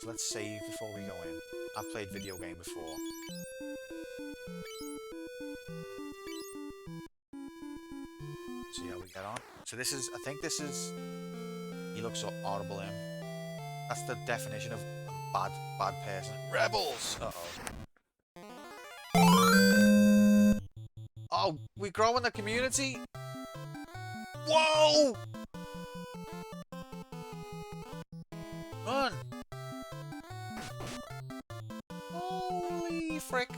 [SPEAKER 1] So let's save before we go in. I've played video game before. See how we get on. So this is, I think this is, he looks so horrible, him. That's the definition of bad person. Rebels! Uh-oh. Oh, we grow in the community? Whoa! Run! Holy frick.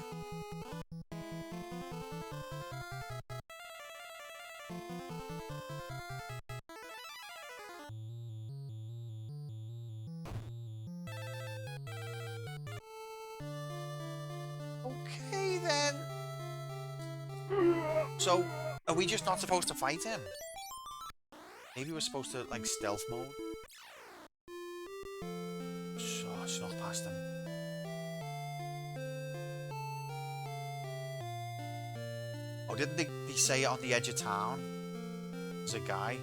[SPEAKER 1] Okay then. So, are we just not supposed to fight him? Maybe we're supposed to, like, stealth mode? Oh, snuck past him. Oh, didn't they say it on the edge of town? There's a guy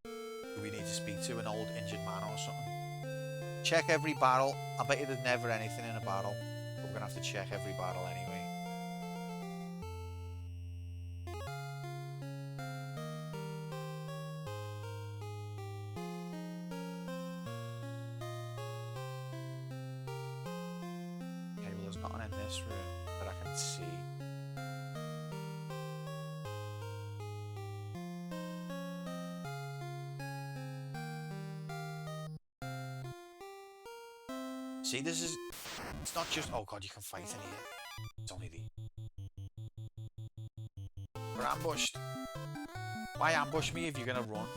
[SPEAKER 1] who we need to speak to, an old injured man or something. Check every barrel. I bet you there's never anything in a barrel. But we're gonna have to check every barrel anyway. Okay, well there's nothing in this room that I can see. See, this is... It's not just... Oh god, you can fight in here. It's only the... We're ambushed. Why ambush me if you're gonna run?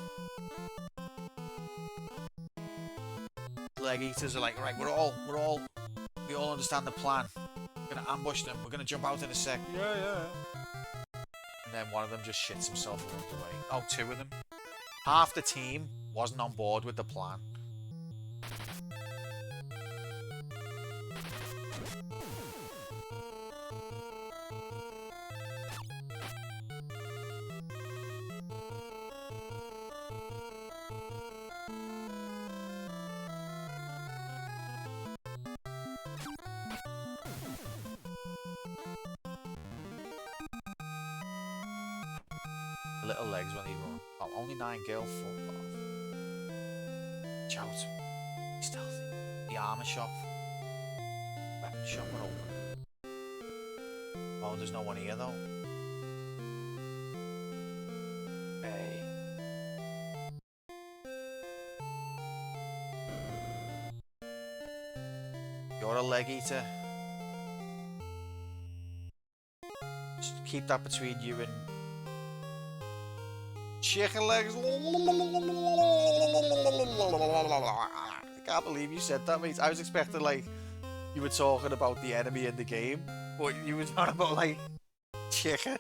[SPEAKER 1] Leg eaters are like, right, we all understand the plan. We're gonna ambush them. We're gonna jump out in a sec. Yeah. And then one of them just shits himself and runs away. Oh, two of them. Half the team wasn't on board with the plan. Little legs when they run. Oh, only 9 gil. Fuck off. Watch out. Stealthy. The armor shop. Weapon shop will open. Oh, there's no one here though. Hey. You're a leg eater. Just keep that between you and chicken legs. I can't believe you said that, mate. I was expecting like you were talking about the enemy in the game, but you were talking about like chicken.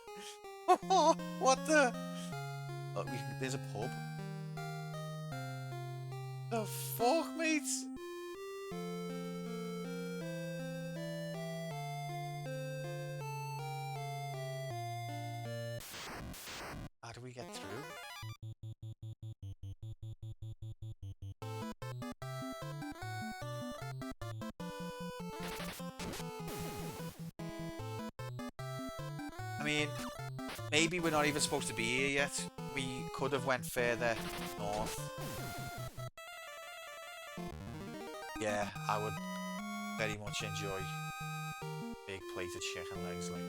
[SPEAKER 1] What the? Look, there's a pub. The fuck, mate? How do we get through? I mean, maybe we're not even supposed to be here yet. We could have went further north. Yeah, I would very much enjoy big plate of chicken legs, like.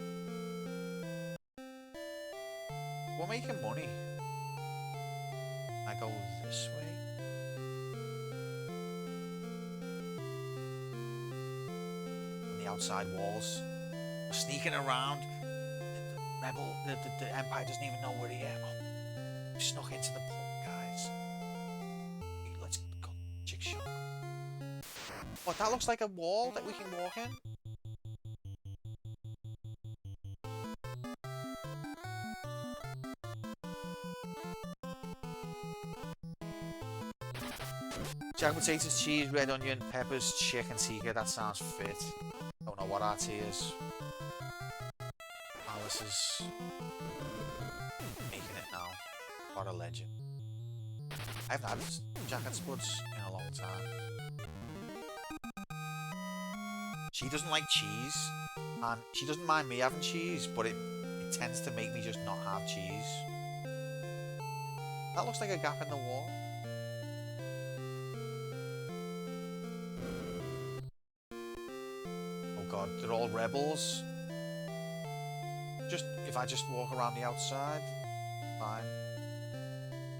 [SPEAKER 1] We're making money. I go this way. On the outside walls. We're sneaking around. The Empire doesn't even know we're here. Oh, we snuck into the pub, guys. Okay, let's go chick shop. What, that looks like a wall that we can walk in? Jack potatoes, cheese, red onion, peppers, chicken tikka. That sounds fit. Don't know what our tea is. Alice is making it now. What a legend. I haven't had Jack and Spuds in a long time. She doesn't like cheese, and she doesn't mind me having cheese, but it tends to make me just not have cheese. That looks like a gap in the wall. Oh god, they're all rebels. If I just walk around the outside, fine.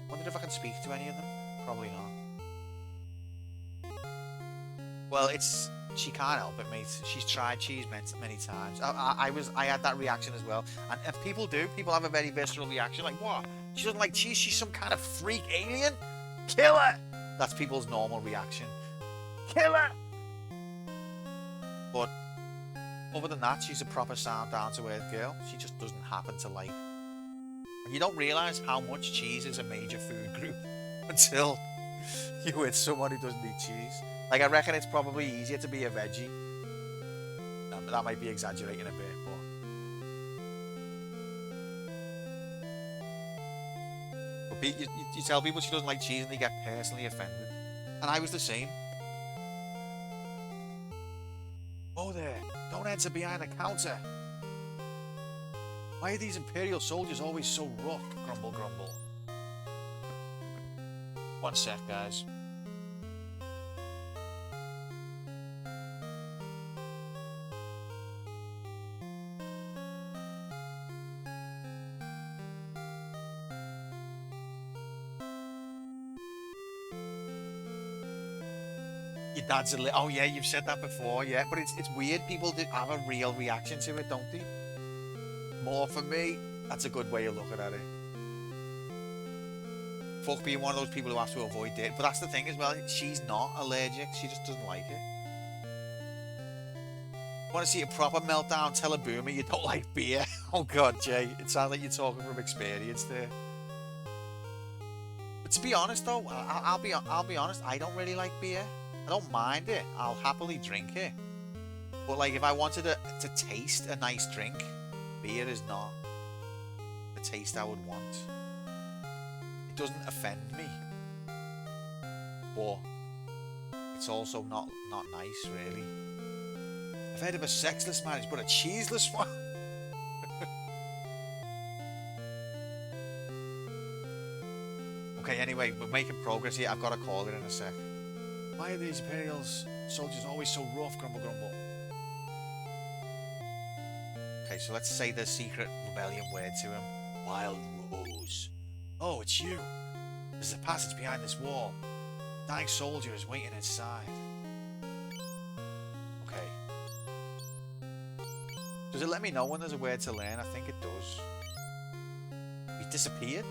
[SPEAKER 1] Wonder if I can speak to any of them. Probably not. Well, she can't help it, mate. She's tried cheese many times. I had that reaction as well. And if people do, people have a very visceral reaction. Like, what? She doesn't like cheese? She's some kind of freak alien? Kill her! That's people's normal reaction. Kill her! But other than that, she's a proper sound, down-to-earth girl. She just doesn't happen to like. And you don't realise how much cheese is a major food group until you're with someone who doesn't eat cheese. Like, I reckon it's probably easier to be a veggie. That might be exaggerating a bit, but you tell people she doesn't like cheese and they get personally offended. And I was the same. Oh there, don't enter behind the counter. Why are these Imperial soldiers always so rough? Grumble, grumble. One sec, guys. Your dad's a oh yeah, you've said that before, yeah. But it's weird. People do have a real reaction to it, don't they? More for me. That's a good way of looking at it. Fuck being one of those people who has to avoid it. But that's the thing as well. She's not allergic. She just doesn't like it. Want to see a proper meltdown? Tell a boomer you don't like beer. Oh God, Jay. It sounds like you're talking from experience there. But to be honest, though, I'll be honest. I don't really like beer. I don't mind it. I'll happily drink it. But like, if I wanted to taste a nice drink, beer is not the taste I would want. It doesn't offend me, but it's also not nice, really. I've heard of a sexless marriage, but a cheeseless one. Okay, anyway, we're making progress here. I've got to call it in a sec. Why are these Imperial soldiers always so rough, grumble, grumble? Okay, so let's say the secret rebellion word to him. Wild Rose. Oh, it's you. There's a passage behind this wall. Dying soldier is waiting inside. Okay. Does it let me know when there's a word to learn? I think it does. He disappeared?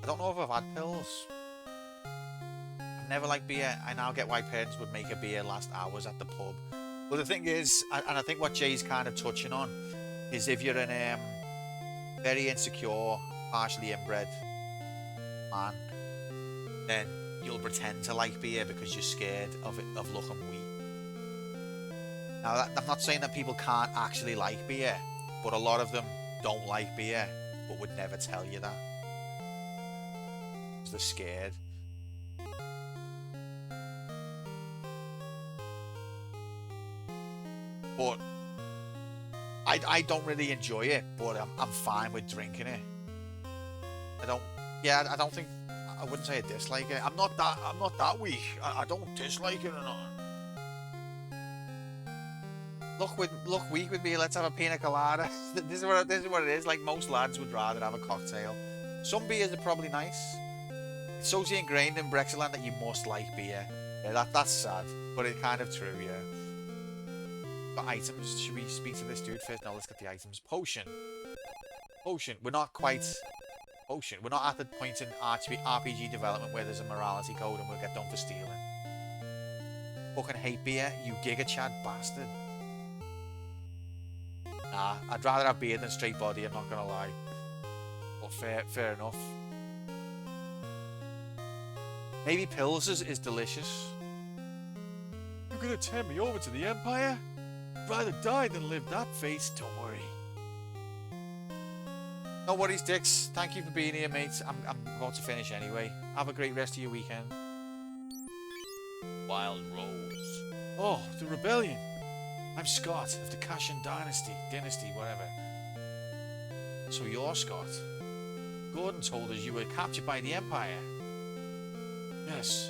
[SPEAKER 1] I don't know if I've had pills. I've never liked beer. I now get why parents would make a beer last hours at the pub. But the thing is, and I think what Jay's kind of touching on, is if you're an very insecure, partially inbred man, then you'll pretend to like beer because you're scared of looking weak. Now, I'm not saying that people can't actually like beer, but a lot of them don't like beer, but would never tell you that. Because they're scared. But I don't really enjoy it, but I'm fine with drinking it. I don't think, I wouldn't say I dislike it. I'm not that weak. I don't dislike it or not. Look weak with me. Let's have a pina colada. This is what it is. Like, most lads would rather have a cocktail. Some beers are probably nice. It's so ingrained in Brexitland that you must like beer. Yeah, that's sad, but it's kind of true. Yeah. Got items. Should we speak to this dude first? No, let's get the items. Potion. We're not quite. Potion. We're not at the point in RPG development where there's a morality code and we'll get done for stealing. Fucking hate beer, you Giga Chad bastard. Nah, I'd rather have beer than straight body, I'm not gonna lie. But fair enough. Maybe pills is delicious. You're gonna turn me over to the Empire? I'd rather die than live that fate, don't worry. No worries, Dix. Thank you for being here, mates. I'm about to finish anyway. Have a great rest of your weekend. Wild Rose. Oh, the rebellion. I'm Scott of the Kashan dynasty, whatever. So you're Scott. Gordon told us you were captured by the Empire. Yes.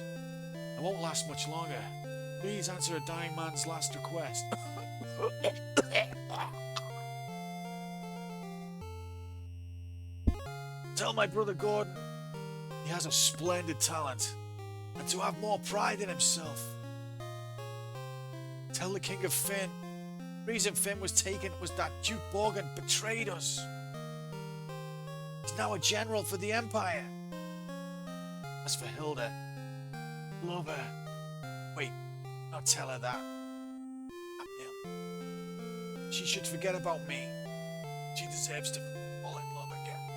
[SPEAKER 1] I won't last much longer. Please answer a dying man's last request. Tell my brother Gordon he has a splendid talent and to have more pride in himself. Tell the King of Finn the reason Finn was taken was that Duke Borgin betrayed us. He's now a general for the Empire. As for Hilda, love her. Wait, not tell her that. I'm ill. She should forget about me. She deserves to fall in love again.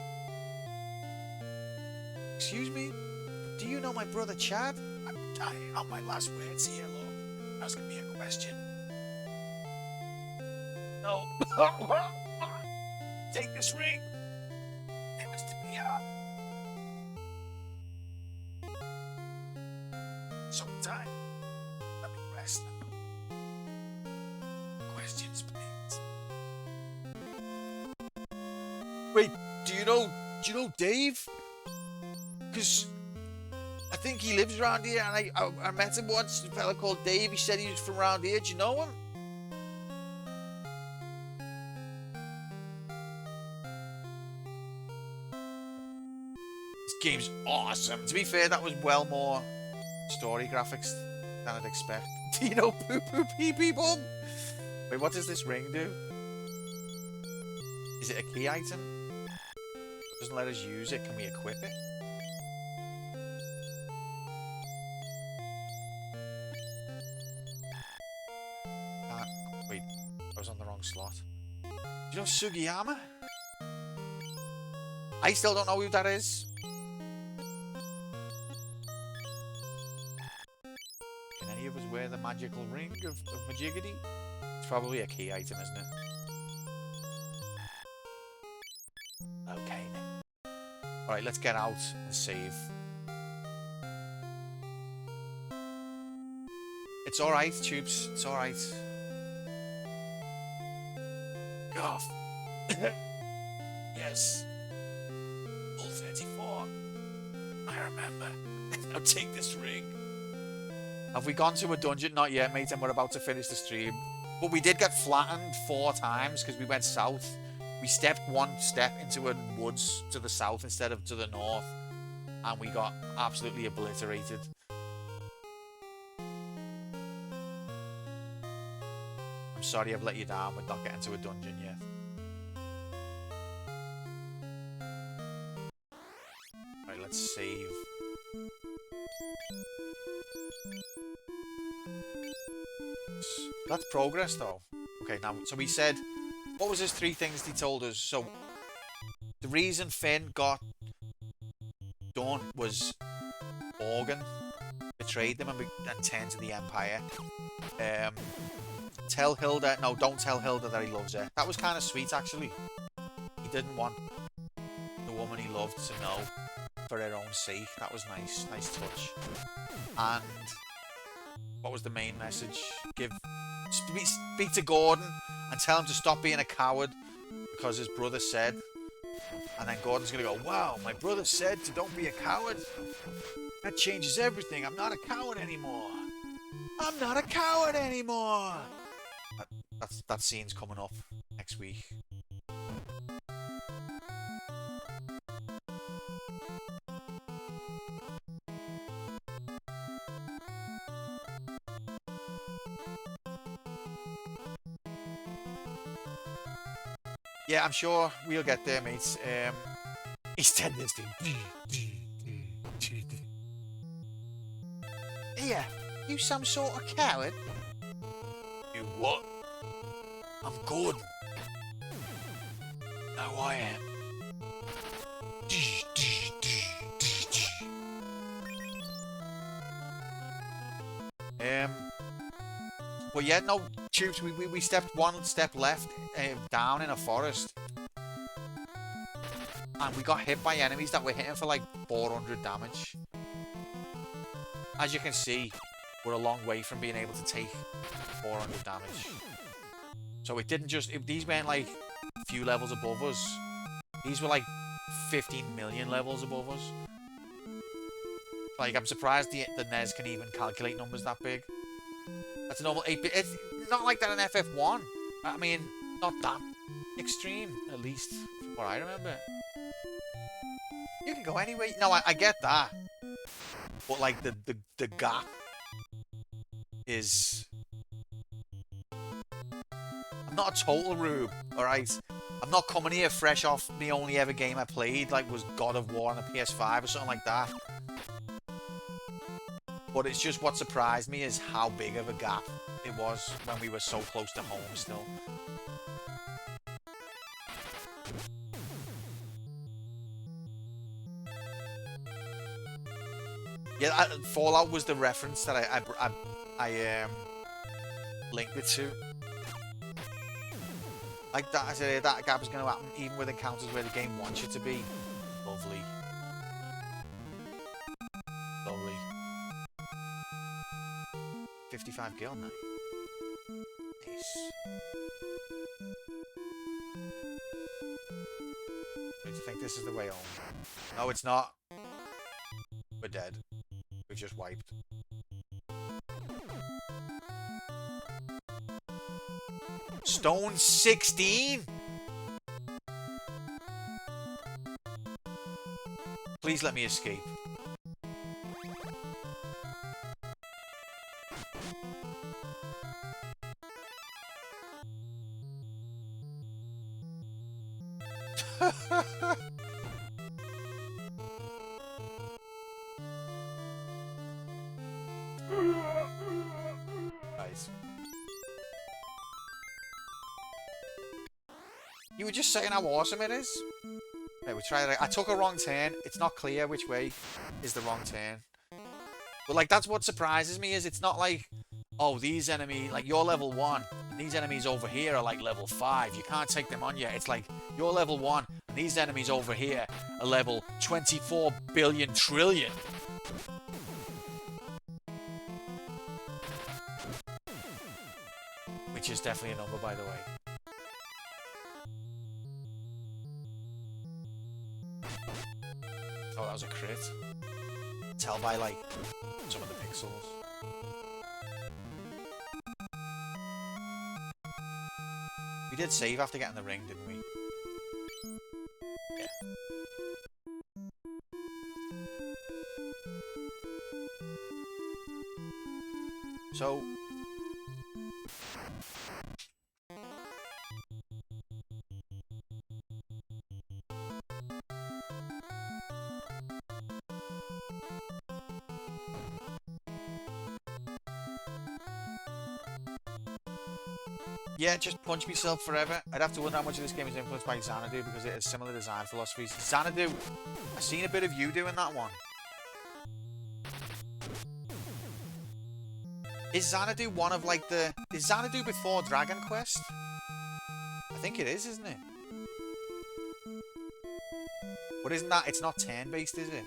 [SPEAKER 1] Excuse me? Do you know my brother Chad? I'm dying on my last words here, Lord. Asking me a question. No. Take this ring. It was to be hard. Sometime. Let me rest. Questions, please. Wait, do you know Dave? Because I think he lives around here, and I met him once, a fella called Dave. He said he was from around here. Do you know him? This game's awesome. To be fair, that was well more story graphics than I'd expect. Do you know Poo Poo Pee Pee Bum? Wait, what does this ring do? Is it a key item? Doesn't let us use it. Can we equip it? Wait, I was on the wrong slot. Do you know Sugiyama? I still don't know who that is. Can any of us wear the magical ring of Majigity? It's probably a key item, isn't it? Okay then. Alright, let's get out and save. It's alright, Tubes. It's alright. God. Yes. All 34. I remember. Now take this ring. Have we gone to a dungeon? Not yet, mate, and we're about to finish the stream. But we did get flattened 4 times because we went south. We stepped 1 step into a woods to the south instead of to the north. And we got absolutely obliterated. I'm sorry I've let you down with not getting to a dungeon yet. Right, let's save. That's progress though. Okay, now, so we said, what was his 3 things he told us? So, the reason Finn got done was Organ betrayed them and turned to the Empire. Tell Hilda, no, don't tell Hilda that he loves her. That was kind of sweet, actually. He didn't want the woman he loved to know for her own sake. That was nice, nice touch. And what was the main message? Speak to Gordon and tell him to stop being a coward because his brother said. And then Gordon's gonna go, wow, my brother said to don't be a coward. That changes everything. I'm not a coward anymore. I'm not a coward anymore. That scene's coming up next week. Yeah, I'm sure we'll get there, mates. He's said this thing. Here, you some sort of coward? You what? I'm Gordon. No, I am. But yeah, no, Tubes, we stepped 1 step left down in a forest. And we got hit by enemies that were hitting for like 400 damage. As you can see, we're a long way from being able to take 400 damage. So it didn't just... these weren't like a few levels above us. These were like 15 million levels above us. Like, I'm surprised the NES can even calculate numbers that big. That's a normal 8-bit. It's not like that in FF1. I mean, not that extreme, at least from what I remember. You can go anywhere. No, I get that. But like the gap is... I'm not a total rube, alright? I'm not coming here fresh off the only ever game I played, like was God of War on the PS5 or something like that. But it's just what surprised me is how big of a gap it was when we were so close to home still. Yeah, Fallout was the reference that I linked it to. Like that, I said that gap is going to happen even with encounters where the game wants you to be. Lovely. Lovely. 55 gil now. Nice. Do you think this is the way home? No, it's not. We're dead. We've just wiped. Stone 16? Please let me escape. You were just saying how awesome it is. Right, we'll try it. I took a wrong turn. It's not clear which way is the wrong turn. But like that's what surprises me is it's not like, oh, these enemies, like you're level 1, and these enemies over here are like level 5. You can't take them on yet. It's like you're level 1, and these enemies over here are level 24 billion trillion. Which is definitely a number, by the way. Oh, that was a crit. Tell by like some of the pixels. We did save after getting the ring, didn't we? Yeah. So yeah, just punch myself forever. I'd have to wonder how much of this game is influenced by Xanadu because it has similar design philosophies. Xanadu, I've seen a bit of you doing that one. Is Xanadu one of like the... Is Xanadu before Dragon Quest? I think it is, isn't it? But isn't that... It's not turn-based, is it?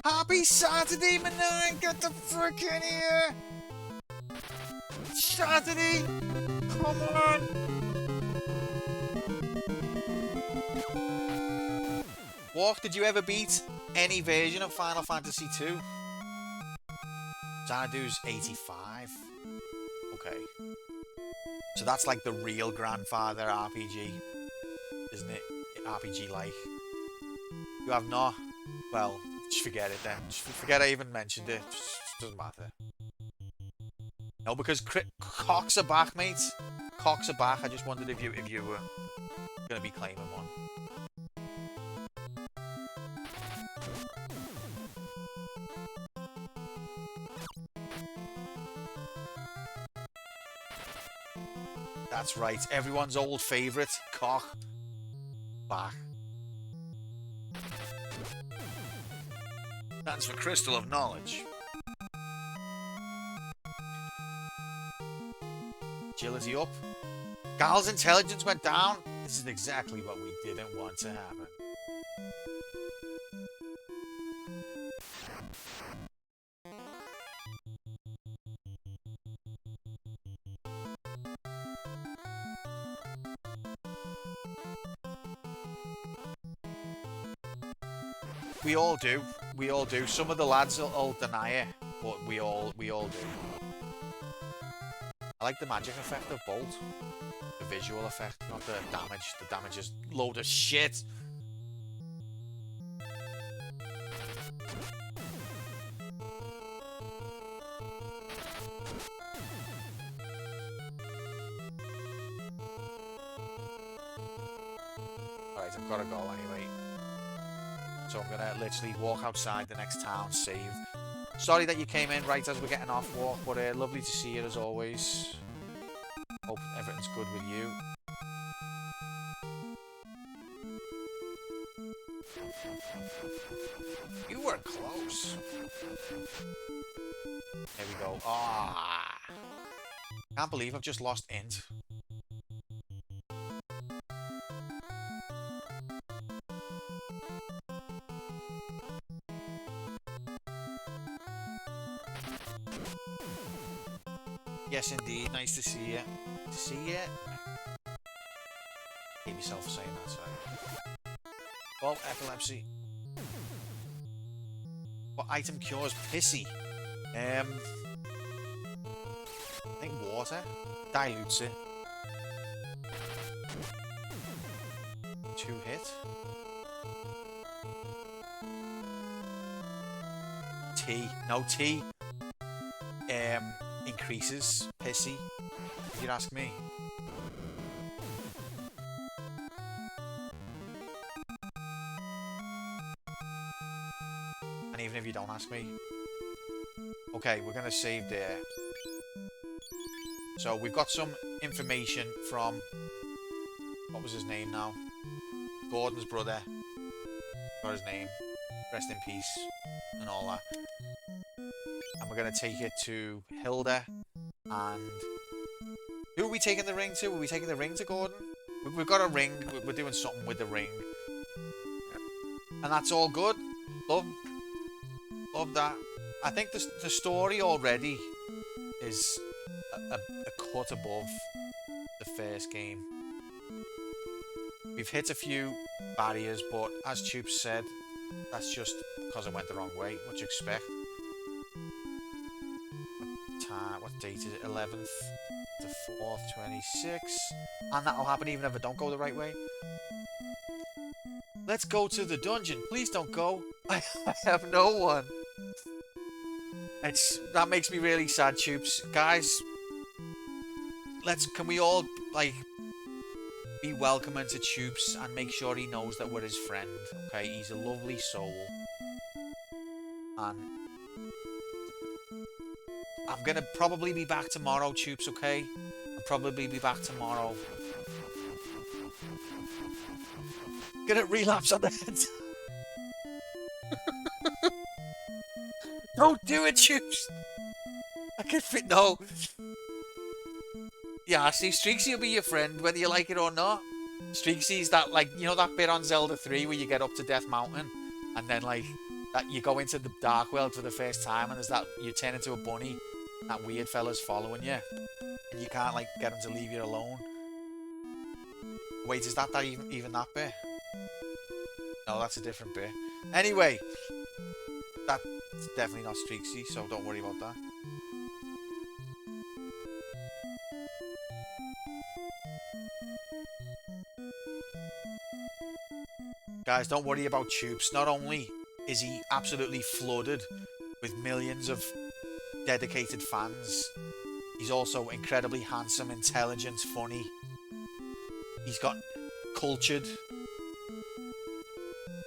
[SPEAKER 1] Happy Saturday, man! Get the frick in here! Saturday! Come on! Walk, did you ever beat any version of Final Fantasy II? Xanadu's 85. Okay. So that's like the real grandfather RPG, isn't it? RPG-like. You have not? Well, just forget it then. Just forget I even mentioned it. Just doesn't matter. No, because cocks are back, mate. Cocks are back. I just wondered if you were gonna be claiming one. That's right. Everyone's old favourite, cock. Back. That's for Crystal of Knowledge. Agility up. Gal's intelligence went down. This is exactly what we didn't want to happen. We all do. We all do. Some of the lads will deny it, but we all do. I like the magic effect of Bolt. The visual effect, not the damage. The damage is load of shit. Alright, I've got to go anyway. So I'm going to literally walk outside the next town, save. Sorry that you came in right as we're getting off walk, but lovely to see you as always. Hope everything's good with you. You were close. There we go. Ah, can't believe I've just lost int. Yes, indeed. Nice to see you. To see you. Hate myself for saying that, sorry. Oh, epilepsy. What item cures pissy? I think water dilutes it. 2 hit. Tea. No tea. Increases pissy, if you'd ask me. And even if you don't ask me. Okay, we're gonna save there. So we've got some information from, what was his name now? Gordon's brother. Got his name. Rest in peace. And all that. And we're gonna take it to Hilda. And who are we taking the ring to? Are we taking the ring to Gordon? We've got a ring. We're doing something with the ring. And that's all good. Love that. I think the story already is a cut above the first game. We've hit a few barriers, but as Tubes said, that's just because it went the wrong way. What do you expect? What date is it? 11th to 4th, 26. And that'll happen even if I don't go the right way. Let's go to the dungeon. Please don't go. I have no one. That makes me really sad, Tubes. Guys, can we all, like, be welcoming to Tubes and make sure he knows that we're his friend, okay? He's a lovely soul. And I'm gonna probably be back tomorrow, Tubes, okay? I'll probably be back tomorrow. Gonna relapse on the head. Don't do it, Tubes! I can fit. No. Yeah, see, Streaksy will be your friend, whether you like it or not. Streaksy's that, like, you know that bit on Zelda 3 where you get up to Death Mountain, and then, like, that you go into the Dark World for the first time, and there's that, you turn into a bunny, and that weird fella's following you, and you can't, like, get him to leave you alone. Wait, is that even that bit? No, that's a different bit. Anyway, that's definitely not Streaksy, so don't worry about that. Guys, don't worry about Tubes. Not only is he absolutely flooded with millions of dedicated fans, he's also incredibly handsome, intelligent, funny. He's got cultured.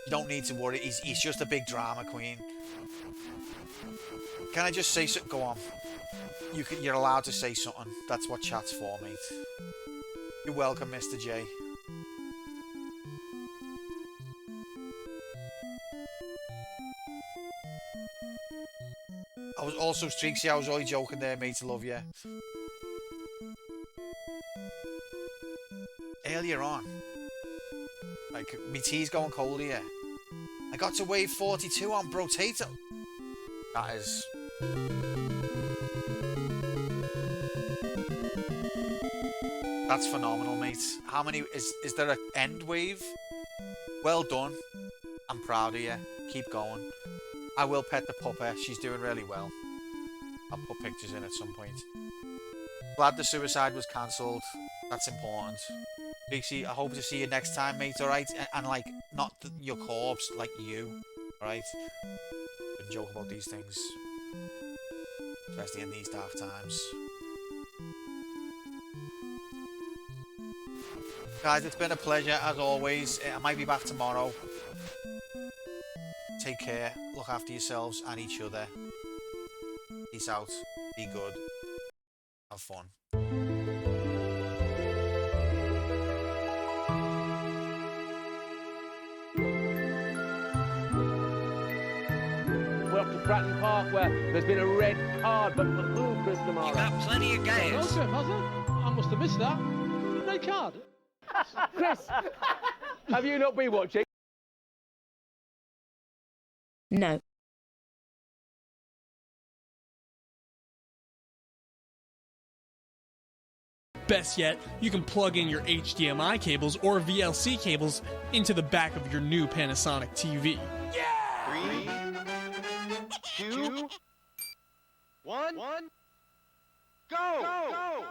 [SPEAKER 1] You don't need to worry. He's just a big drama queen. Can I just say something? Go on. You're allowed to say something. That's what chat's for, mate. You're welcome, Mr. J. I was also Streaksy. I was only joking there, mate. I love you. Earlier on, like, my tea's going cold here. I got to wave 42 on Brotato. That is... That's phenomenal, mate. How many... Is there an end wave? Well done. I'm proud of you. Keep going. I will pet the puppet. She's doing really well. I'll put pictures in at some point. Glad the suicide was cancelled. That's important. Dixie, I hope to see you next time, mate, alright? And like, not your corpse, like you, alright? Don't joke about these things. Especially in these dark times. Guys, it's been a pleasure, as always. I might be back tomorrow. Take care, look after yourselves and each other. Peace out, be good, have fun.
[SPEAKER 5] We're off to Fratton Park where there's been a red card, but for who, Chris Kamara?
[SPEAKER 6] You got plenty of gas.
[SPEAKER 7] No, sir, has it? I must have missed that. Red card.
[SPEAKER 5] Chris, have you not been watching?
[SPEAKER 8] No.
[SPEAKER 9] Best yet, you can plug in your HDMI cables or VLC cables into the back of your new Panasonic TV.
[SPEAKER 3] 3, 2, 1, go!